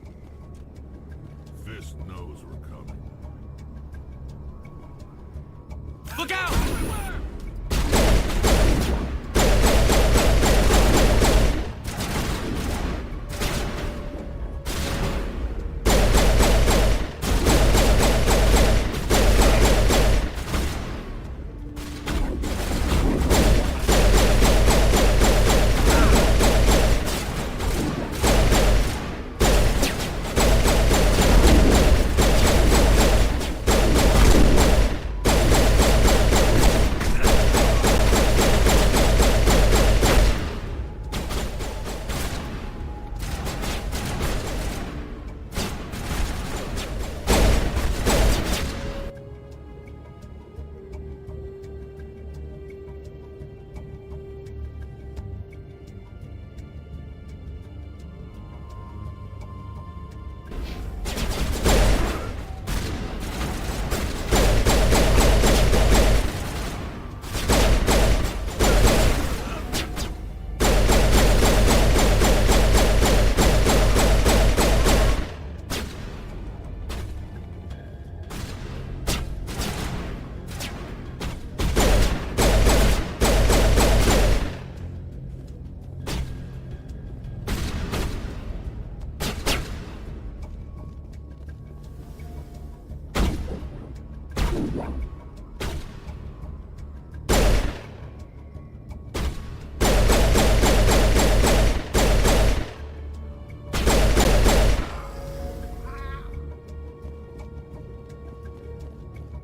Fist knows we're coming. Look out!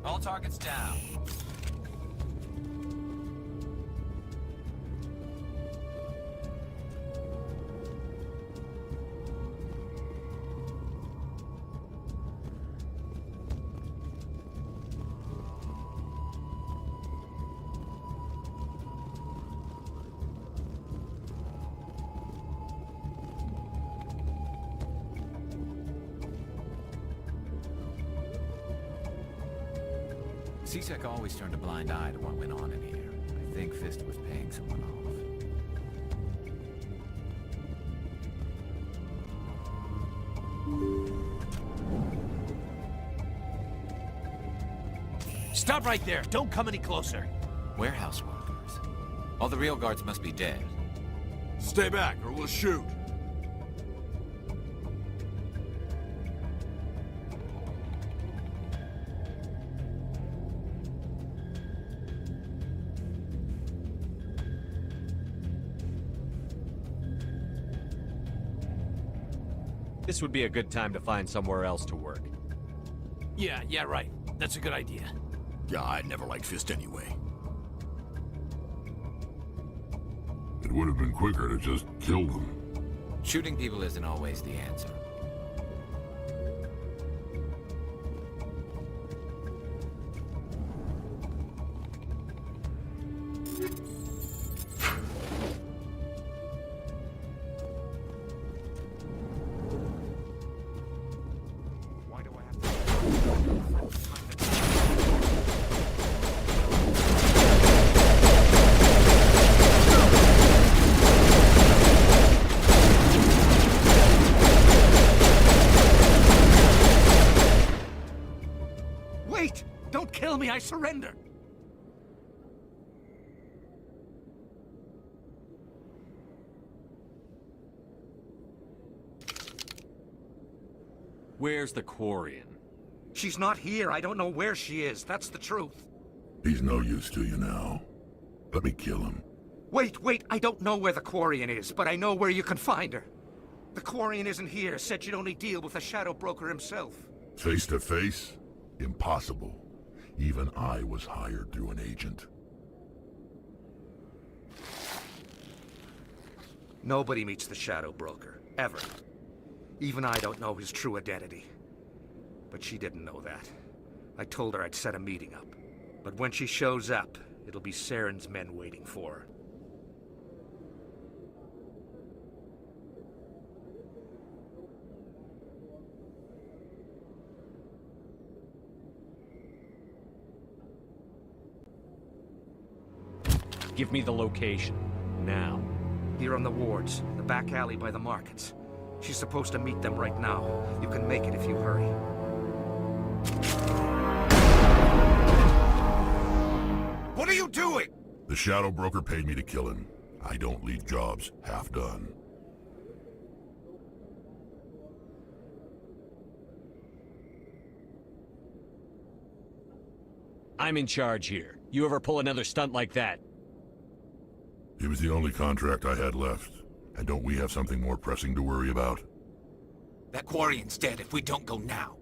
All targets down. C-Sec always turned a blind eye to what went on in here. I think Fist was paying someone off. Stop right there! Don't come any closer! Warehouse workers. All the real guards must be dead. Stay back, or we'll shoot! This would be a good time to find somewhere else to work. Yeah, right. That's a good idea. Yeah, I never liked Fist anyway. It would have been quicker to just kill them. Shooting people isn't always the answer. Wait! Don't kill me, I surrender! Where's the Quarian? She's not here. I don't know where she is. That's the truth. He's no use to you now. Let me kill him. Wait. I don't know where the Quarian is, but I know where you can find her. The Quarian isn't here. Said she'd only deal with the Shadow Broker himself. Face to face? Impossible. Even I was hired through an agent. Nobody meets the Shadow Broker. Ever. Even I don't know his true identity. But she didn't know that. I told her I'd set a meeting up. But when she shows up, it'll be Saren's men waiting for her. Give me the location. Now. Here on the wards, the back alley by the markets. She's supposed to meet them right now. You can make it if you hurry. What are you doing? The Shadow Broker paid me to kill him. I don't leave jobs half done. I'm in charge here. You ever pull another stunt like that? He was the only contract I had left. And don't we have something more pressing to worry about? That Quarian's dead if we don't go now.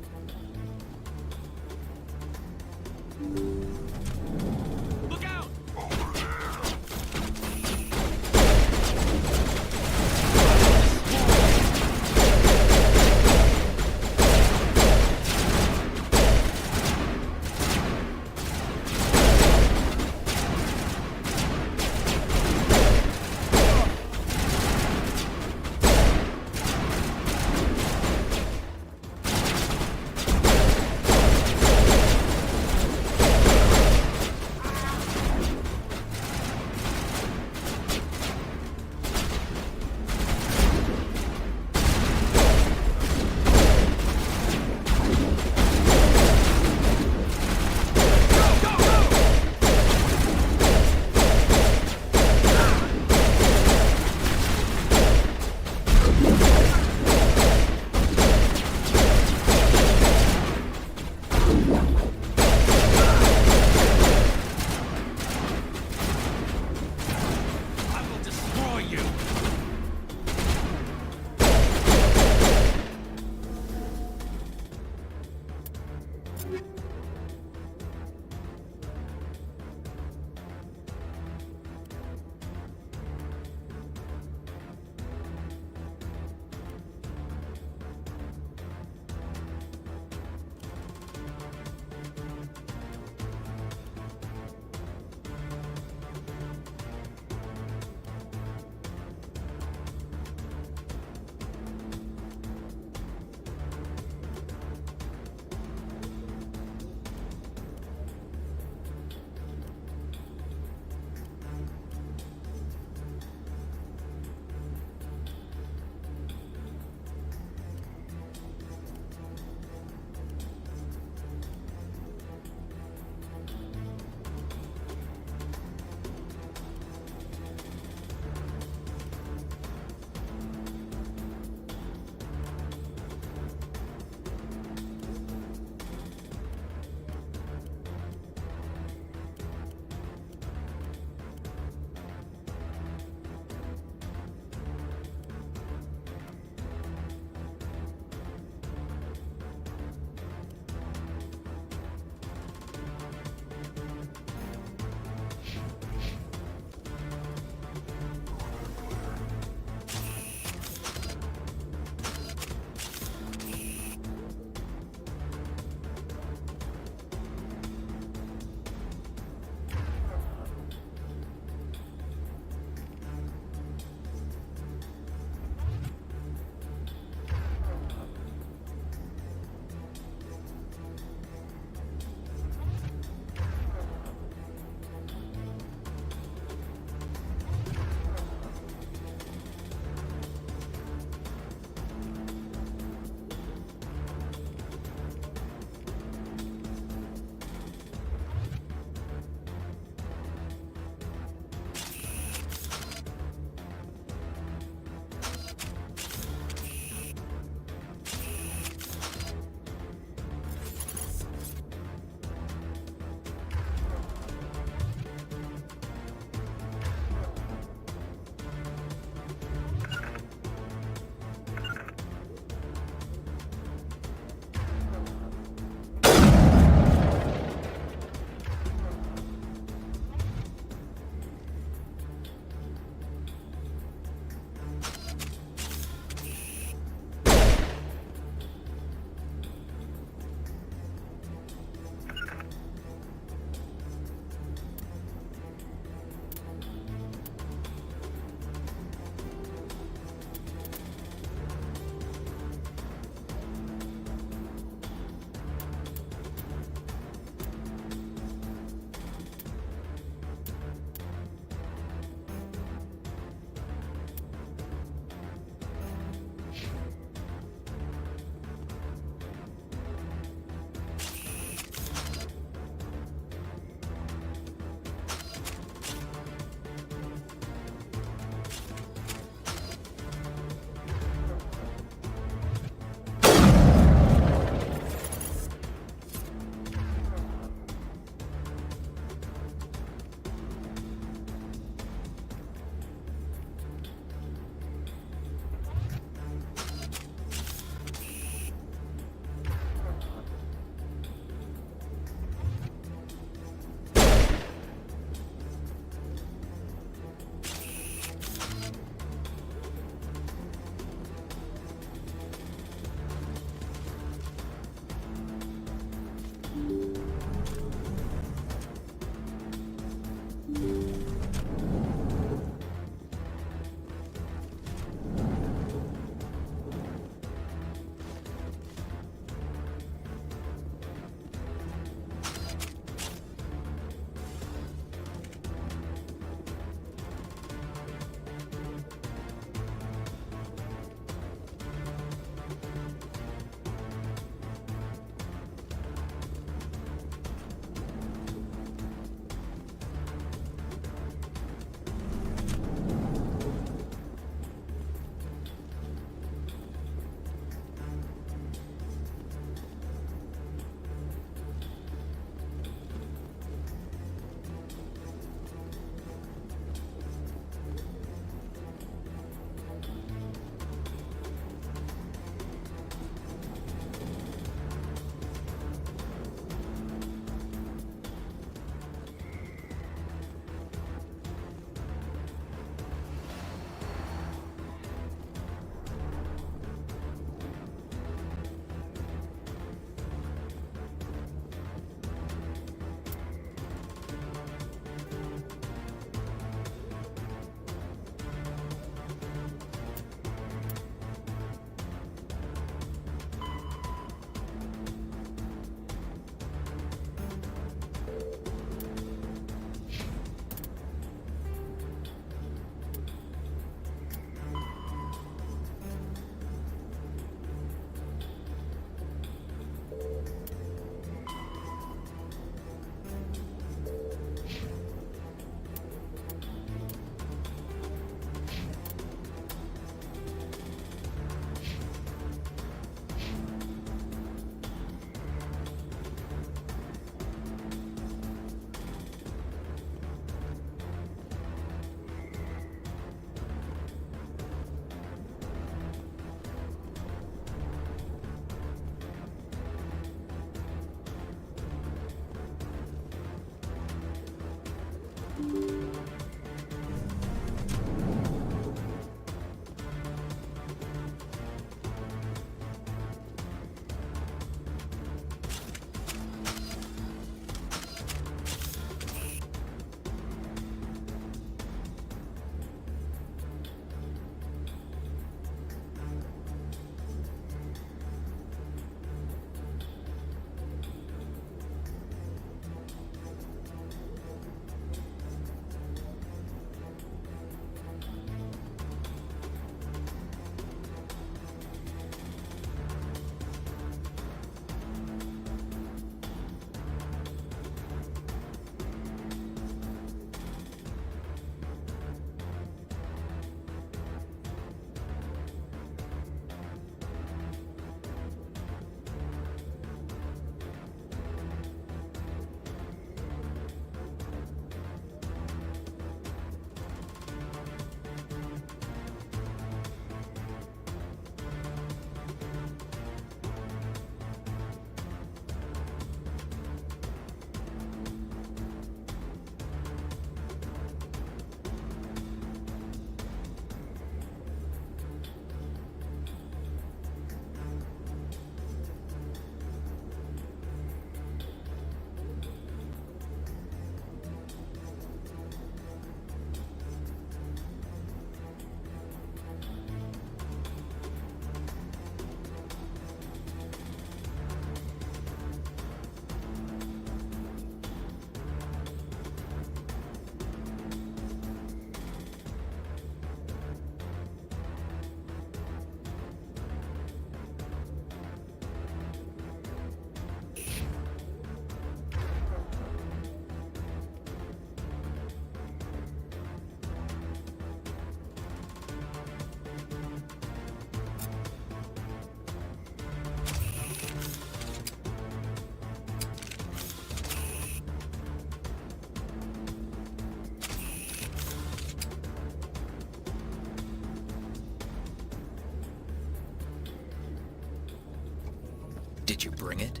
Did you bring it?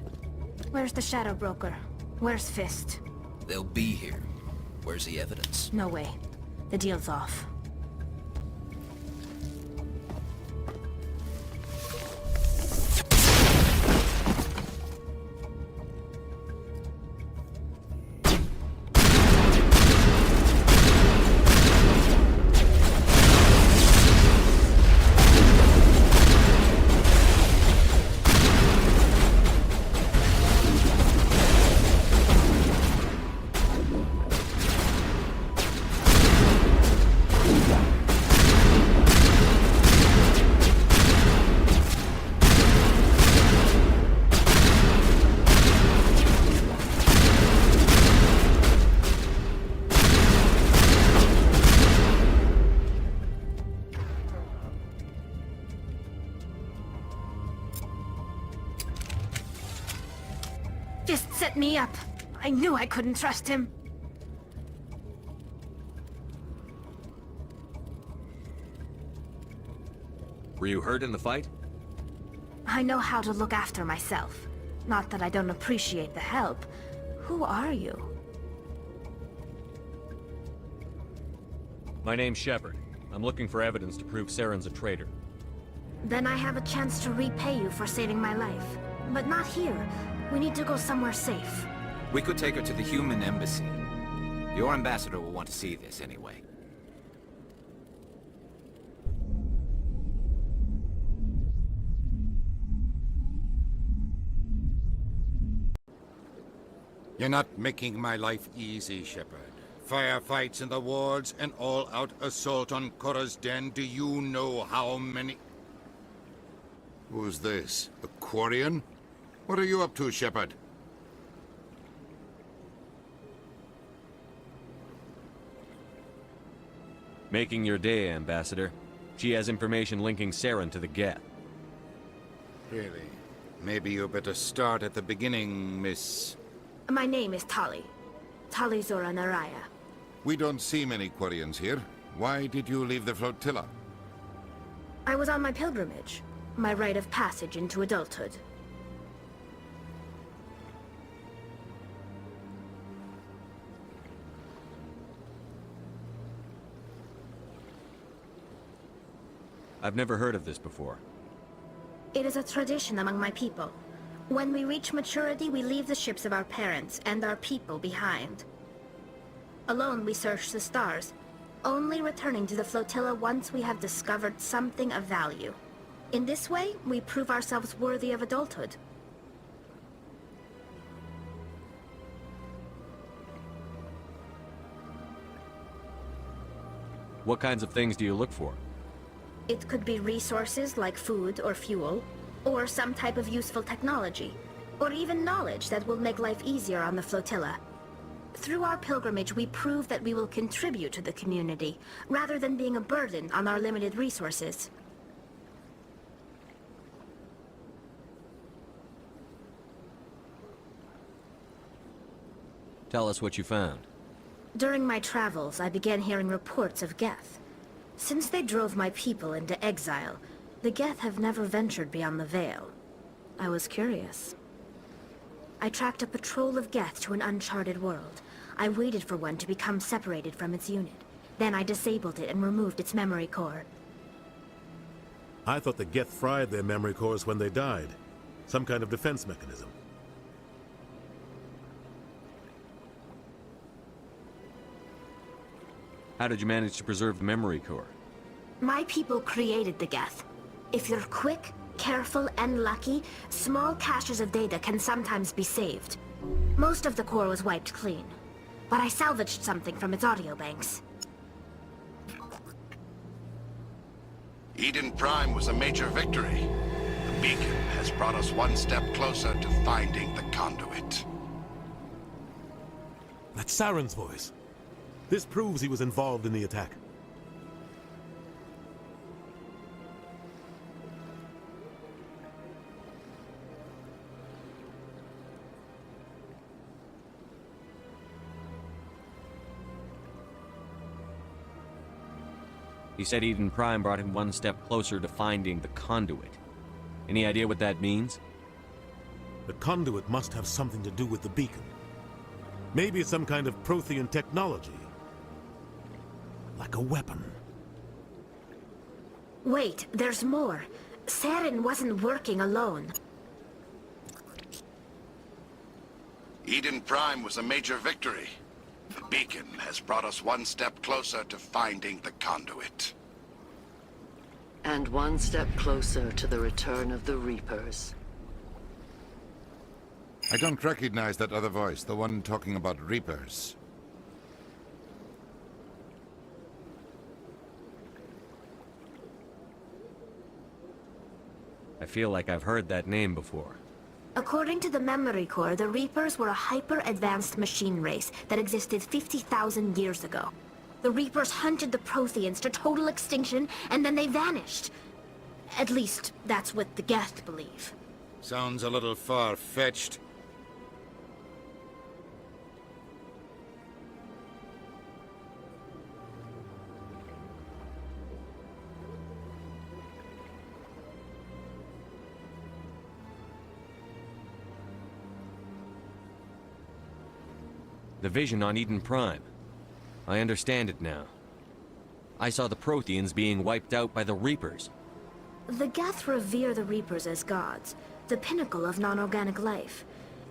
Where's the Shadow Broker? Where's Fist? They'll be here. Where's the evidence? No way. The deal's off. Fist set me up. I knew I couldn't trust him. Were you hurt in the fight? I know how to look after myself. Not that I don't appreciate the help. Who are you? My name's Shepard. I'm looking for evidence to prove Saren's a traitor. Then I have a chance to repay you for saving my life. But not here. We need to go somewhere safe. We could take her to the human embassy. Your ambassador will want to see this anyway. You're not making my life easy, Shepard. Firefights in the wards, an all-out assault on Korra's den. Do you know how many... Who's this? A Quarian? What are you up to, Shepard? Making your day, Ambassador. She has information linking Saren to the Geth. Really? Maybe you better start at the beginning, Miss... My name is Tali. Tali Zora Naraya. We don't see many Quarians here. Why did you leave the flotilla? I was on my pilgrimage. My rite of passage into adulthood. I've never heard of this before. It is a tradition among my people. When we reach maturity, we leave the ships of our parents and our people behind. Alone, we search the stars, only returning to the flotilla once we have discovered something of value. In this way, we prove ourselves worthy of adulthood. What kinds of things do you look for? It could be resources like food or fuel, or some type of useful technology, or even knowledge that will make life easier on the flotilla. Through our pilgrimage, we prove that we will contribute to the community, rather than being a burden on our limited resources. Tell us what you found. During my travels, I began hearing reports of Geth. Since they drove my people into exile, the Geth have never ventured beyond the Veil. I was curious. I tracked a patrol of Geth to an uncharted world. I waited for one to become separated from its unit. Then I disabled it and removed its memory core. I thought the Geth fried their memory cores when they died. Some kind of defense mechanism. How did you manage to preserve the memory core? My people created the Geth. If you're quick, careful, and lucky, small caches of data can sometimes be saved. Most of the core was wiped clean, but I salvaged something from its audio banks. Eden Prime was a major victory. The beacon has brought us one step closer to finding the conduit. That's Saren's voice. This proves he was involved in the attack. He said Eden Prime brought him one step closer to finding the conduit. Any idea what that means? The conduit must have something to do with the beacon. Maybe it's some kind of Prothean technology. Like a weapon. Wait, there's more. Saren wasn't working alone. Eden Prime was a major victory. The beacon has brought us one step closer to finding the conduit. And one step closer to the return of the Reapers. I don't recognize that other voice, the one talking about Reapers. I feel like I've heard that name before. According to the Memory Core, the Reapers were a hyper-advanced machine race that existed 50,000 years ago. The Reapers hunted the Protheans to total extinction, and then they vanished. At least, that's what the Geth believe. Sounds a little far-fetched. The vision on Eden Prime. I understand it now. I saw the Protheans being wiped out by the Reapers. The Geth revere the Reapers as gods, the pinnacle of non-organic life.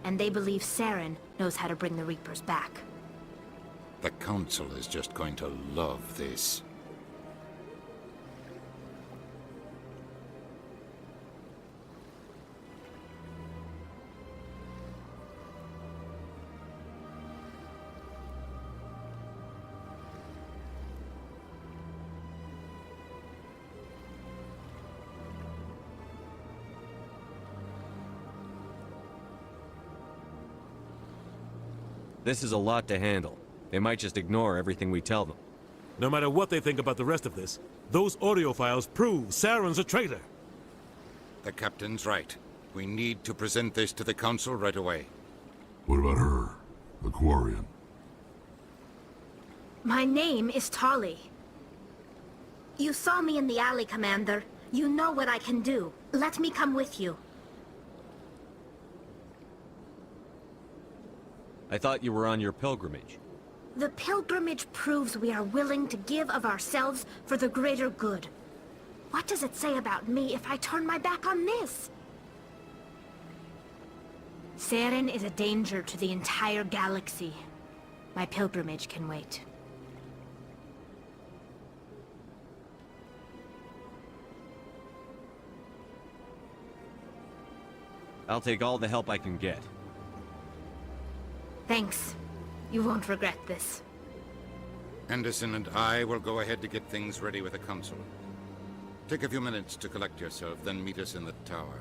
And they believe Saren knows how to bring the Reapers back. The Council is just going to love this. This is a lot to handle. They might just ignore everything we tell them. No matter what they think about the rest of this, those audio files prove Saren's a traitor. The Captain's right. We need to present this to the Council right away. What about her? The Quarian? My name is Tali. You saw me in the alley, Commander. You know what I can do. Let me come with you. I thought you were on your pilgrimage. The pilgrimage proves we are willing to give of ourselves for the greater good. What does it say about me if I turn my back on this? Saren is a danger to the entire galaxy. My pilgrimage can wait. I'll take all the help I can get. Thanks. You won't regret this. Anderson and I will go ahead to get things ready with the Council. Take a few minutes to collect yourself, then meet us in the tower.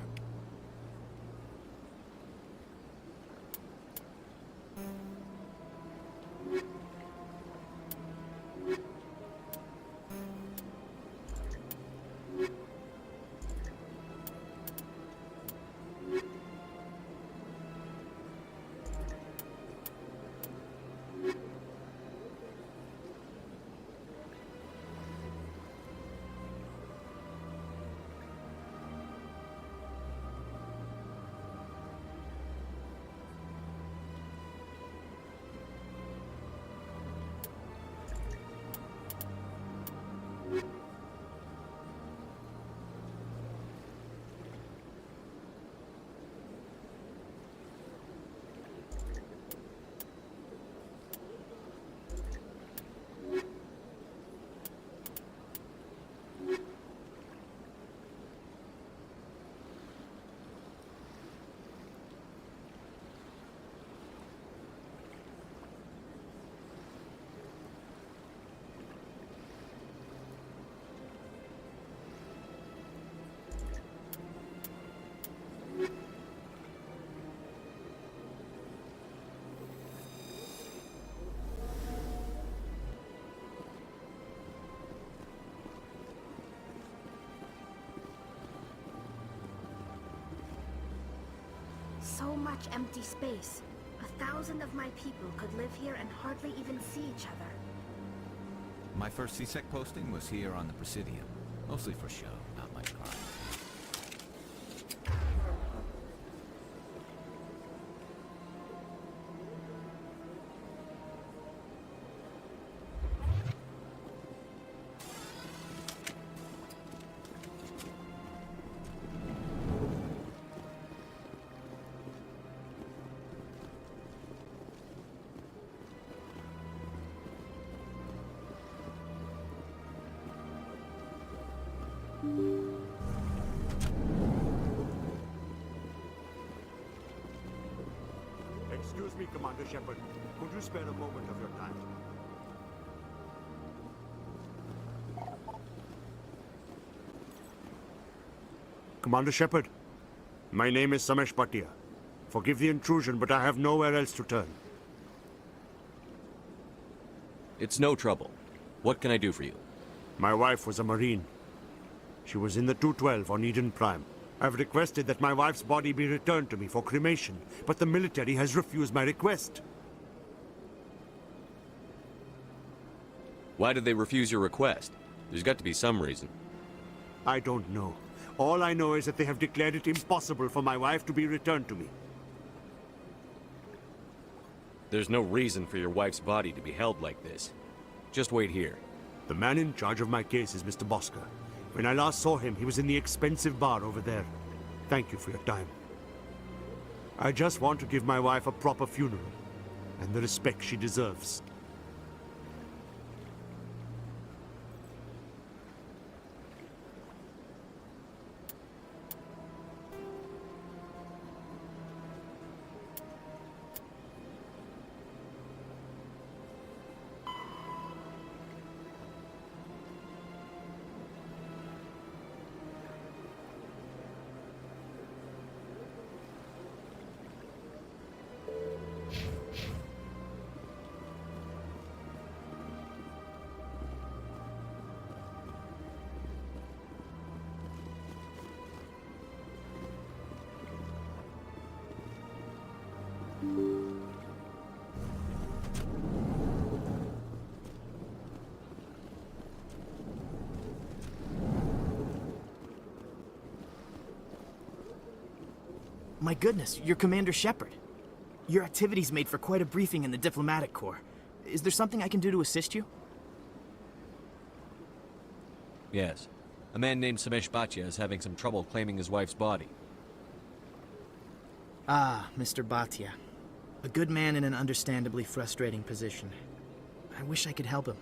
So much empty space. 1,000 of my people could live here and hardly even see each other. My first CSEC posting was here on the Presidium. Mostly for show, not much crime. Commander Shepard. Could you spare a moment of your time? Commander Shepard, my name is Samesh Bhatia. Forgive the intrusion, but I have nowhere else to turn. It's no trouble. What can I do for you? My wife was a Marine. She was in the 212 on Eden Prime. I've requested that my wife's body be returned to me for cremation, but the military has refused my request. Why did they refuse your request? There's got to be some reason. I don't know. All I know is that they have declared it impossible for my wife to be returned to me. There's no reason for your wife's body to be held like this. Just wait here. The man in charge of my case is Mr. Bosca. When I last saw him, he was in the expensive bar over there. Thank you for your time. I just want to give my wife a proper funeral, and the respect she deserves. My goodness, you're Commander Shepard. Your activities made for quite a briefing in the Diplomatic Corps. Is there something I can do to assist you? Yes. A man named Samesh Bhatia is having some trouble claiming his wife's body. Ah, Mr. Bhatia. A good man in an understandably frustrating position. I wish I could help him.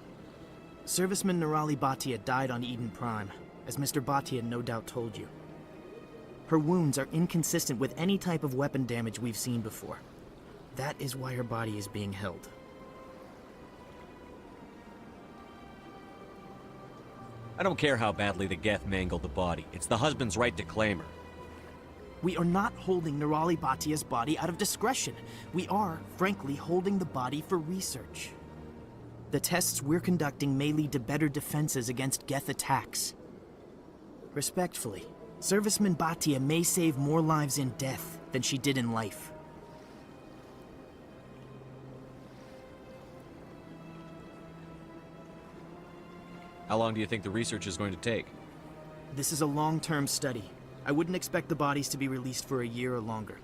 Serviceman Nirali Bhatia died on Eden Prime, as Mr. Bhatia no doubt told you. Her wounds are inconsistent with any type of weapon damage we've seen before. That is why her body is being held. I don't care how badly the Geth mangled the body. It's the husband's right to claim her. We are not holding Nirali Bhatia's body out of discretion. We are, frankly, holding the body for research. The tests we're conducting may lead to better defenses against Geth attacks. Respectfully, Serviceman Bhatia may save more lives in death than she did in life. How long do you think the research is going to take? This is a long-term study. I wouldn't expect the bodies to be released for a year or longer.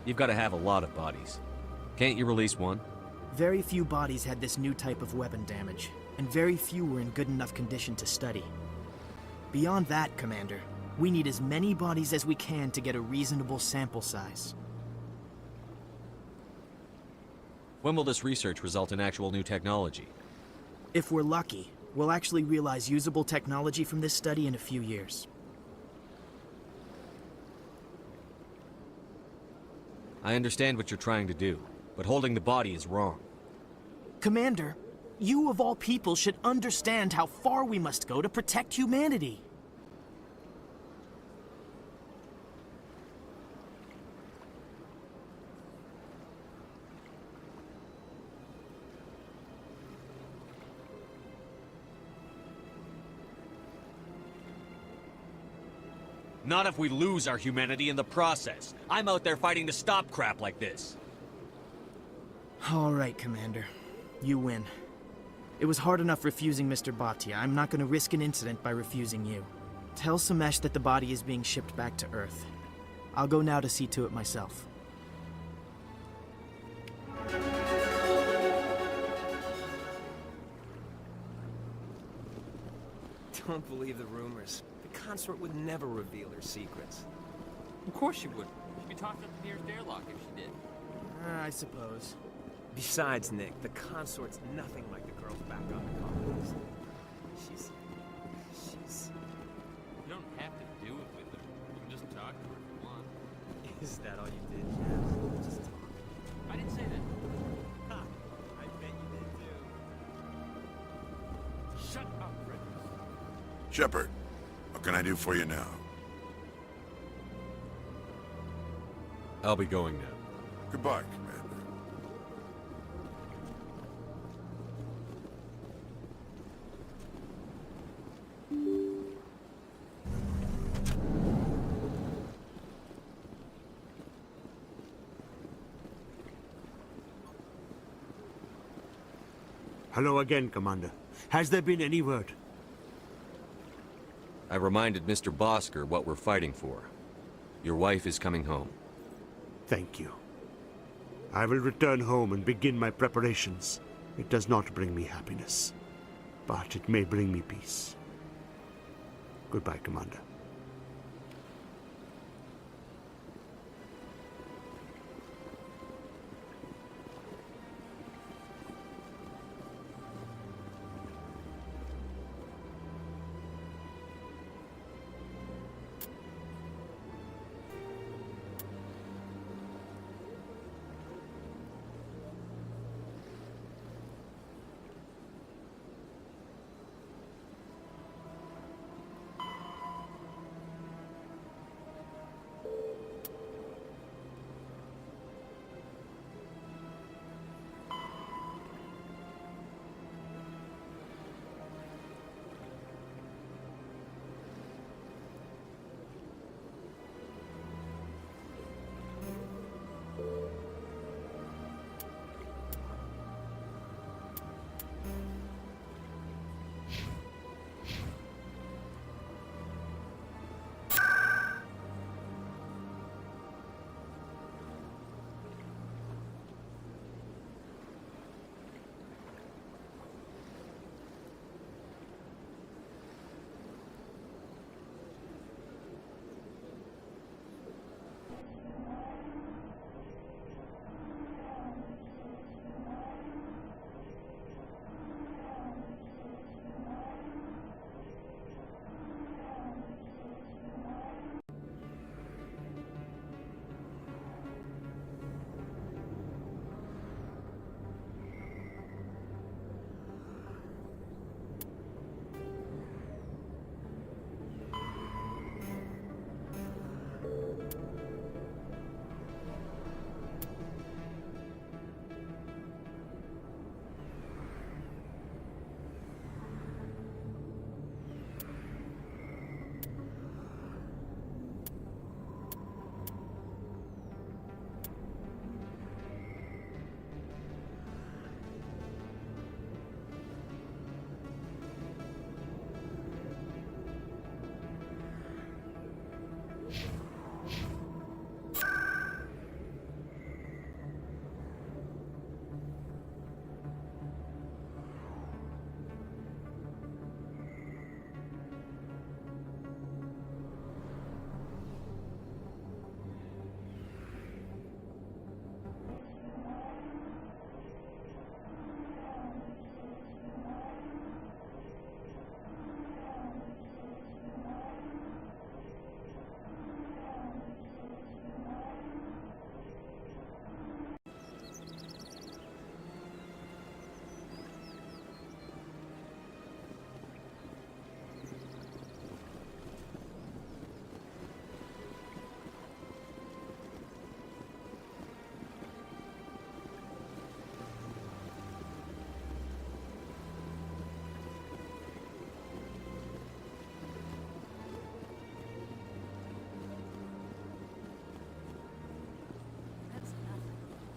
You've got to have a lot of bodies. Can't you release one? Very few bodies had this new type of weapon damage, and very few were in good enough condition to study. Beyond that, Commander, we need as many bodies as we can to get a reasonable sample size. When will this research result in actual new technology? If we're lucky, we'll actually realize usable technology from this study in a few years. I understand what you're trying to do, but holding the body is wrong. Commander, you of all people should understand how far we must go to protect humanity. Not if we lose our humanity in the process. I'm out there fighting to stop crap like this. All right, Commander. You win. It was hard enough refusing Mr. Bhatia. I'm not going to risk an incident by refusing you. Tell Samesh that the body is being shipped back to Earth. I'll go now to see to it myself. Don't believe the rumors. The consort would never reveal her secrets. Of course she would. She'd be tossed up the nearest airlock if she did. I suppose. Besides, Nick, the consort's nothing like the girls back on the colonies. She's... You don't have to do it with her. You can just talk to her if you want. Is that all you did, Jeff? Just talk. I didn't say that. Ha! I bet you did too. Shut up, Prentice. Shepard, what can I do for you now? I'll be going now. Goodbye, Commander. Hello again, Commander. Has there been any word? I reminded Mr. Bosker what we're fighting for. Your wife is coming home. Thank you. I will return home and begin my preparations. It does not bring me happiness, but it may bring me peace. Goodbye, Commander.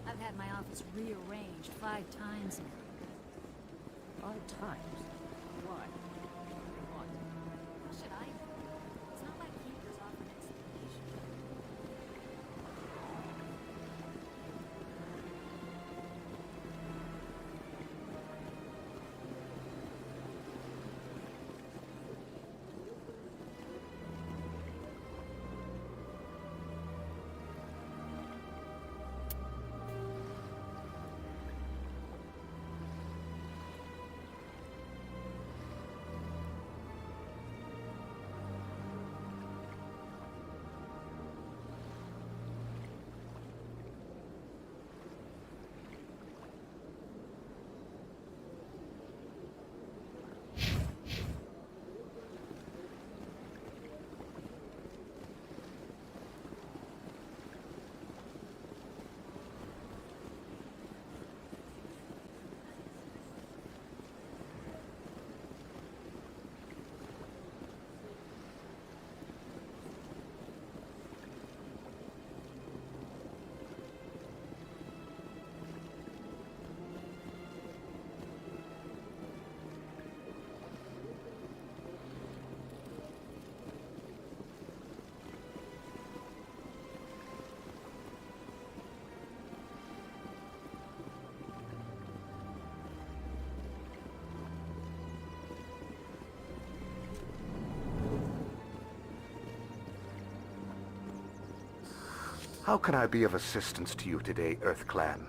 I've had my office rearranged 5 times now. 5 times? Why? What? How should I know? It's not like Keeper's offered explanation. How can I be of assistance to you today, EarthClan?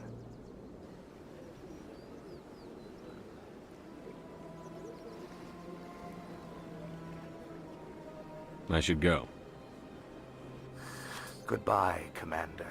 I should go. Goodbye, Commander.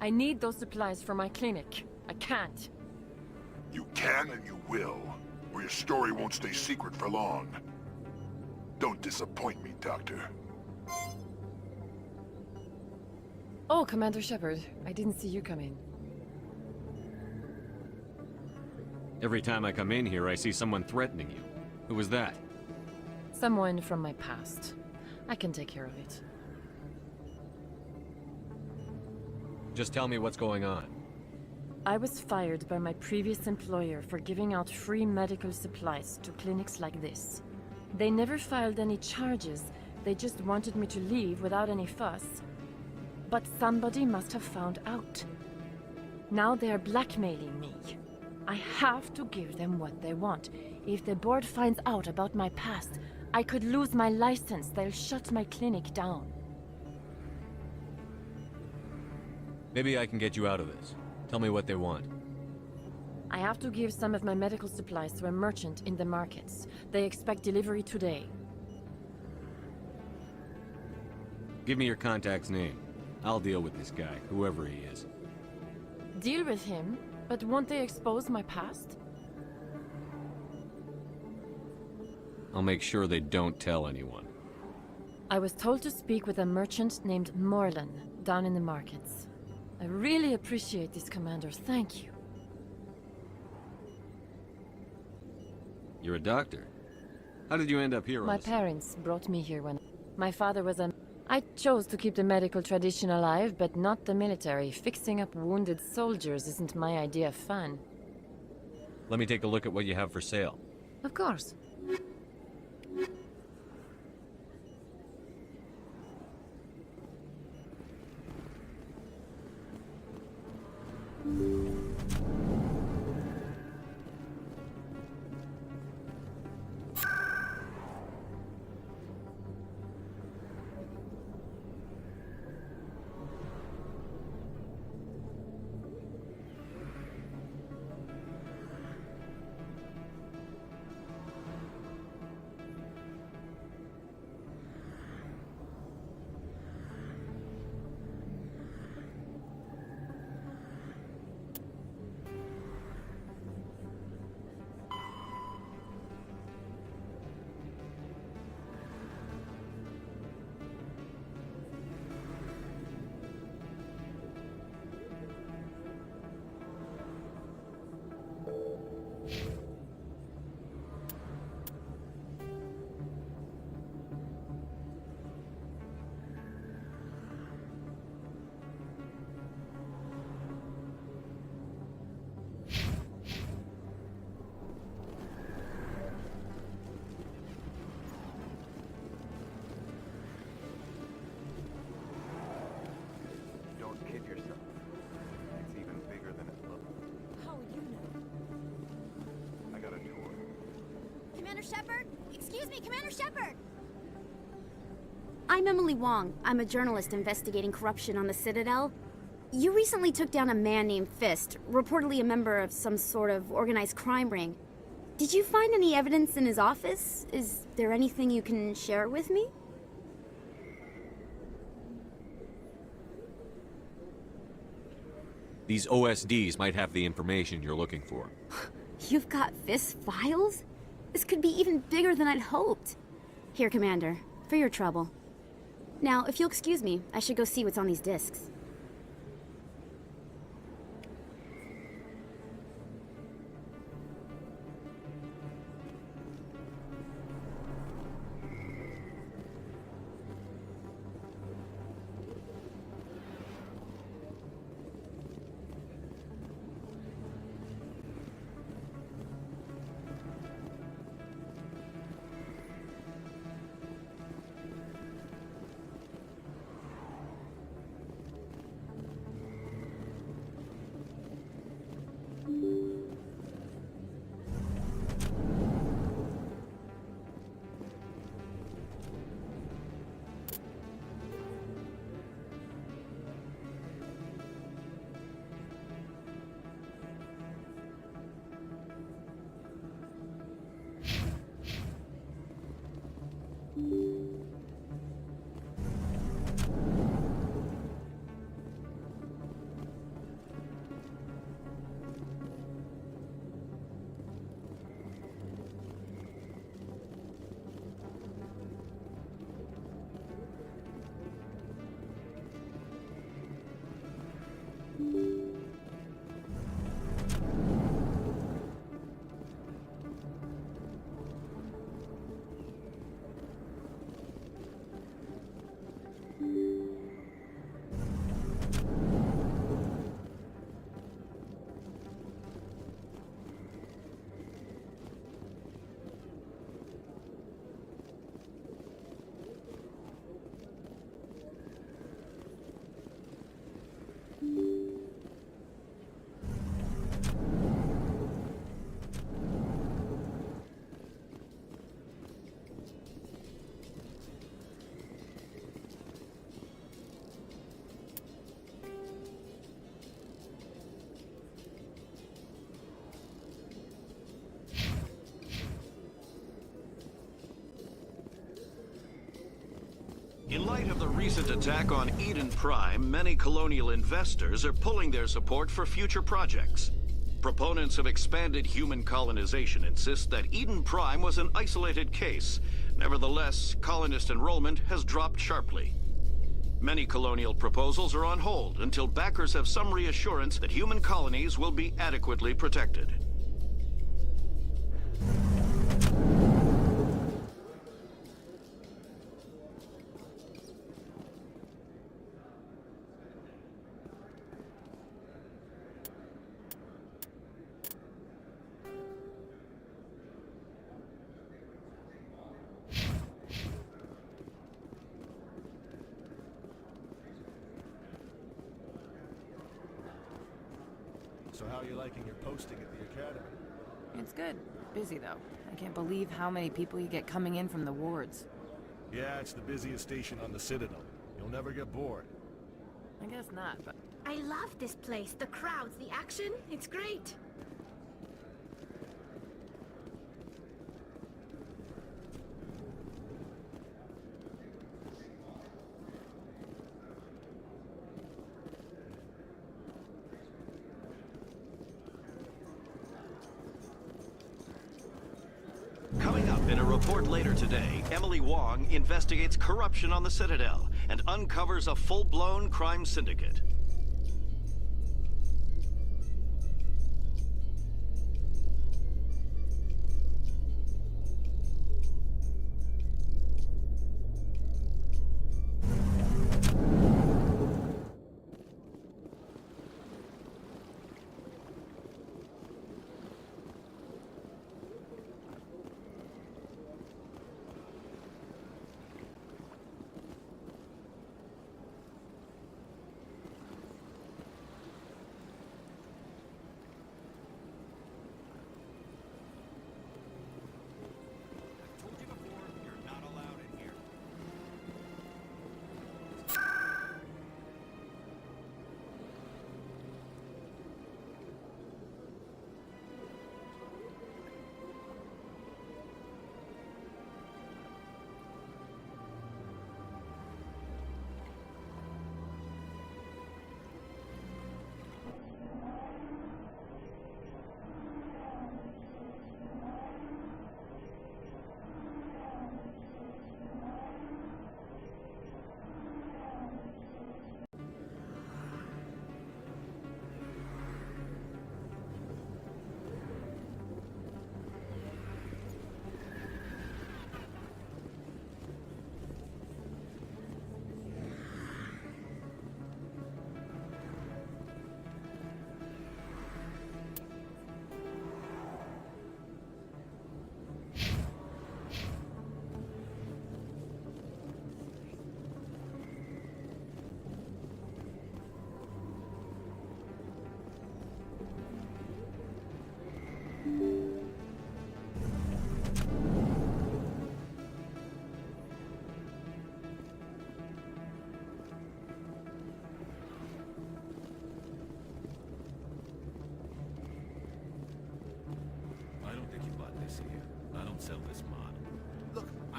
I need those supplies for my clinic. I can't. You can and you will, or your story won't stay secret for long. Don't disappoint me, Doctor. Oh, Commander Shepard. I didn't see you come in. Every time I come in here, I see someone threatening you. Who was that? Someone from my past. I can take care of it. Just tell me what's going on. I was fired by my previous employer for giving out free medical supplies to clinics like this. They never filed any charges. They just wanted me to leave without any fuss. But somebody must have found out. Now they are blackmailing me. I have to give them what they want. If the board finds out about my past, I could lose my license. They'll shut my clinic down. Maybe I can get you out of this. Tell me what they want. I have to give some of my medical supplies to a merchant in the markets. They expect delivery today. Give me your contact's name. I'll deal with this guy, whoever he is. Deal with him? But won't they expose my past? I'll make sure they don't tell anyone. I was told to speak with a merchant named Morlan down in the markets. I really appreciate this, Commander. Thank you. You're a doctor. How did you end up here? My parents brought me here when my father was a... I chose to keep the medical tradition alive, but not the military. Fixing up wounded soldiers isn't my idea of fun. Let me take a look at what you have for sale. Of course. Commander Shepard? Excuse me, Commander Shepard! I'm Emily Wong. I'm a journalist investigating corruption on the Citadel. You recently took down a man named Fist, reportedly a member of some sort of organized crime ring. Did you find any evidence in his office? Is there anything you can share with me? These OSDs might have the information you're looking for. You've got Fist files? This could be even bigger than I'd hoped. Here, Commander, for your trouble. Now, if you'll excuse me, I should go see what's on these discs. In light of the recent attack on Eden Prime, many colonial investors are pulling their support for future projects. Proponents of expanded human colonization insist that Eden Prime was an isolated case. Nevertheless, colonist enrollment has dropped sharply. Many colonial proposals are on hold until backers have some reassurance that human colonies will be adequately protected. So how are you liking your posting at the academy? It's good. Busy, though. I can't believe how many people you get coming in from the wards. Yeah, it's the busiest station on the Citadel. You'll never get bored. I guess not, but... I love this place. The crowds, the action. It's great. Coming up in a report later today, Emily Wong investigates corruption on the Citadel and uncovers a full-blown crime syndicate.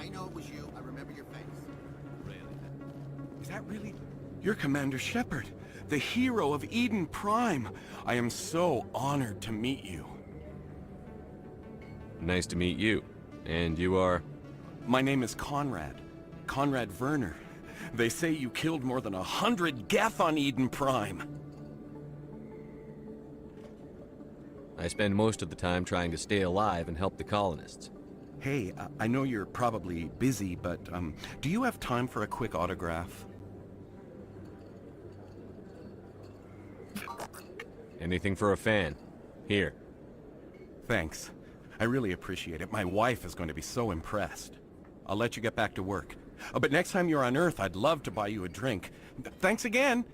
I know it was you. I remember your face. Really? Is that really... You're Commander Shepard, the hero of Eden Prime. I am so honored to meet you. Nice to meet you. And you are? My name is Conrad. Conrad Werner. They say you killed more than 100 Geth on Eden Prime. I spend most of the time trying to stay alive and help the colonists. Hey, I know you're probably busy, but do you have time for a quick autograph? Anything for a fan. Here. Thanks. I really appreciate it. My wife is going to be so impressed. I'll let you get back to work. But next time you're on Earth, I'd love to buy you a drink. Thanks again!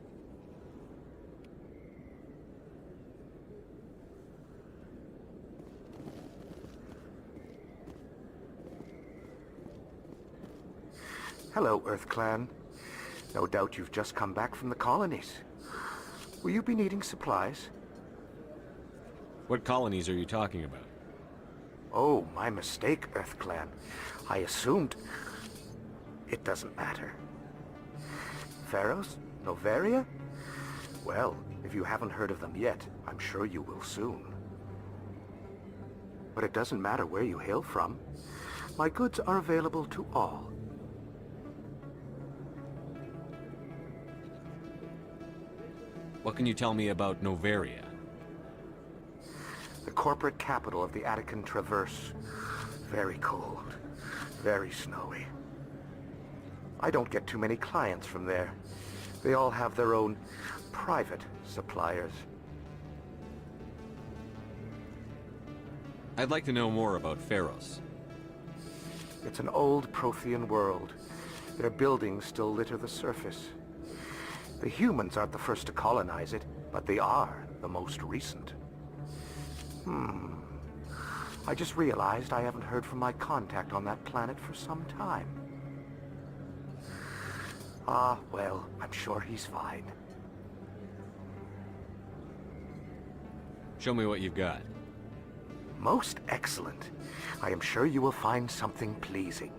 Hello, Earth Clan. No doubt you've just come back from the colonies. Will you be needing supplies? What colonies are you talking about? Oh, my mistake, Earth Clan. I assumed... It doesn't matter. Pharos? Noveria? Well, if you haven't heard of them yet, I'm sure you will soon. But it doesn't matter where you hail from. My goods are available to all. What can you tell me about Noveria? The corporate capital of the Attican Traverse. Very cold. Very snowy. I don't get too many clients from there. They all have their own private suppliers. I'd like to know more about Pharos. It's an old Prothean world. Their buildings still litter the surface. The humans aren't the first to colonize it, but they are the most recent. I just realized I haven't heard from my contact on that planet for some time. Ah, well, I'm sure he's fine. Show me what you've got. Most excellent. I am sure you will find something pleasing.